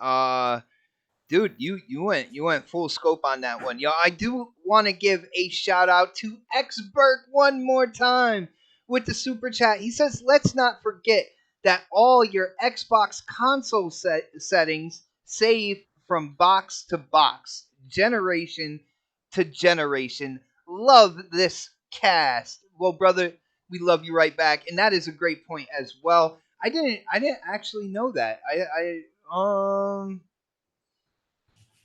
Dude, you went full scope on that one. Yo, I do want to give a shout out to Xbert one more time with the super chat. He says, "Let's not forget that all your Xbox console settings save from box to box, generation to generation. Love this cast." Well, brother, we love you right back, and that is a great point as well. I didn't actually know that.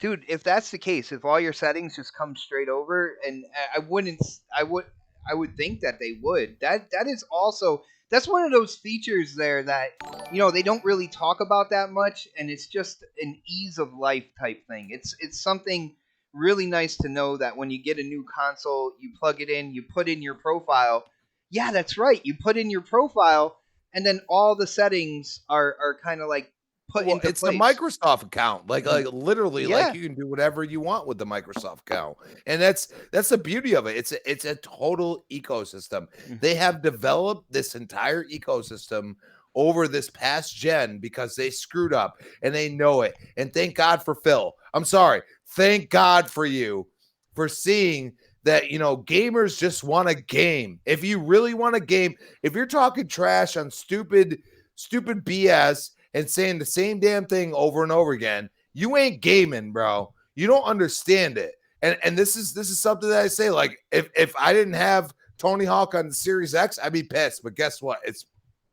Dude, if that's the case, if all your settings just come straight over, and I would think that they would. That is also that's one of those features there that they don't really talk about that much, and it's just an ease of life type thing. It's something really nice to know that when you get a new console, you plug it in, you put in your profile. Yeah, that's right. You put in your profile, and then all the settings are kind of like put Well, into it's the place. Microsoft account. Like literally, like Yeah. you can do whatever you want with the Microsoft account. And that's the beauty of it. It's a total ecosystem. They have developed this entire ecosystem over this past gen because they screwed up and they know it. And thank God for Phil. I'm sorry. Thank God for you for seeing that gamers just want a game. If you really want a game, if you're talking trash on stupid BS and saying the same damn thing over and over again, you ain't gaming, bro. You don't understand it. And this is something that I say, like, if I didn't have Tony Hawk on the Series X, I'd be pissed. But guess what? It's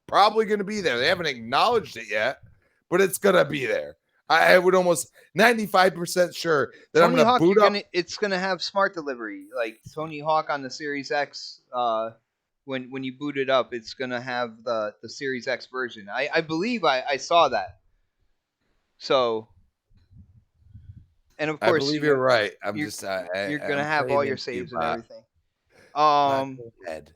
probably going to be there. They haven't acknowledged it yet, but it's going to be there. I would almost 95% sure that I'm Tony going to Hawk, boot up. it's gonna have smart delivery. Like Tony Hawk on the Series X, when you boot it up, it's gonna have the Series X version. I believe I saw that. So, and of I course believe you're right. I'm you're just you're gonna I'm have playing all your into you, saves and but everything. go ahead.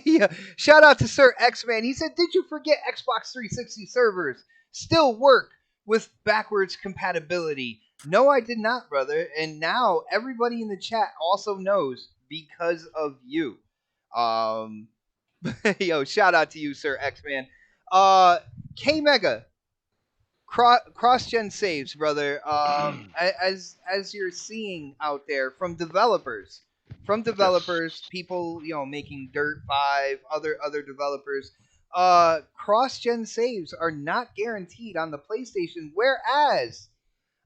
Yeah. Shout out to Sir X Man. He said, "Did you forget Xbox 360 servers still work with backwards compatibility?" No, I did not, brother. And now everybody in the chat also knows because of you. Um, yo, shout out to you, Sir X Man. K Mega, cross gen saves, brother. As you're seeing out there from Yes. developers, people making Dirt 5, other developers. Cross gen saves are not guaranteed on the PlayStation, whereas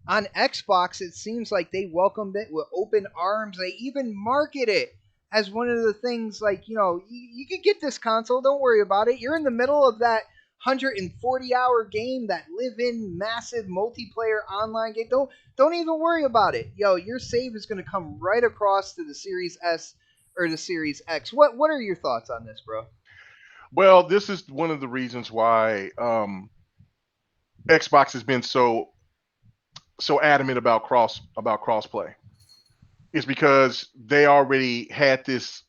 on Xbox, it seems like they welcomed it with open arms. They even market it as one of the things like, you can get this console. Don't worry about it. You're in the middle of that 140-hour game, that live-in massive multiplayer online game. Don't even worry about it. Yo, your save is going to come right across to the Series S or the Series X. What are your thoughts on this, bro? Well, this is one of the reasons why Xbox has been so adamant about crossplay. It's because they already had this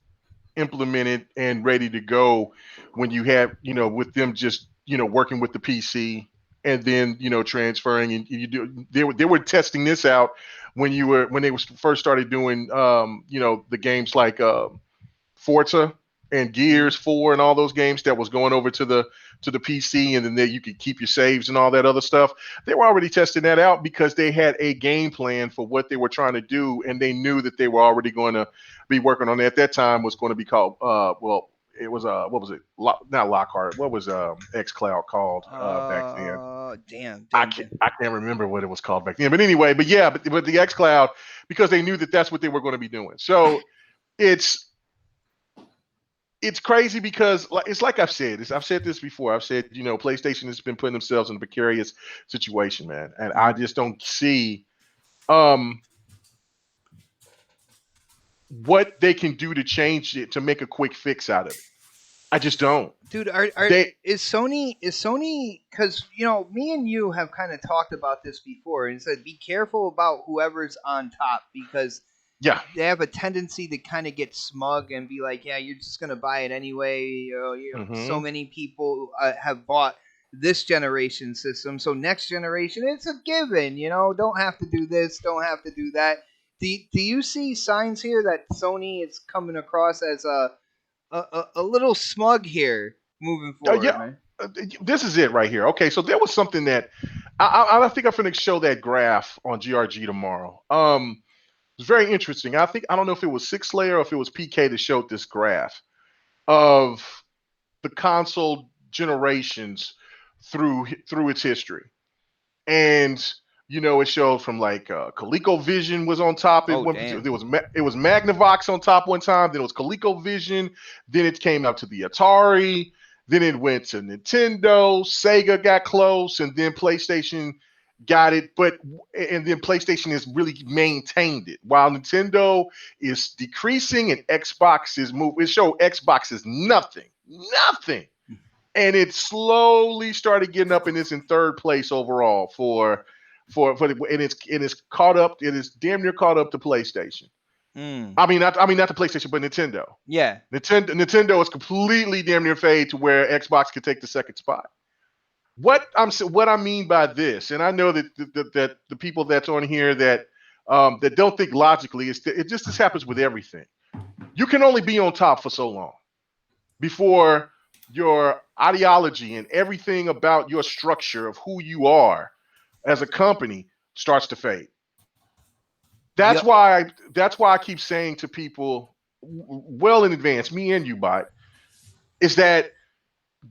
implemented and ready to go when you had, with them just, working with the PC and then, transferring, and they were testing this out when they was first started doing the games like Forza and Gears 4 and all those games that was going over to the PC, and then there you could keep your saves and all that other stuff. They were already testing that out because they had a game plan for what they were trying to do, and they knew that they were already going to be working on it. At that time was going to be called it was what was it? Not Lockhart. What was XCloud called back then? Damn. I can't remember what it was called back then. But anyway, but yeah, but the XCloud, because they knew that that's what they were going to be doing. So it's crazy because it's like I've said this before. I've said, PlayStation has been putting themselves in a precarious situation, man, and I just don't see what they can do to change it, to make a quick fix out of it. I just don't. Dude, They is Sony, because me and you have kind of talked about this before and said be careful about whoever's on top, because yeah. they have a tendency to kind of get smug and be like, yeah, you're just gonna buy it anyway. So Mm-hmm. many people have bought this generation system, so next generation it's a given. Don't have to do this, don't have to do that. Do you see signs here that Sony is coming across as a little smug here moving forward, Yeah. man? This is it right here. Okay, so there was something that I think I'm going to show that graph on GRG tomorrow. It's very interesting. I don't know if it was Six Layer or if it was PK that showed this graph of the console generations through its history, and it showed from like ColecoVision was on top. Oh damn. It was Magnavox on top one time. Then it was ColecoVision. Then it came out to the Atari. Then it went to Nintendo, Sega got close, and then PlayStation got it. And then PlayStation has really maintained it, while Nintendo is decreasing and Xbox is moving. It showed Xbox is nothing, and it slowly started getting up, and it's in third place overall and it's caught up. It is damn near caught up to PlayStation. Mm. I mean not the PlayStation, but Nintendo. Yeah. Nintendo is completely damn near fade to where Xbox could take the second spot. What I mean by this, and I know that the people that's on here that don't think logically, this happens with everything. You can only be on top for so long before your ideology and everything about your structure of who you are as a company starts to fade. That's Yep. why I keep saying to people well in advance, me and you, Bot, is that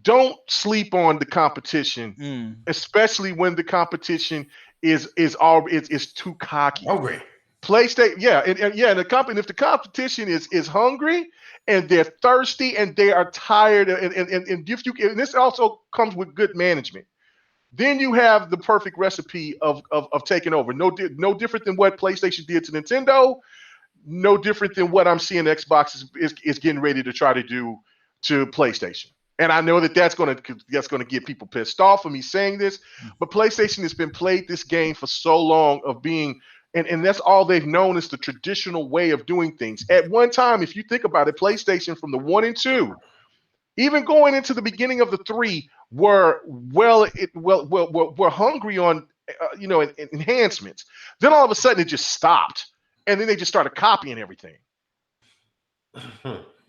don't sleep on the competition, especially when the competition is too cocky. Hungry. PlayStation, yeah, and the company, if the competition is hungry and they're thirsty and they are tired, and if you, and this also comes with good management, then you have the perfect recipe of taking over. No different than what PlayStation did to Nintendo. No different than what I'm seeing Xbox is getting ready to try to do to PlayStation. And I know that's going to get people pissed off for me saying this, but PlayStation has been played this game for so long of being, and that's all they've known is the traditional way of doing things. At one time, if you think about it, PlayStation from the 1 and 2, even going into the beginning of the 3, were hungry on enhancements. Then all of a sudden it just stopped, and then they just started copying everything.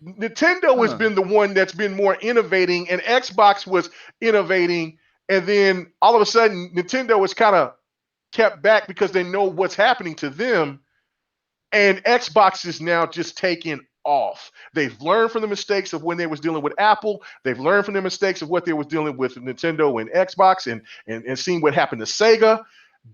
Nintendo has been the one that's been more innovating, and Xbox was innovating, and then all of a sudden Nintendo was kind of kept back because they know what's happening to them, and Xbox is now just taking off. They've learned from the mistakes of when they was dealing with Apple. They've learned from the mistakes of what they was dealing with Nintendo and Xbox, and seeing what happened to Sega.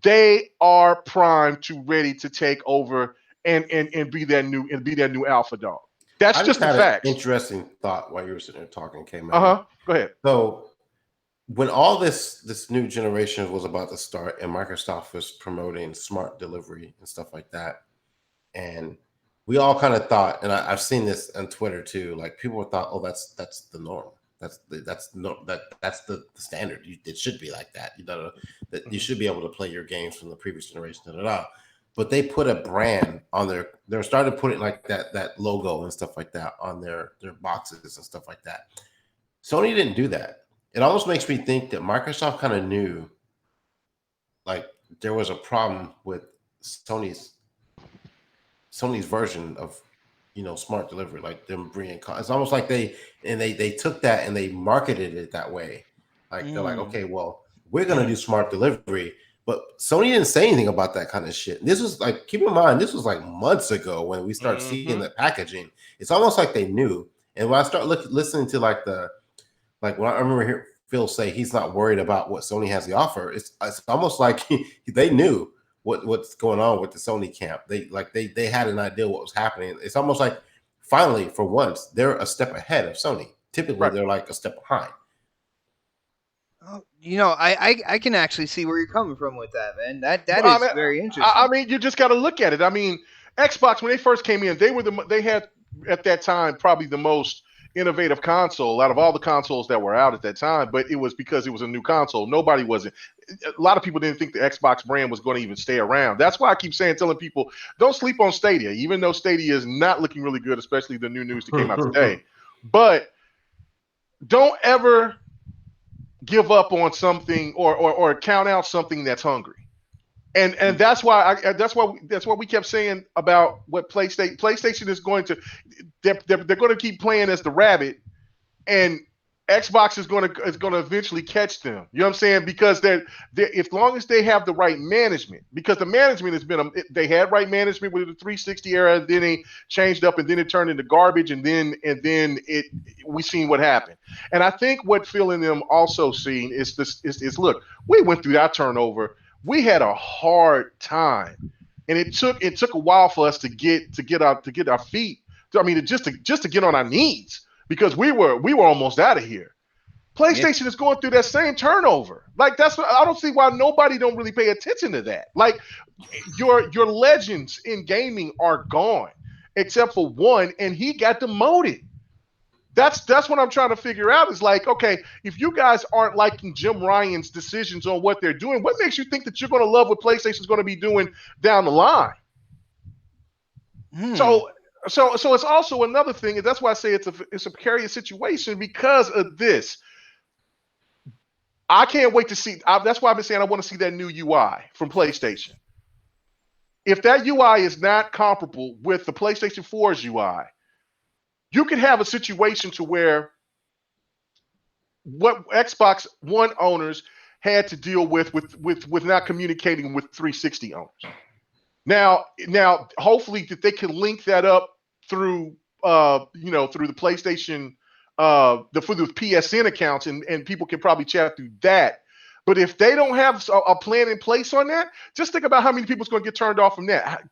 They are primed to ready to take over and be that new alpha dog. That's I just just the had an facts. interesting thought while you were sitting there talking, K-Man. Go ahead. So when all this new generation was about to start and Microsoft was promoting smart delivery and stuff like that, and we all kind of thought, and I've seen this on Twitter too, like people thought, oh, that's the norm. That's the standard. It should be like that. That you should be able to play your games from the previous generation. But they put a brand on they're starting to put it like that logo and stuff like that on their boxes and stuff like that. Sony didn't do that. It almost makes me think that Microsoft kind of knew like there was a problem with Sony's version of smart delivery, like them bringing it's almost like they took that and they marketed it that way. Like they're like, okay, well, we're gonna do smart delivery. But Sony didn't say anything about that kind of shit. This was like, keep in mind, this was like months ago when we started seeing the packaging. It's almost like they knew. And when I start listening to when I remember hearing Phil say he's not worried about what Sony has to offer, it's almost like they knew what's going on with the Sony camp. They had an idea what was happening. It's almost like finally, for once, they're a step ahead of Sony. Typically, they're like a step behind. Oh, I can actually see where you're coming from with that, man. That is very interesting. I mean, you just got to look at it. I mean, Xbox, when they first came in, they had at that time probably the most innovative console out of all the consoles that were out at that time, but it was because it was a new console. A lot of people didn't think the Xbox brand was going to even stay around. That's why I keep telling people, don't sleep on Stadia, even though Stadia is not looking really good, especially the new news that came out today. But don't ever give up on something or count out something that's hungry. And that's why we kept saying about what PlayStation is going to, they're going to keep playing as the rabbit, and Xbox is going to eventually catch them. You know what I'm saying? Because they're as long as they have the right management, because the management has been they had right management with the 360 era, then they changed up, and then it turned into garbage, and then we seen what happened. And I think what Phil and them also seen is this is look, we went through that turnover. We had a hard time, and it took a while for us to get our feet. I mean, just to get on our knees, because we were almost out of here. PlayStation is going through that same turnover. Like that's what I don't see why nobody don't really pay attention to that. Like your legends in gaming are gone, except for one, and he got demoted. That's what I'm trying to figure out. Is like, okay, if you guys aren't liking Jim Ryan's decisions on what they're doing, what makes you think that you're going to love what PlayStation's going to be doing down the line? So it's also another thing, and that's why I say it's a precarious situation because of this. I can't wait to see. That's why I've been saying I want to see that new UI from PlayStation. If that UI is not comparable with the PlayStation 4's UI, you could have a situation to where what Xbox One owners had to deal with not communicating with 360 owners. Now, hopefully that they can link that up through through the PlayStation, for the PSN accounts, and people can probably chat through that. But if they don't have a plan in place on that, just think about how many people's going to get turned off from that.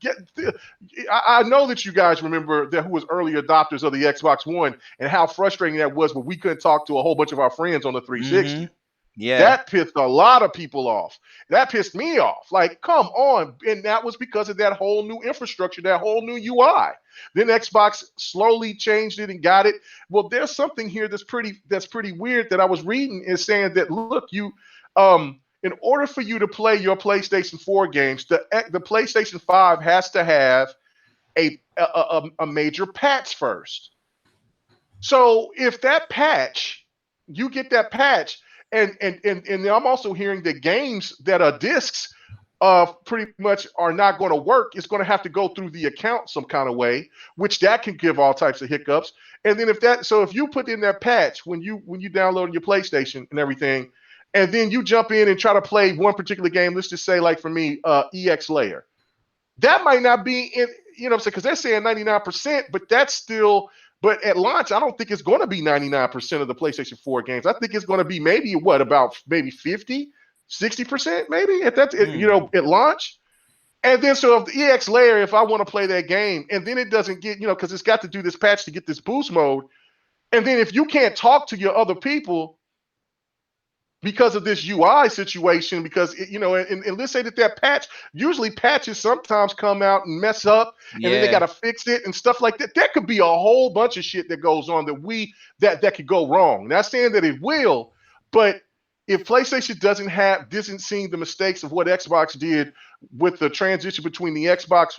I know that you guys remember that who was early adopters of the Xbox One and how frustrating that was when we couldn't talk to a whole bunch of our friends on the 360. Mm-hmm. Yeah. That pissed a lot of people off. That pissed me off. Like, come on. And that was because of that whole new infrastructure, that whole new UI. Then Xbox slowly changed it and got it. Well, there's something here that's pretty weird that I was reading, is saying that, look, in order for you to play your PlayStation 4 games, the PlayStation 5 has to have a major patch first. So if that patch, you get that patch, and I'm also hearing that games that are discs pretty much are not going to work. It's going to have to go through the account some kind of way, which that can give all types of hiccups. And then if you put in that patch when you download your PlayStation and everything, and then you jump in and try to play one particular game, let's just say, like for me, EX Layer, that might not be in, because they're saying 99%, but that's still. But at launch, I don't think it's going to be 99% of the PlayStation 4 games. I think it's going to be maybe about 50, 60%, maybe at launch. And then so if the EX Layer, if I want to play that game, and then it doesn't get, because it's got to do this patch to get this boost mode, and then if you can't talk to your other people because of this UI situation, because and let's say that patch, usually patches sometimes come out and mess up, and then they got to fix it and stuff like that. There could be a whole bunch of shit that goes on that could go wrong. Not saying that it will, but if PlayStation doesn't see the mistakes of what Xbox did with the transition between the Xbox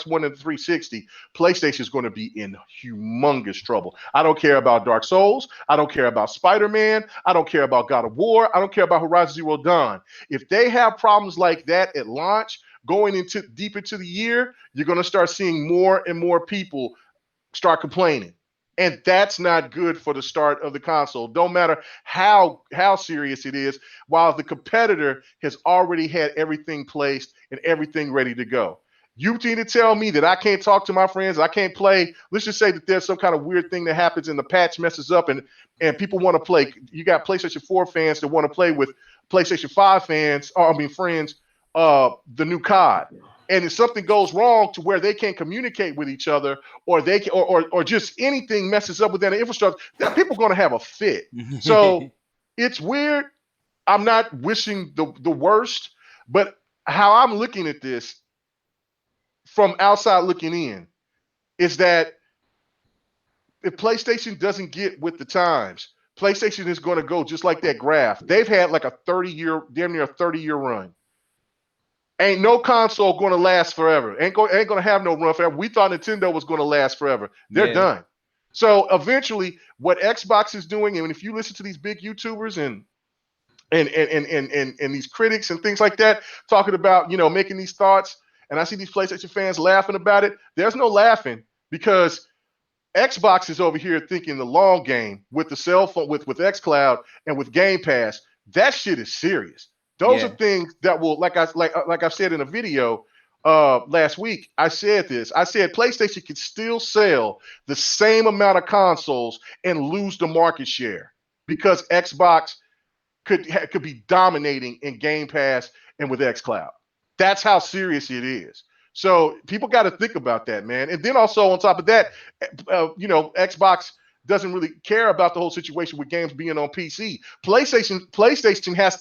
One and the 360, PlayStation is going to be in humongous trouble. I don't care about Dark Souls. I don't care about Spider-Man. I don't care about God of War. I don't care about Horizon Zero Dawn. If they have problems like that at launch, going into deep into the year, you're going to start seeing more and more people start complaining. And that's not good for the start of the console. Don't matter how serious it is, while the competitor has already had everything placed and everything ready to go. You need to tell me that I can't talk to my friends, I can't play. Let's just say that there's some kind of weird thing that happens and the patch messes up and people want to play. You got PlayStation 4 fans that want to play with PlayStation 5 fans, friends, the new COD. And if something goes wrong to where they can't communicate with each other, or they can, or just anything messes up with that infrastructure, then people are going to have a fit. So it's weird. I'm not wishing the worst, but how I'm looking at this from outside looking in is that if PlayStation doesn't get with the times, PlayStation is going to go just like that graph. They've had like damn near a 30-year run. Ain't no console going to last forever. Ain't going to have no run forever. We thought Nintendo was going to last forever. They're done. So eventually, what Xbox is doing, and if you listen to these big YouTubers and these critics and things like that, talking about making these thoughts, and I see these PlayStation fans laughing about it. There's no laughing, because Xbox is over here thinking the long game with the cell phone, with xCloud and with Game Pass. That shit is serious. Those are things that will, like I said in a video last week, I said this. I said PlayStation could still sell the same amount of consoles and lose the market share, because Xbox could be dominating in Game Pass and with xCloud. That's how serious it is. So people got to think about that, man. And then also on top of that, Xbox doesn't really care about the whole situation with games being on PC. PlayStation has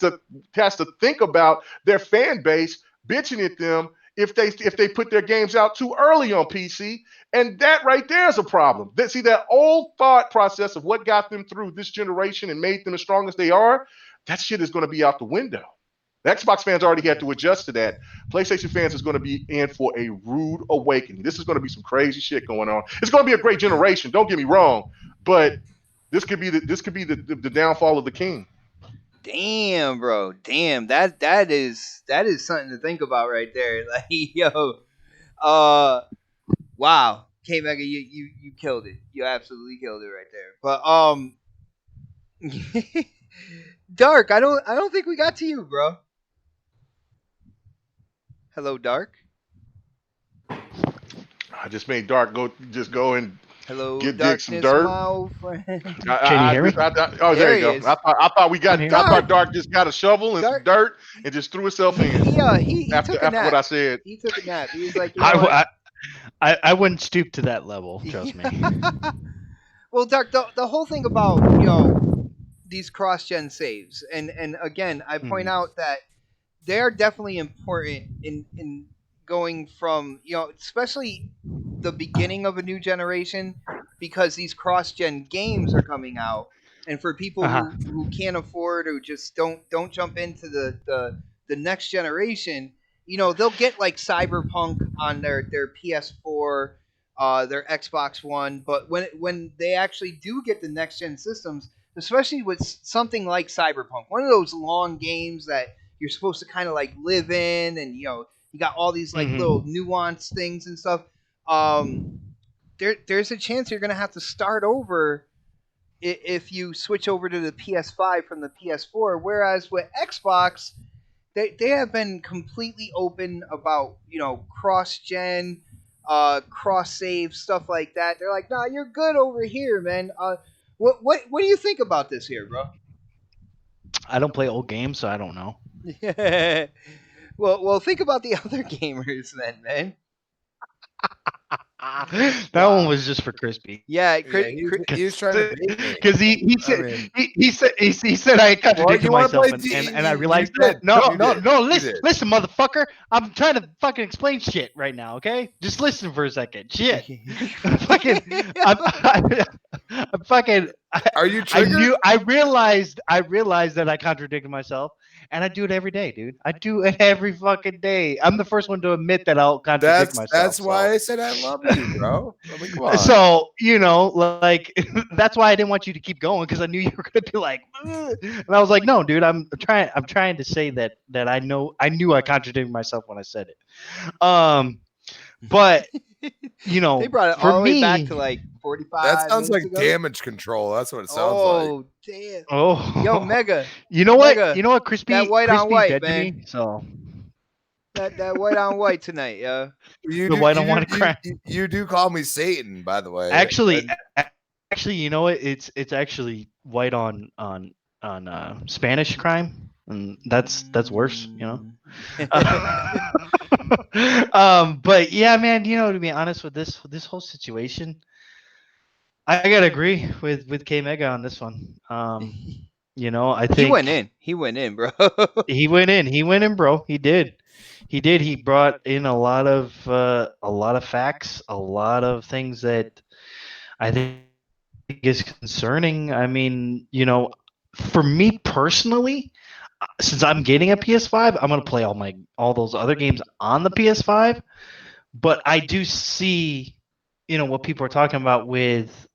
to think about their fan base bitching at them if they put their games out too early on PC, and that right there is a problem. See, that old thought process of what got them through this generation and made them as strong as they are, that shit is going to be out the window. The Xbox fans already had to adjust to that. PlayStation fans is going to be in for a rude awakening. This is going to be some crazy shit going on. It's going to be a great generation. Don't get me wrong, but this could be the downfall of the king. Damn, bro. Damn. That is something to think about right there. Like, yo, wow. K Mega, you killed it. You absolutely killed it right there. But Dark, I don't think we got to you, bro. Hello, Dark. I just made Dark go and Hello, dig some darkness, dirt. my friend. Can you hear me? Oh, there There you he go. is. I thought we got. I'm I here. thought Dark just got a shovel and some Dark- dirt and just threw himself in He after took a nap. what I said. He took a nap. He was like, you know what? I wouldn't stoop to that level. Trust me. Well, Dark, the whole thing about these cross-gen saves, and again, I point out that they are definitely important in going from especially the beginning of a new generation, because these cross-gen games are coming out, and for people who can't afford, or just don't jump into the next generation, they'll get like Cyberpunk on their PS4, their Xbox One, but when they actually do get the next gen systems, especially with something like Cyberpunk, one of those long games that you're supposed to kind of like live in, and you got all these like little nuanced things and stuff. There's a chance you're gonna have to start over if you switch over to the PS5 from the PS4. Whereas with Xbox, they have been completely open about cross gen, cross save, stuff like that. They're like, nah, you're good over here, man. What do you think about this here, bro? I don't play old games, so I don't know. well, think about the other gamers then, man. That one was just for Crispy. Yeah, He was trying to bait me. Because he said I mean, he said I contradicted you wanna myself, play and I you realized did. that no You no did. no You listen did. listen motherfucker, I'm trying to fucking explain shit right now, okay? Just listen for a second. Shit. I'm fucking Are you triggered? I realized that I contradicted myself, and I do it every day, dude. I do it every fucking day. I'm the first one to admit that I'll contradict myself. That's why I said I love you, bro. I mean, come on. So like that's why I didn't want you to keep going, because I knew you were gonna be like, "Ugh." And I was like, no, dude, I'm trying to say that I knew I contradicted myself when I said it. But they brought it for all the way me, back to like 45. That sounds like minutes ago. damage control. That's what it sounds like. Oh damn! oh, Yo, Mega, you know what? Mega, You know what? Crispy, that white on Crispy's white, dead man. to me. So that white on white tonight, yo. You the do, white you on do- white you- crap. you do call me Satan, by the way. Actually, And you know what? It's actually white on Spanish crime, and that's worse. But yeah, man, to be honest with this whole situation, I gotta agree with K Mega on this one. I think He went in, bro. he went in, bro. He did. He brought in a lot of facts, a lot of things that I think is concerning. I mean, for me personally, since I'm getting a PS5, I'm gonna play all those other games on the PS5. But I do see, what people are talking about with,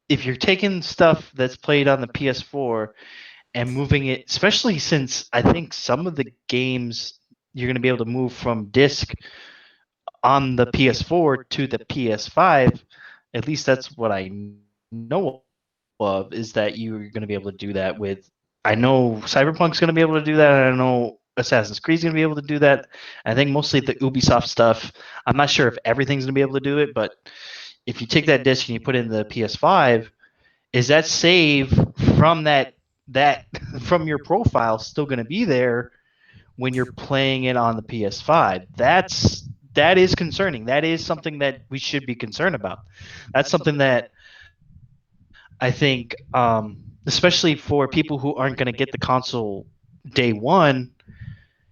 if you're taking stuff that's played on the PS4 and moving it, especially since I think some of the games you're going to be able to move from disc on the PS4 to the PS5. At least that's what I know of, is that you're going to be able to do that with. I know Cyberpunk's going to be able to do that. And I know Assassin's Creed's going to be able to do that. I think mostly the Ubisoft stuff. I'm not sure if everything's going to be able to do it, but if you take that disc and you put it in the PS5, is that save from that from your profile still going to be there when you're playing it on the PS5? That is concerning. That is something that we should be concerned about. That's something that I think, especially for people who aren't going to get the console day one,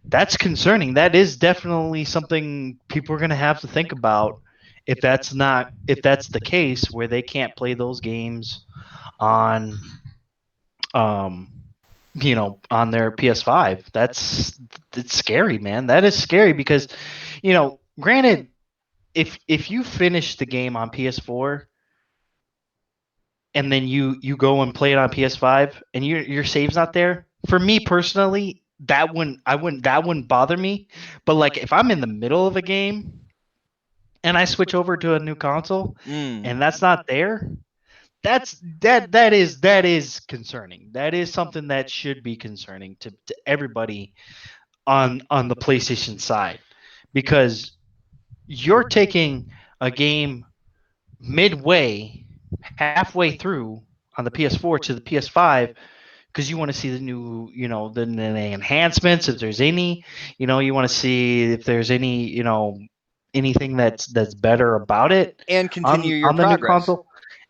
that's concerning. That is definitely something people are going to have to think about if that's the case where they can't play those games on um on their PS5. It's scary, man. That is scary because granted, if you finish the game on PS4 and then you go and play it on PS5 and your save's not there, for me personally, that wouldn't bother me. But like if I'm in the middle of a game and I switch over to a new console and that's not there, that is concerning. That is something that should be concerning to everybody on the PlayStation side, because you're taking a game midway, halfway through on the PS4 to the PS5 because you want to see the new, the enhancements if there's any, you want to see if there's any, anything that's better about it And continue your on the new progress. console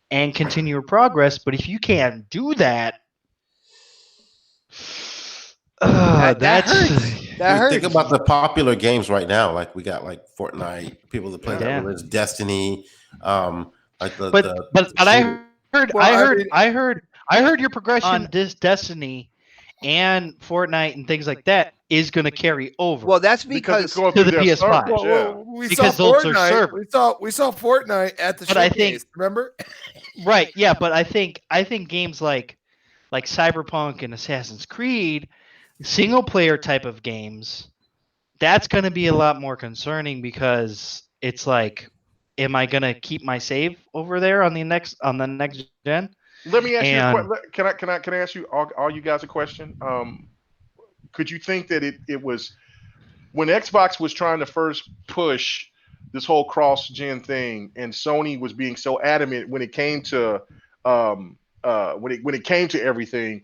and continue your progress. But if you can't do that, That hurts. That Think hurts. about the popular games right now. Like we got like Fortnite, people that play that. Yeah. There's Destiny, like the But shooter. I heard your progression on this Destiny and Fortnite and things like that is going to carry over. Well, that's because it's because going to through the their PS5. servers, yeah. We Because saw those are Fortnite. servers. We saw Fortnite at the But I showcase. think- Remember? Right, yeah, but I think games like Cyberpunk and Assassin's Creed, single player type of games, that's going to be a lot more concerning because it's like, am I going to keep my save over there on the next gen? Let me ask you a And- question. Can I ask you all you guys a question? Could you think that it was when Xbox was trying to first push this whole cross gen thing, and Sony was being so adamant when it came to when it came to everything,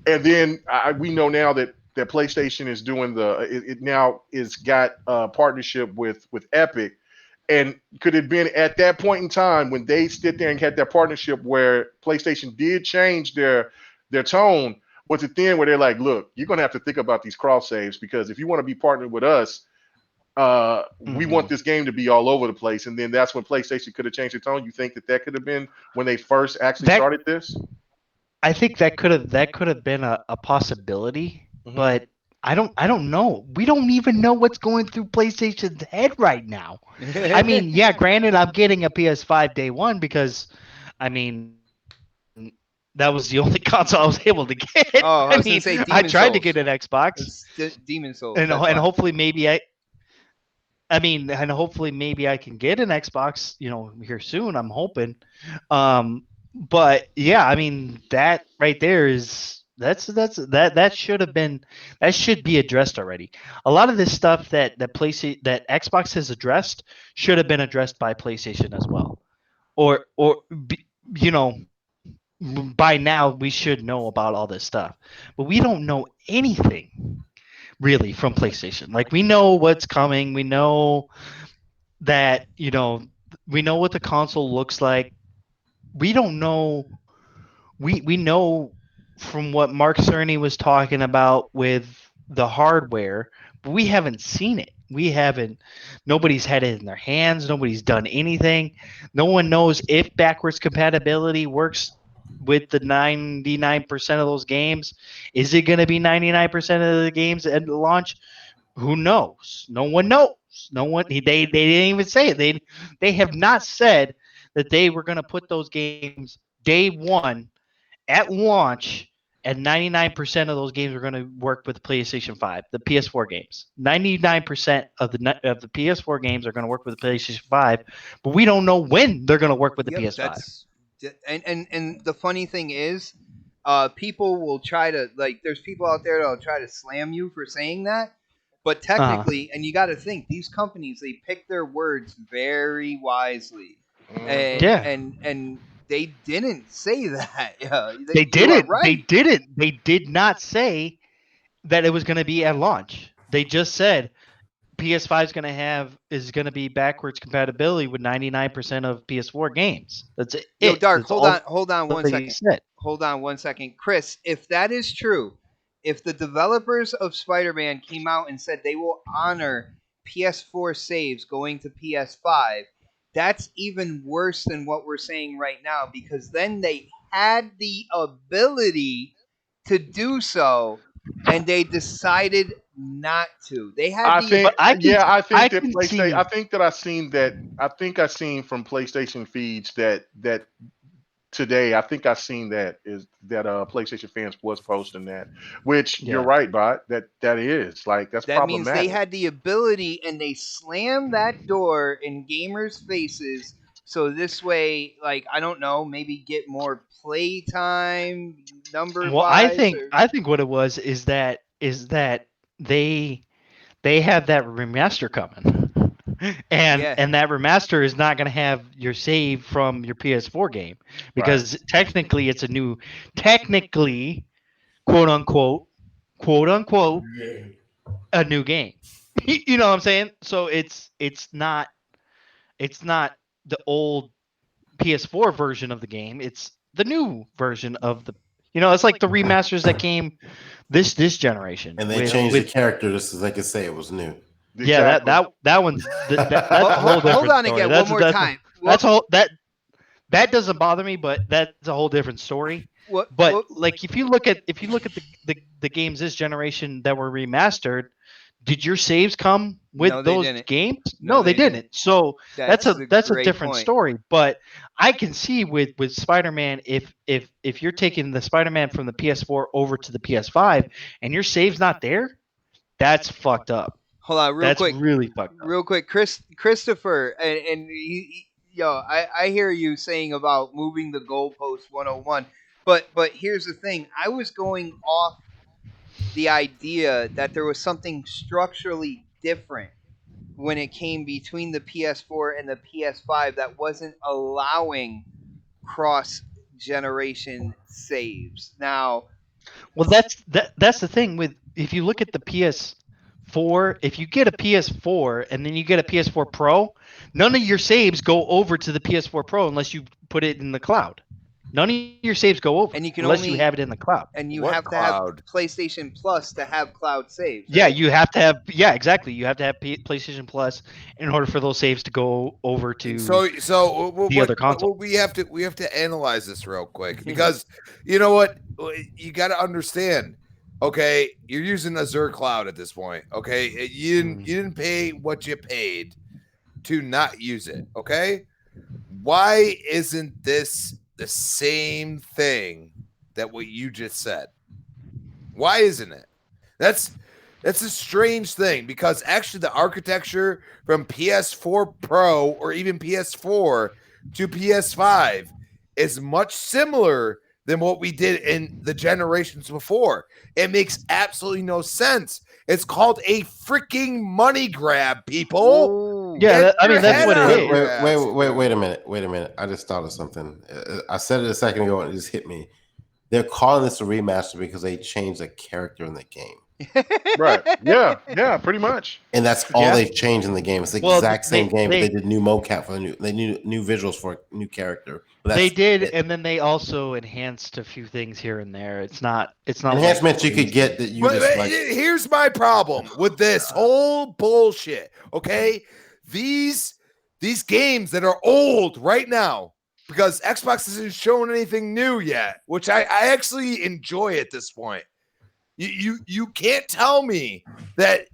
and then we know now that PlayStation is doing it now is got a partnership with Epic. And could it have been at that point in time when they stood there and had that partnership where PlayStation did change their tone? Was it then where they're like, look, you're going to have to think about these cross saves, because if you want to be partnered with us, we want this game to be all over the place. And then that's when PlayStation could have changed the tone. You think that could have been when they first actually started this? I think that could have been a possibility, Mhm. but I don't know. We don't even know what's going through PlayStation's head right now. I mean, yeah, granted, I'm getting a PS5 day one because, I mean, that was the only console I was able to get. Oh, I was mean, gonna say I Demon tried to Souls. get an Xbox, It's Demon Souls. and that's why. hopefully maybe hopefully maybe I can get an Xbox, here soon. I'm hoping. But yeah, I mean that right there is that should be addressed already. A lot of this stuff that Xbox has addressed should have been addressed by PlayStation as well, or you know by now we should know about all this stuff, but we don't know anything really from PlayStation. Like, we know what's coming, we know that we know what the console looks like. We don't know. We know from what Mark Cerny was talking about with the hardware, but we haven't seen it. We haven't. Nobody's had it in their hands. Nobody's done anything. No one knows if backwards compatibility works with the 99% of those games. Is it going to be 99% of the games at launch? Who knows? No one knows. No one. They didn't even say it. They have not said that they were going to put those games day one at launch, and 99% of those games are going to work with PlayStation 5, the PS4 games. 99% of the PS4 games are going to work with the PlayStation 5, but we don't know when they're going to work with the PS5. And the funny thing is, people will try to, like, there's people out there that'll try to slam you for saying that, but technically, and you got to think, these companies, they pick their words very wisely, and Yeah. and they didn't say that. They You did are it. right. They did not say that it was going to be at launch. They just said PS5 is going to be backwards compatibility with 99% of PS4 games. That's it. Yo, Dark, That's all hold on one they second. said. Hold on one second. Chris, if that is true, if the developers of Spider-Man came out and said they will honor PS4 saves going to PS5, that's even worse than what we're saying right now because then they had the ability to do so and they decided not to. They had I the think, But I can I think I that can PlayStation. see. I think that I seen that. I think I seen from PlayStation feeds that today. I think I seen that is that PlayStation fans was posting that, which you're Yeah. right, Bot. That is like that's That means they problematic. had the ability and they slammed that door in gamers' faces. So this way, like, I don't know, maybe get more playtime number Well, wise or I think what it was is that they they have that remaster coming. yeah. And that remaster is not going to have your save from your PS4 game Right. because technically it's a new technically quote unquote a new game. You know what I'm saying? So it's not the old PS4 version of the game. It's the new version of the it's like the remasters that came this generation And they changed the with character just so they could say it was new. yeah Exactly. that one's that's a whole Hold different on story. again, one more time. That's a whole that doesn't bother me, but that's a whole different story. But What like if you look at the games this generation that were remastered, did your saves come No, with they those didn't. games? No, No, they they didn't. didn't. So That's a that's a great different point. story. But I can see with Spider-Man if you're taking the Spider-Man from the PS4 over to the PS5 and your save's not there, that's fucked up. Hold on, real That's quick. really fucked up. Real quick, Christopher, and yo, I hear you saying about moving the goalpost 101, but here's the thing: I was going off the idea that there was something structurally different when it came between the PS4 and the PS5 that wasn't allowing cross generation saves. Now, Well, that's the thing with if you look at the PS4, if you get a PS4 and then you get a PS4 Pro, none of your saves go over to the PS4 Pro unless you put it in the cloud. None of your saves go over and you can unless you only have it in the cloud. and you What have to have cloud? PlayStation Plus to have cloud saves. Yeah, Right? you have to have exactly. You have to have PlayStation Plus in order for those saves to go over to So the other console. what we have to analyze this real quick because you know what you got to understand. Okay, you're using Azure Cloud at this point. Okay, you didn't pay what you paid to not use it. Okay, why isn't this the same thing that what you just said? Why isn't it? That's a strange thing because actually the architecture from PS4 Pro or even PS4 to PS5 is much similar than what we did in the generations before. It makes absolutely no sense. It's called a freaking money grab, people. Ooh. Yeah, Get I mean your that's head what out it of is. your ass. Wait a minute. Wait a minute. I just thought of something. I said it a second ago and it just hit me. They're calling this a remaster because they changed the character in the game. Right. Yeah. Pretty much. And that's all Yeah. they've changed in the game. It's the Well, exact same game, but they they did new mocap for the new. They new visuals for a new character. But that's they did, it. and then they also enhanced a few things here and there. It's not Enhancements like you could get that you But just like. here's my problem with this whole bullshit. Okay, these games that are old right now because Xbox hasn't shown anything new yet, which I actually enjoy at this point. You can't tell me that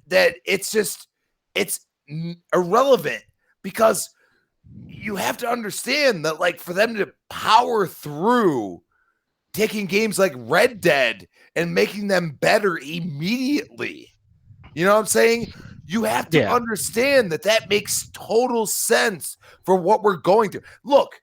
it's just it's irrelevant because you have to understand that like for them to power through taking games like Red Dead and making them better immediately. You know what I'm saying? You have to Yeah. understand that makes total sense for what we're going through. Look,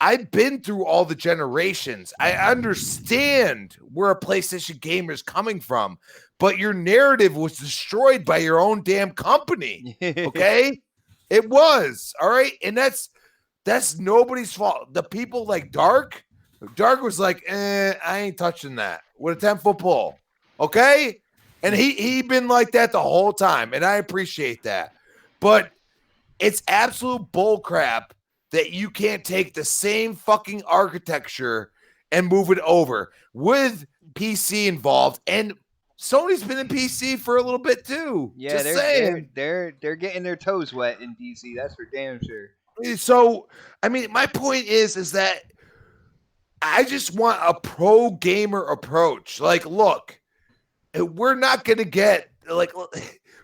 I've been through all the generations. I understand where a PlayStation gamer is coming from, but your narrative was destroyed by your own damn company. Okay? It was. All right. And that's nobody's fault. The people like Dark was like, I ain't touching that with a 10-foot pole. Okay? And he been like that the whole time, and I appreciate that. But it's absolute bullcrap that you can't take the same fucking architecture and move it over with PC involved. And Sony's been in PC for a little bit too. Yeah, Just they're saying. they're getting their toes wet in DC. That's for damn sure. So, I mean, my point is that I just want a pro gamer approach. Like, look, we're not going to get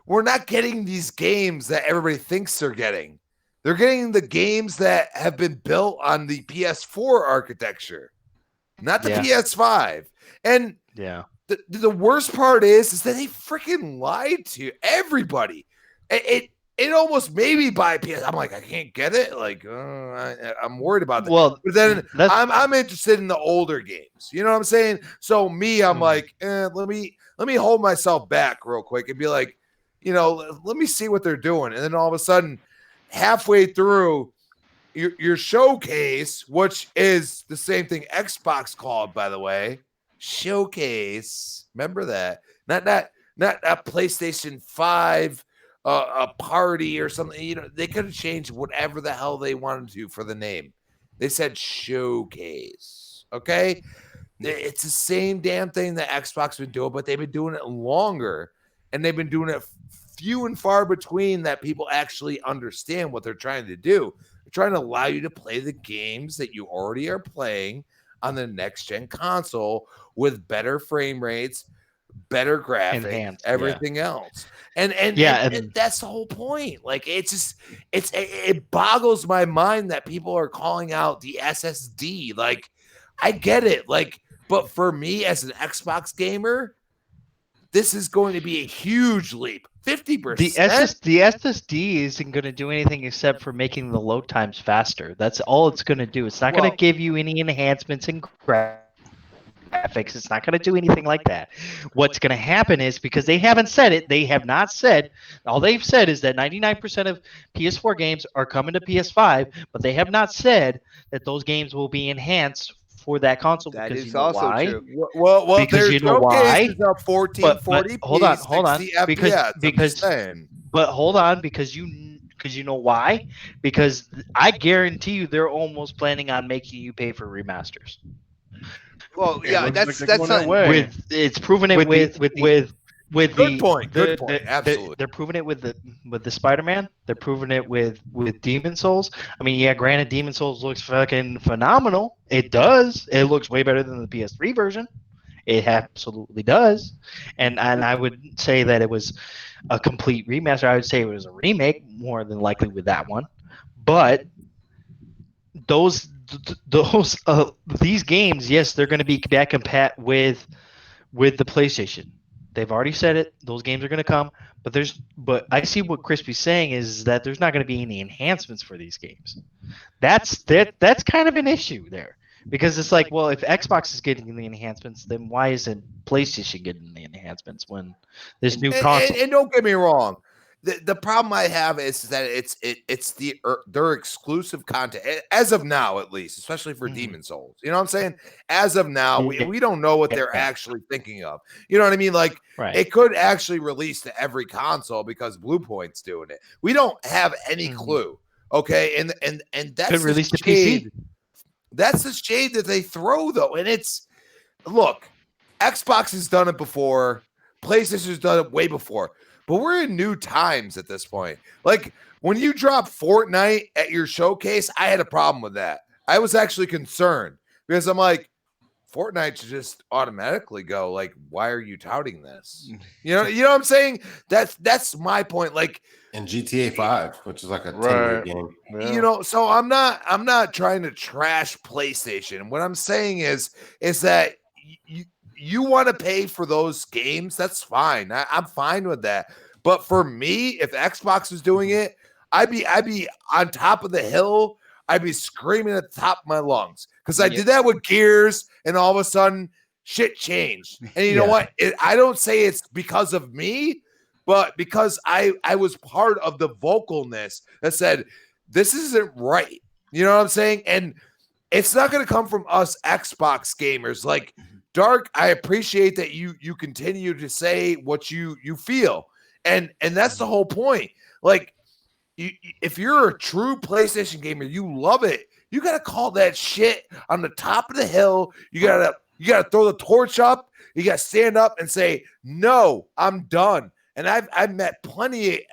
we're not getting these games that everybody thinks they're getting. They're getting the games that have been built on the PS4 architecture, not the PS5. And the worst part is that they freaking lied to everybody. It almost made me buy PS. I'm like, I can't get it. Like, I'm worried about that. Well, but then I'm interested in the older games. You know what I'm saying? So I'm like, let me hold myself back real quick and be like, let me see what they're doing. And then all of a sudden, halfway through your showcase, which is the same thing Xbox called, by the way, showcase. Remember that? Not a PlayStation 5 a party or something. They could have changed whatever the hell they wanted to for the name. They said showcase. Okay. It's the same damn thing that Xbox been doing, but they've been doing it longer, and they've been doing it few and far between that people actually understand what they're trying to do. They're trying to allow you to play the games that you already are playing on the next gen console with better frame rates, better graphics, everything else. And that's the whole point. Like, it boggles my mind that people are calling out the SSD. Like, I get it. Like, but for me as an Xbox gamer, this is going to be a huge leap. 50%. The SSD isn't going to do anything except for making the load times faster. That's all it's going to do. It's not going to give you any enhancements in graphics. It's not going to do anything like that. What's going to happen is, because they haven't said it, they have not said, all they've said is that 99% of PS4 games are coming to PS5, but they have not said that those games will be enhanced for that console. That because is you know also why? true. Well, because you know why? Up 1440p, hold on, 60 because FPS. But hold on, because you know why? Because I guarantee you they're almost planning on making you pay for remasters. Well, yeah, that's that way. It's proven it with Good point. Absolutely. They're proving it with the Spider-Man. They're proving it with Demon Souls. I mean, yeah, granted, Demon Souls looks fucking phenomenal. It does. It looks way better than the PS3 version. It absolutely does. And I would say that it was a complete remaster. I would say it was a remake more than likely with that one. But these games, yes, they're going to be back compat with the PlayStation. They've already said it. Those games are going to come, but I see what Crispy's saying is that there's not going to be any enhancements for these games. That's kind of an issue there, because it's like, well, if Xbox is getting the enhancements, then why isn't PlayStation getting the enhancements when this new console? And don't get me wrong. The problem I have is that it's their exclusive content as of now, at least, especially for Demon Souls. You know what I'm saying? As of now, we don't know what they're actually thinking of. You know what I mean? Like, it could actually release to every console because Bluepoint's doing it. We don't have any clue. Okay, and that's could release to PC. That's the shade that they throw, though. And look, Xbox has done it before. PlayStation's done it way before. But we're in new times at this point. Like, when you drop Fortnite at your showcase, I had a problem with that. I was actually concerned because I'm like, Fortnite should just automatically go. Like, why are you touting this? You know what I'm saying? That's my point. Like, in GTA 5, which is like a 10-year game. Yeah. So I'm not trying to trash PlayStation. What I'm saying is that you want to pay for those games, that's fine. I'm fine with that. But for me, if Xbox was doing it, I'd be on top of the hill. I'd be screaming at the top of my lungs because I did that with Gears, and all of a sudden, shit changed. And you know what? I don't say it's because of me, but because I was part of the vocalness that said this isn't right. You know what I'm saying? And it's not going to come from us Xbox gamers. Like, Dark, I appreciate that you continue to say what you feel, and that's the whole point. Like, if you're a true PlayStation gamer, you love it. You gotta call that shit on the top of the hill. You gotta throw the torch up. You gotta stand up and say, "No, I'm done." And I've met plenty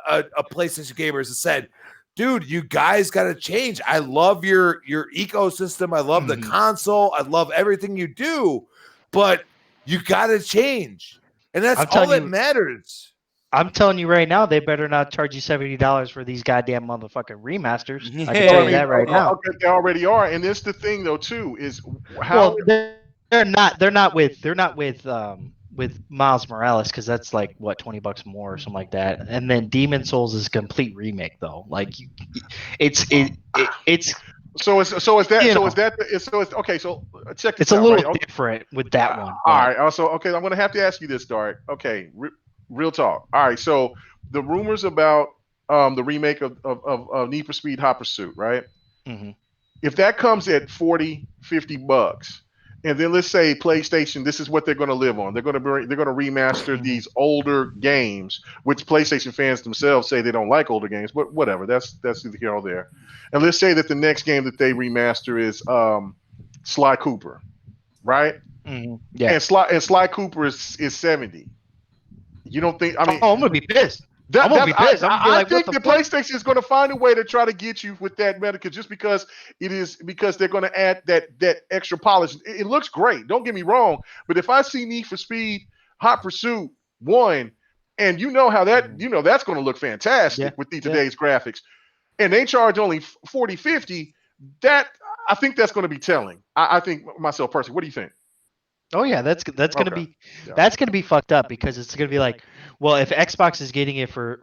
of PlayStation gamers that said, "Dude, you guys got to change. I love your ecosystem. I love the console. I love everything you do, but you got to change." And that's all that matters. I'm telling you right now, they better not charge you $70 for these goddamn motherfucking remasters. I can Yeah. tell you that right now. Okay, they already are, and this the thing though too is how. Well, they're not with Miles Morales, because that's like what, $20 more or something like that. And then Demon Souls is a complete remake though. Like it's So is that okay. So check this it's a out. little Right? different with that one. All right. Also, okay, I'm gonna have to ask you this, Dart. Okay, real talk. All right. So the rumors about the remake of Need for Speed Hot Pursuit, right? Mm-hmm. If that comes at $40-$50, and then let's say PlayStation, this is what they're going to live on. They're going to remaster these older games, which PlayStation fans themselves say they don't like older games, but whatever. That's either here or there. And let's say that the next game that they remaster is Sly Cooper, right? Mm-hmm. Yeah. And Sly Cooper is 70. You don't think? I mean, I'm gonna be pissed. I'm gonna be pissed. I think the PlayStation is going to find a way to try to get you with that Medica, just because they're going to add that extra polish. It looks great. Don't get me wrong, but if I see Need for Speed Hot Pursuit 1, and you know how that's going to look fantastic with today's graphics, and they charge only 40-50, that I think that's going to be telling. I think myself personally. What do you think? Oh yeah, that's gonna be fucked up, because it's gonna be like, well, if Xbox is getting it for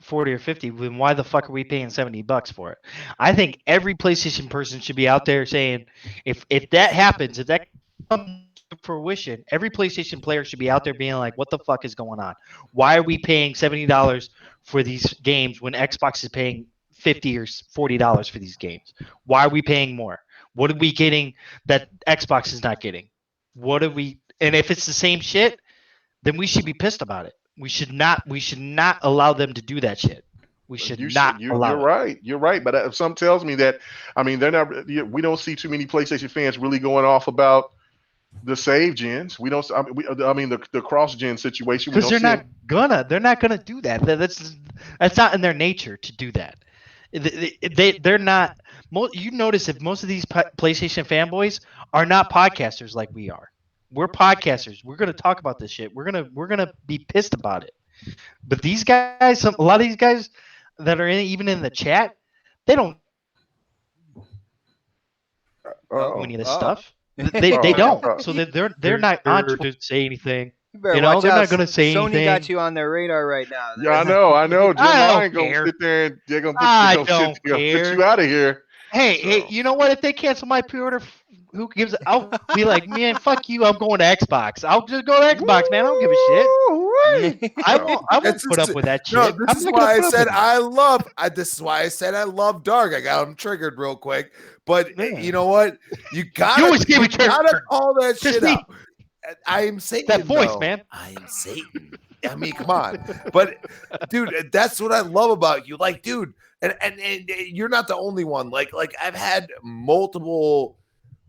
40 or 50, then why the fuck are we paying $70 for it? I think every PlayStation person should be out there saying, if that happens, if that comes to fruition, every PlayStation player should be out there being like, what the fuck is going on? Why are we paying $70 for these games when Xbox is paying $50 or $40 for these games? Why are we paying more? What are we getting that Xbox is not getting? What do we? And if it's the same shit, then we should be pissed about it. We should not allow them to do that shit. We should not allow You're it. right. You're right. But something tells me that, I mean, they're not. We don't see too many PlayStation fans really going off about the save gens. We don't. I mean, the cross gen situation. Because they're not gonna do that. That's not in their nature to do that. They're not. You notice if most of these PlayStation fanboys are not podcasters like we are. We're podcasters. We're gonna talk about this shit. We're gonna be pissed about it. But these guys, a lot of these guys that are even in the chat, they don't know any of this stuff. They don't. So they're not on to say anything. You better You know, watch they're out. not gonna say Sony anything. got you on their radar right now. Yeah, I know. Jim I don't Ryan gonna care. sit there and they're gonna I put don't you out of here. Hey, you know what? If they cancel my pre-order, who gives? I'll be like, man, fuck you. I'm going to Xbox. I'll just go to Xbox, man. I don't give a shit. I won't put up with that shit. No, this is why I said I love. This is why I said I love Dark. I got him triggered real quick. But you know what? You gotta call that shit out. I am Satan. That voice, though. man. I am Satan. I mean, come on. But dude, that's what I love about you. Like, dude, and you're not the only one. Like I've had multiple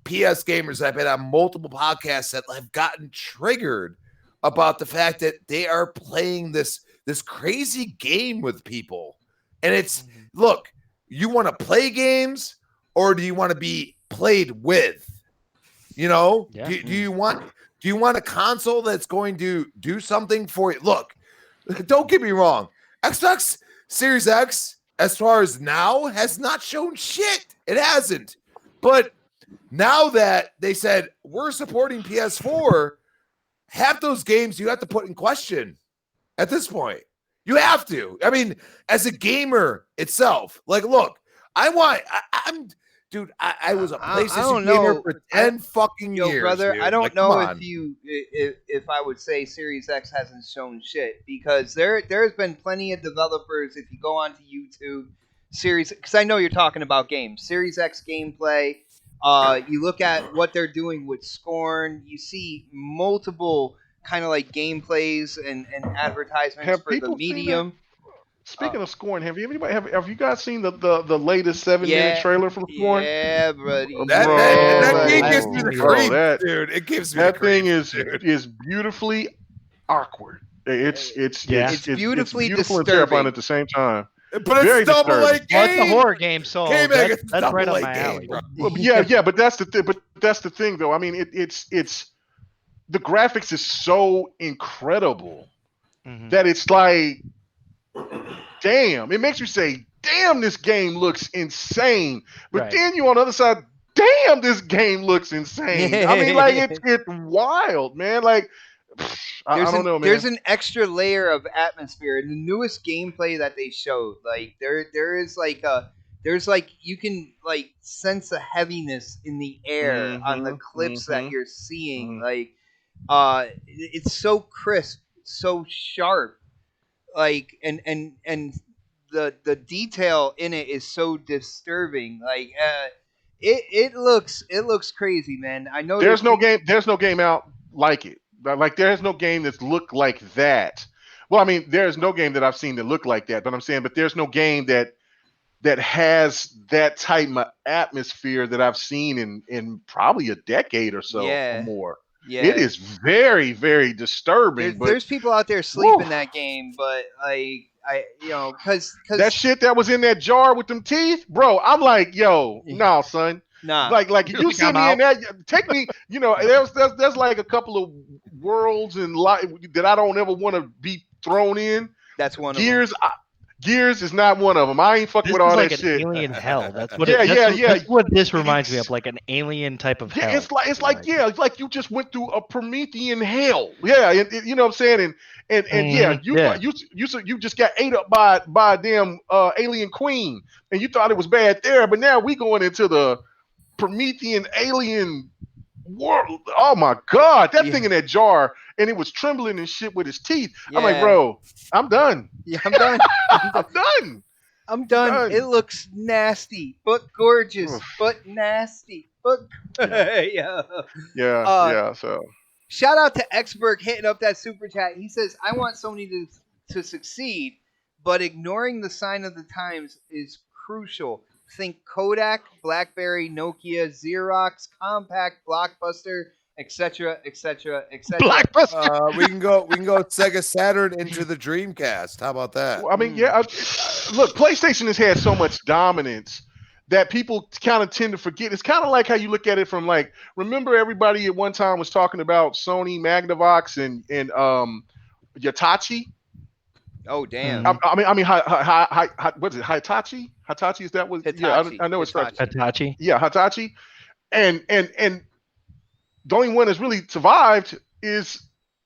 PS gamers. I've been on multiple podcasts that have gotten triggered about the fact that they are playing this crazy game with people. And it's look, you want to play games or do you want to be played with? You know, do you want a console that's going to do something for you? Look, don't get me wrong. Xbox Series X, as far as now, has not shown shit. It hasn't. But now that they said we're supporting PS4, half those games you have to put in question at this point. You have to. I mean, as a gamer itself, like, look, I was a PlayStation gamer for 10 fucking years. Brother, dude. I don't know if I would say Series X hasn't shown shit, because there's been plenty of developers. If you go onto YouTube, because I know you're talking about games, Series X gameplay, You look at what they're doing with Scorn. You see multiple kind of like gameplays and advertisements Have for the people seen that? medium. Speaking of Scorn, have you guys seen the latest 7-minute Yeah, trailer from Scorn? yeah, buddy. That yeah, that buddy. game gives me the Bro, creeps, dude. It gives me the that thing creeps, dude. is beautifully awkward. It's Yeah. It's beautifully beautiful and terrifying disturbing. at the same time. But Very it's double A disturbing. Well, it's a game. horror game, so Game that's, it's that's right double up A my game, alley. bro. Well, yeah, but that's the thing, though. I mean, it's the graphics is so incredible Mhm. that it's like, damn. It makes you say, damn, this game looks insane. But Right. then you on the other side, damn, this game looks insane. I mean, like it's wild, man. Like I don't know, man. There's an extra layer of atmosphere in the newest gameplay that they showed. Like there is like you can like sense a heaviness in the air on the clips that you're seeing. Like it's so crisp, so sharp. Like and the detail in it is so disturbing. Like it looks crazy, man. I know There's no game out like it. Like there's no game that's looked like that. Well, I mean, there's no game that I've seen that looked like that, but I'm saying, but there's no game that has that type of atmosphere that I've seen in probably a decade or so or more. Yeah. It is very, very disturbing. There's people out there sleeping that game, but like because that shit that was in that jar with them teeth, bro. I'm like, yo, nah, son. Nah. Like you send me in that, take me. There's like a couple of worlds and that I don't ever want to be thrown in. That's one Gears. of them. Gears is not one of them. I ain't fucking with all like that an shit. Alien hell. That's what. Yeah, That's what this reminds me of, like an alien type of hell. It's like you just went through a Promethean hell. Yeah, you know what I'm saying. And you just got ate up by a damn alien queen, and you thought it was bad there, but now we going into the Promethean alien world. Oh my god, that thing in that jar, and it was trembling and shit with his teeth. I'm like, bro, I'm done. Yeah, I'm done. I'm done. It looks nasty, but gorgeous, but nasty, but yeah. So shout out to Xberg hitting up that super chat. He says, "I want Sony to succeed, but ignoring the sign of the times is crucial. Think Kodak, BlackBerry, Nokia, Xerox, Compaq, Blockbuster, etc., etc., etc." Blockbuster. We can go Sega Saturn into the Dreamcast. How about that? Well, I mean, look, PlayStation has had so much dominance that people kind of tend to forget. It's kind of like how you look at it from like, remember everybody at one time was talking about Sony, Magnavox, and Hitachi. Oh damn! I mean, what's it? Hitachi? Hitachi, is that what? Hitachi. Yeah, I know it's Hitachi. Yeah, Hitachi, and the only one that's really survived is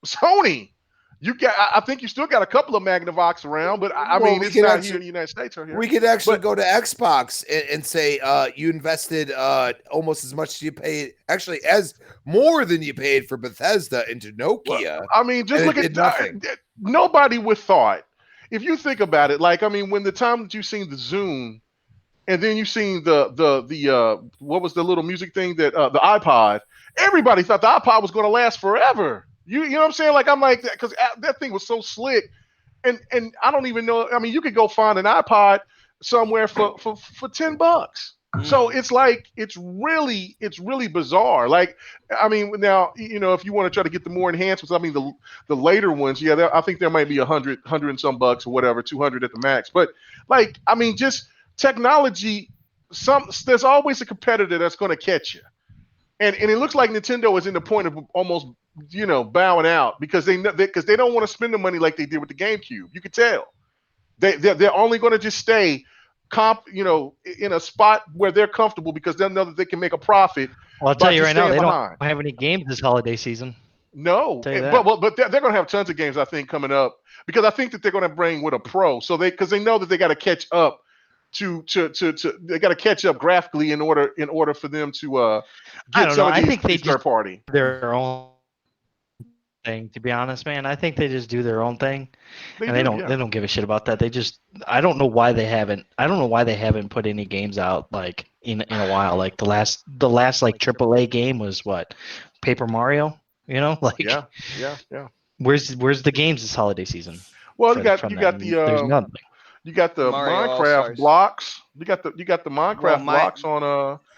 Sony. I think you still got a couple of Magnavox around, but I mean, it's not here in the United States. Or here. We could actually go to Xbox and say you invested almost as much as you paid, actually as more than you paid for Bethesda into Nokia. Well, I mean, just look at nothing. Nobody would thought. If you think about it, like, I mean, when the time that you seen the Zoom, and then you seen the what was the little music thing that the iPod, everybody thought the iPod was going to last forever. You know what I'm saying? Like, I'm like that because that thing was so slick, and I don't even know. I mean, you could go find an iPod somewhere for $10. So it's like it's really bizarre. Like, I mean, now if you want to try to get the more enhancements, I mean the later ones, I think there might be $100 and some bucks or whatever, 200 at the max. But like, I mean, just technology. There's always a competitor that's going to catch you, and it looks like Nintendo is in the point of almost bowing out because they don't want to spend the money like they did with the GameCube. You could tell they're only going to just stay in a spot where they're comfortable because they know that they can make a profit. Well, I'll tell you right now, they don't have any games this holiday season. No, but they're going to have tons of games, I think, coming up because I think that they're going to bring with a pro. So because they know that they got to catch up they got to catch up graphically in order for them to get some of these, I think they third party their own thing. To be honest, man, I think they just do their own thing, they don't give a shit about that. I don't know why they haven't put any games out like in a while. Like the last like AAA game was what, Paper Mario. Yeah, Like yeah, yeah. where's the games this holiday season Well, for you from got them? There's nothing. the Mario All Minecraft Stars. blocks. You got the Well, Minecraft my blocks on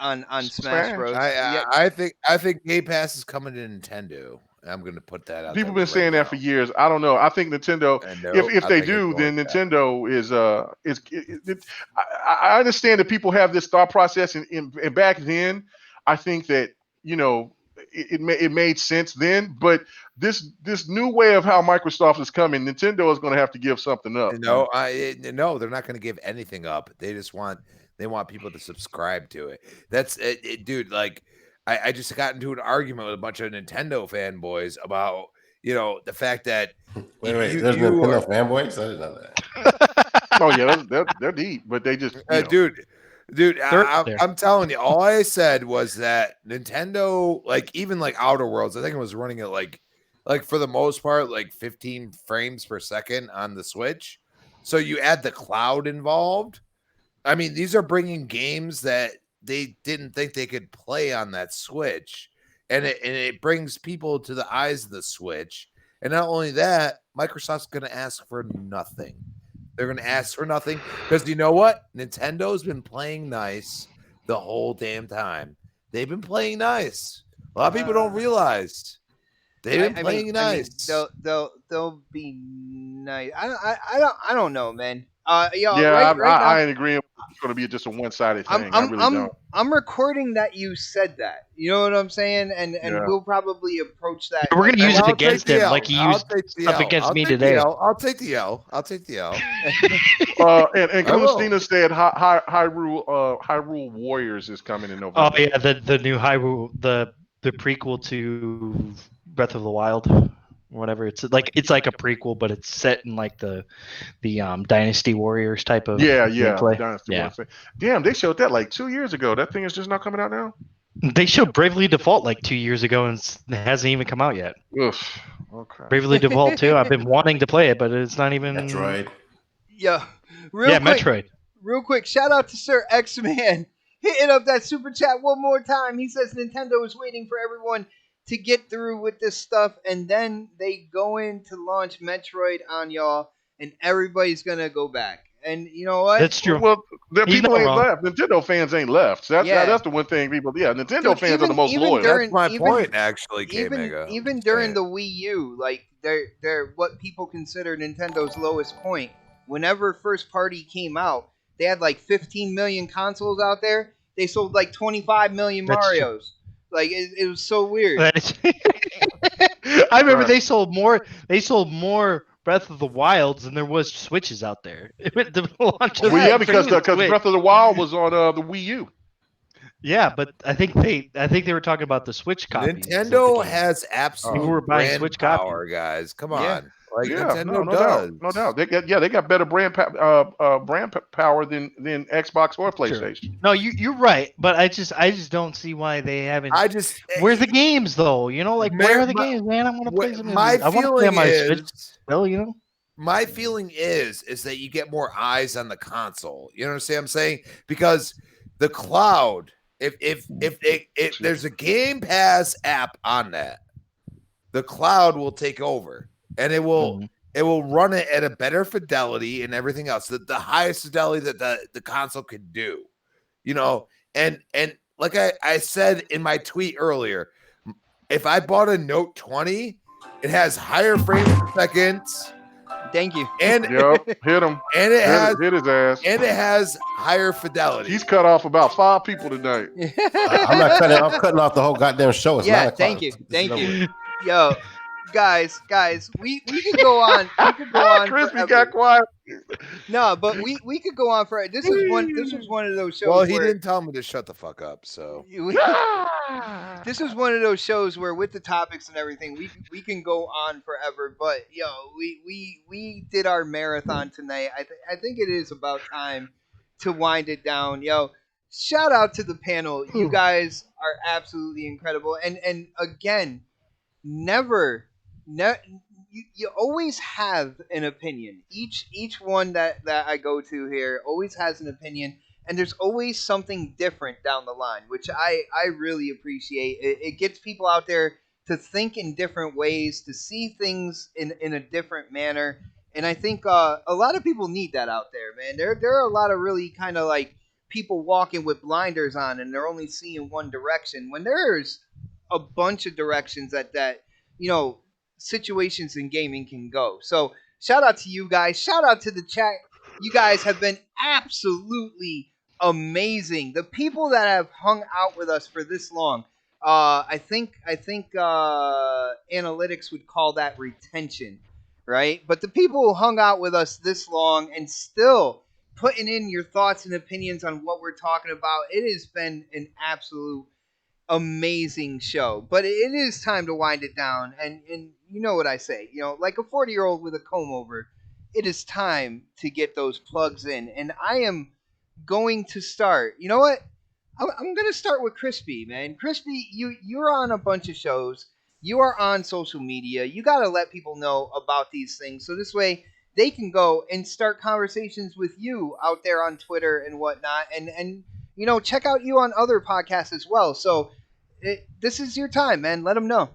on Smash Smash. Bros. I, Yeah, I I think I think Game Pass is coming to Nintendo. I'm going to put that out there People been right saying that for now. years. I don't know. I think Nintendo, And no, if I they think it's do, going then to happen. Nintendo I understand that people have this thought process, and back then, I think that you know it made sense then. But this new way of how Microsoft is coming, Nintendo is going to have to give something up, man. No, they're not going to give anything up. They want people to subscribe to it. That's it, dude. Like I just got into an argument with a bunch of Nintendo fanboys about the fact that Wait. you There's you are Nintendo fanboys. I didn't know that. Oh yeah, they're deep, but they just dude, They're there. I'm telling you, all I said was that Nintendo, like even like Outer Worlds, I think it was running at like for the most part, like 15 frames per second on the Switch. So you add the cloud involved. I mean, these are bringing games that they didn't think they could play on that Switch, and it brings people to the eyes of the Switch. And not only that, Microsoft's going to ask for nothing. They're going to ask for nothing because you know what? Nintendo's been playing nice the whole damn time. They've been playing nice. A lot of people don't realize they've been playing nice. they'll be nice. I don't know, man. yeah. Right now, I ain't agreeing. It's going to be just a one sided I'm thing. I I'm really I'm don't. I'm recording that you said that. You know what I'm saying? And Yeah. we'll probably approach that. We're gonna like, use it I'll against take the him L. like you I'll used take the stuff L. against I'll me take the today. L. I'll take the L. I'll take the L. And I will. Christina said Hyrule Warriors is coming in Oh November. yeah, the new Hyrule, the prequel to Breath of the Wild, whatever. It's like a prequel, but it's set in like the Dynasty Warriors type of Yeah, gameplay. Dynasty Yeah, Warriors. Damn, they showed that like 2 years ago. That thing is just not coming out now. they showed Bravely Default like 2 years ago, and it hasn't even come out yet. Ugh. Okay. Bravely Default 2. I've been wanting to play it, but it's not even. Metroid. yeah, Yeah, Metroid. real quick. Shout out to Sir X Man hitting up that super chat one more time. He says Nintendo is waiting for everyone to get through with this stuff, and then they go in to launch Metroid on y'all, and everybody's gonna go back. And you know what? That's true. Well, the He's people not ain't wrong. left. Nintendo fans ain't left. Yeah. That's the one thing people. Yeah, Nintendo Dude, fans are the most even loyal. during That's my even point, actually, K Mega. even during the Wii U, like they're what people consider Nintendo's lowest point. Whenever first party came out, they had like 15 million consoles out there. They sold like 25 million That's true. Marios. Like it was so weird. I remember Right. they sold more. They sold more Breath of the Wilds than there was Switches out there. The launch of Well, yeah, the because Switch. Breath of the Wild was on the Wii U. Yeah, but I think they were talking about the Switch copies. of the Nintendo game. has People absolute were buying brand Switch copies. power, guys. Come Yeah. on, like Yeah, Nintendo no does. doubt, no doubt. They got better power than Xbox or PlayStation. No, you're right, but I just don't see why they haven't. I just Where's the games though? Like where are the my- games, man? I want to play some. my I want to play on feeling my Switch is. still. My feeling is that you get more eyes on the console. You know what I'm saying? Because the cloud, if there's a Game Pass app on that, the cloud will take over and it will run it at a better fidelity and everything else. The highest fidelity that the console could do. And like I said in my tweet earlier, if I bought a Note 20, it has higher frames per second. Thank you. And Yep, hit him. and it has Hit his ass. and it has higher fidelity. He's cut off about 5 people tonight. I'm not cutting. I'm cutting off the whole goddamn show. It's Yeah, 9 o'clock. thank you, This is thank over you. with. Yo, guys, we could go on. We could go on. Crispy forever. got quiet. No, but we could go on for this was one of those shows Well, he where didn't tell me to shut the fuck up. So this was one of those shows where with the topics and everything we can go on forever, but we did our marathon tonight. I think it is about time to wind it down. Shout out to the panel. You guys are absolutely incredible, and again, never you always have an opinion. Each one that I go to here always has an opinion, and there's always something different down the line, which I really appreciate. It gets people out there to think in different ways, to see things in a different manner. And I think a lot of people need that out there, man. There are a lot of really kind of like people walking with blinders on and they're only seeing one direction when there's a bunch of directions that you know situations in gaming can go. So shout out to you guys. Shout out to the chat. You guys have been absolutely amazing. The people that have hung out with us for this long. I think analytics would call that retention, right? But the people who hung out with us this long and still putting in your thoughts and opinions on what we're talking about, it has been an absolute amazing show. But it is time to wind it down. And you know what I say, like a 40-year-old with a comb over, it is time to get those plugs in. And I am going to start. You know what? I'm going to start with Crispy, man. Crispy, you're on a bunch of shows. You are on social media. You got to let people know about these things so this way they can go and start conversations with you out there on Twitter and whatnot, and check out you on other podcasts as well. So this is your time, man. Let them know.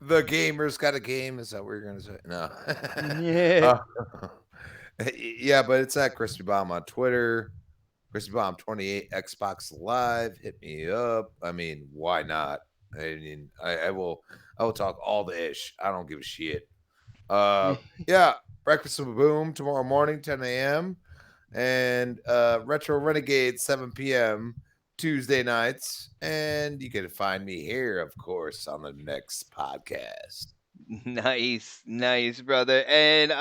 The gamer's got a game. Is that what you're gonna say? No. Yeah. Yeah, but it's at Crispy Bomb on Twitter. Crispy Bomb 28 Xbox Live. Hit me up. I mean, why not? I mean, I will talk all the ish. I don't give a shit. Yeah, Breakfast with Boom tomorrow morning, 10 a.m. and Retro Renegade 7 p.m. Tuesday nights. And you can find me here, of course, on the next podcast. Nice, brother. And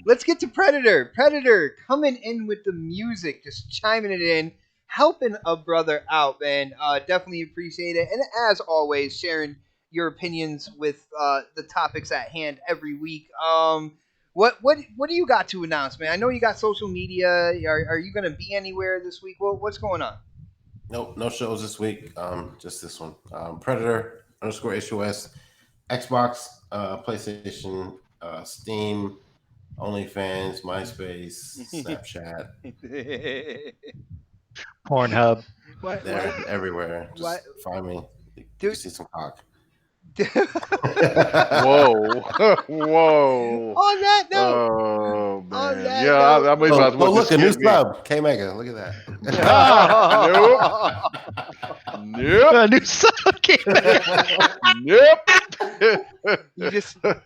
let's get to Predator. Predator coming in with the music, just chiming it in, helping a brother out, man. Definitely appreciate it. And as always, sharing your opinions with the topics at hand every week. What do you got to announce, man? I know you got social media. Are you going to be anywhere this week? What's going on? Nope, no shows this week. Just this one. Predator _HOS, Xbox, PlayStation, Steam, OnlyFans, MySpace, Snapchat. Pornhub. They're everywhere. Just what? find me. Dude. You see some cock. Whoa. Whoa. On that note. Oh, man. On that Yeah, note. I may as well look, just a new skip me. sub. K-Mega, look at that. Nope. A new song came out. Nope. You just Fred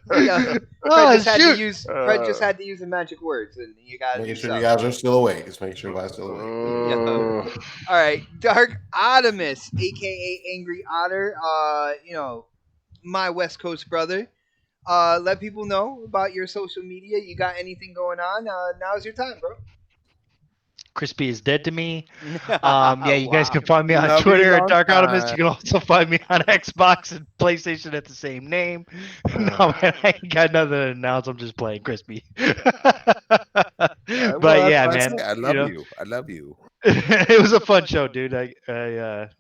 Oh, just had to shoot. use Fred just had to use the magic words, and you got Making sure you guys are still awake. Just make sure you guys are still awake. All right, Dark Optimus, aka Angry Otter. My West Coast brother. Let people know about your social media. You got anything going on? Now's your time, bro. Crispy is dead to me. Yeah, you guys can find me on Love you Twitter at long Dark Optimus. time. You can also find me on Xbox and PlayStation at the same name. No, man, I ain't got nothing to announce. I'm just playing Crispy. But yeah, man, I love you. It was a fun show, dude. I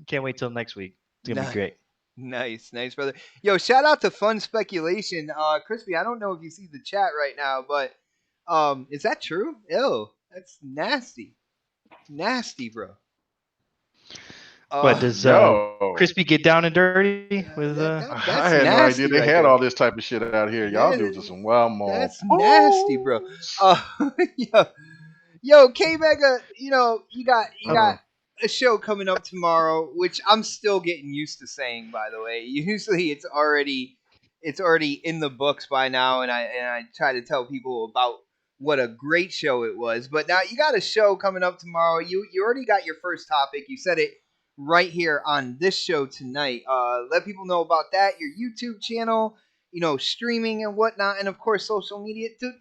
can't wait till next week. It's gonna be great. Nice, brother. Yo, shout out to Fun Speculation. Crispy, I don't know if you see the chat right now, but is that true? Ew, that's nasty. Nasty, bro. But does Crispy get down and dirty with I had no idea they had all this type of shit out here. Y'all do just some wild mall. That's nasty, bro. Yo, K Mega, you got a show coming up tomorrow, which I'm still getting used to saying, by the way. Usually it's already in the books by now, and I try to tell people about what a great show it was. But now you got a show coming up tomorrow. You already got your first topic. You said it right here on this show tonight. Let people know about that, your YouTube channel, streaming and whatnot, and of course social media. Dude,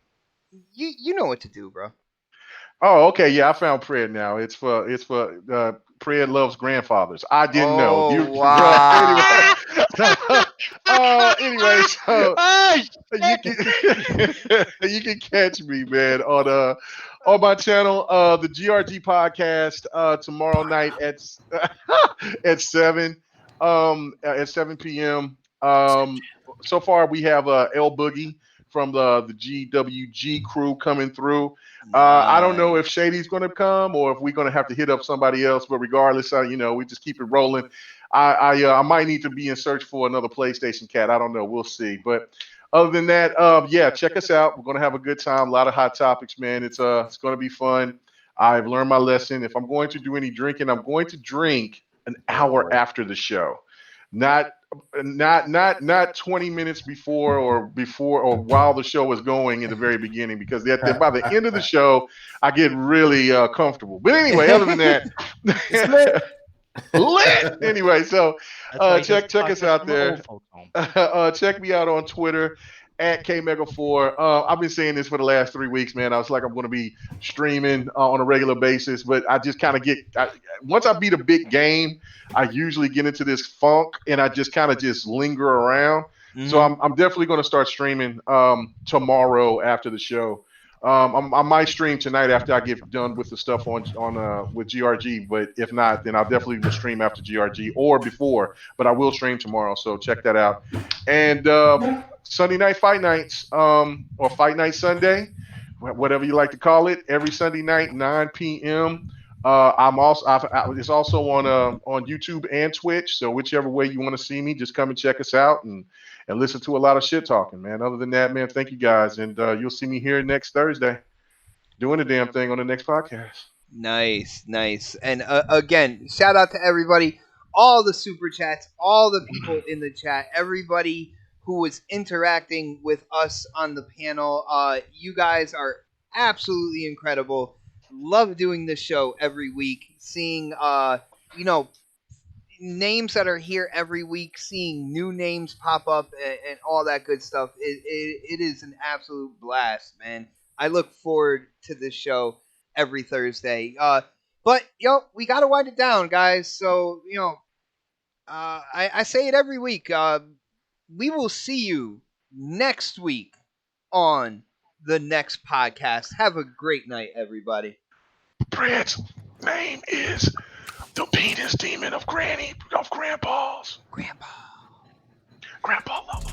you know what to do, bro. Oh, okay. Yeah, I found Pred now. It's for Pred loves grandfathers. I didn't know. Wow. Anyway, so you can catch me, man, on my channel, the GRG podcast, tomorrow night at 7 p.m. So far we have L Boogie the GWG crew coming through. I don't know if Shady's going to come or if we're going to have to hit up somebody else. But regardless, we just keep it rolling. I might need to be in search for another PlayStation cat. I don't know. We'll see. But other than that, yeah, check us out. We're going to have a good time. A lot of hot topics, man. It's going to be fun. I've learned my lesson. If I'm going to do any drinking, I'm going to drink an hour after the show, not 20 minutes before or while the show is going in the very beginning, because by the end of the show I get really comfortable. But anyway, other than that, lit. Anyway, so check us out there. Check me out on Twitter at KMega4. I've been saying this for the last 3 weeks, man. I was like, I'm going to be streaming on a regular basis, but I just kind of once I beat a big game, I usually get into this funk and I just kind of just linger around. Mm-hmm. So I'm definitely going to start streaming tomorrow after the show. I might stream tonight after I get done with the stuff on with GRG, but if not, then I definitely will stream after GRG or before. But I will stream tomorrow, so check that out. And Sunday night fight nights, or Fight Night Sunday, whatever you like to call it, every Sunday night 9 p.m. It's also on YouTube and Twitch. So whichever way you want to see me, just come and check us out and listen to a lot of shit talking, man. Other than that, man, thank you guys. And you'll see me here next Thursday doing the damn thing on the next podcast. Nice. And again, shout out to everybody, all the super chats, all the people in the chat, everybody who was interacting with us on the panel. You guys are absolutely incredible. Love doing this show every week, seeing names that are here every week, seeing new names pop up and all that good stuff. It is an absolute blast, man. I look forward to this show every Thursday. But we gotta wind it down, guys. So I say it every week. We will see you next week on the next podcast. Have a great night, everybody. Brad's name is the penis demon of Grandpa's. Grandpa lover.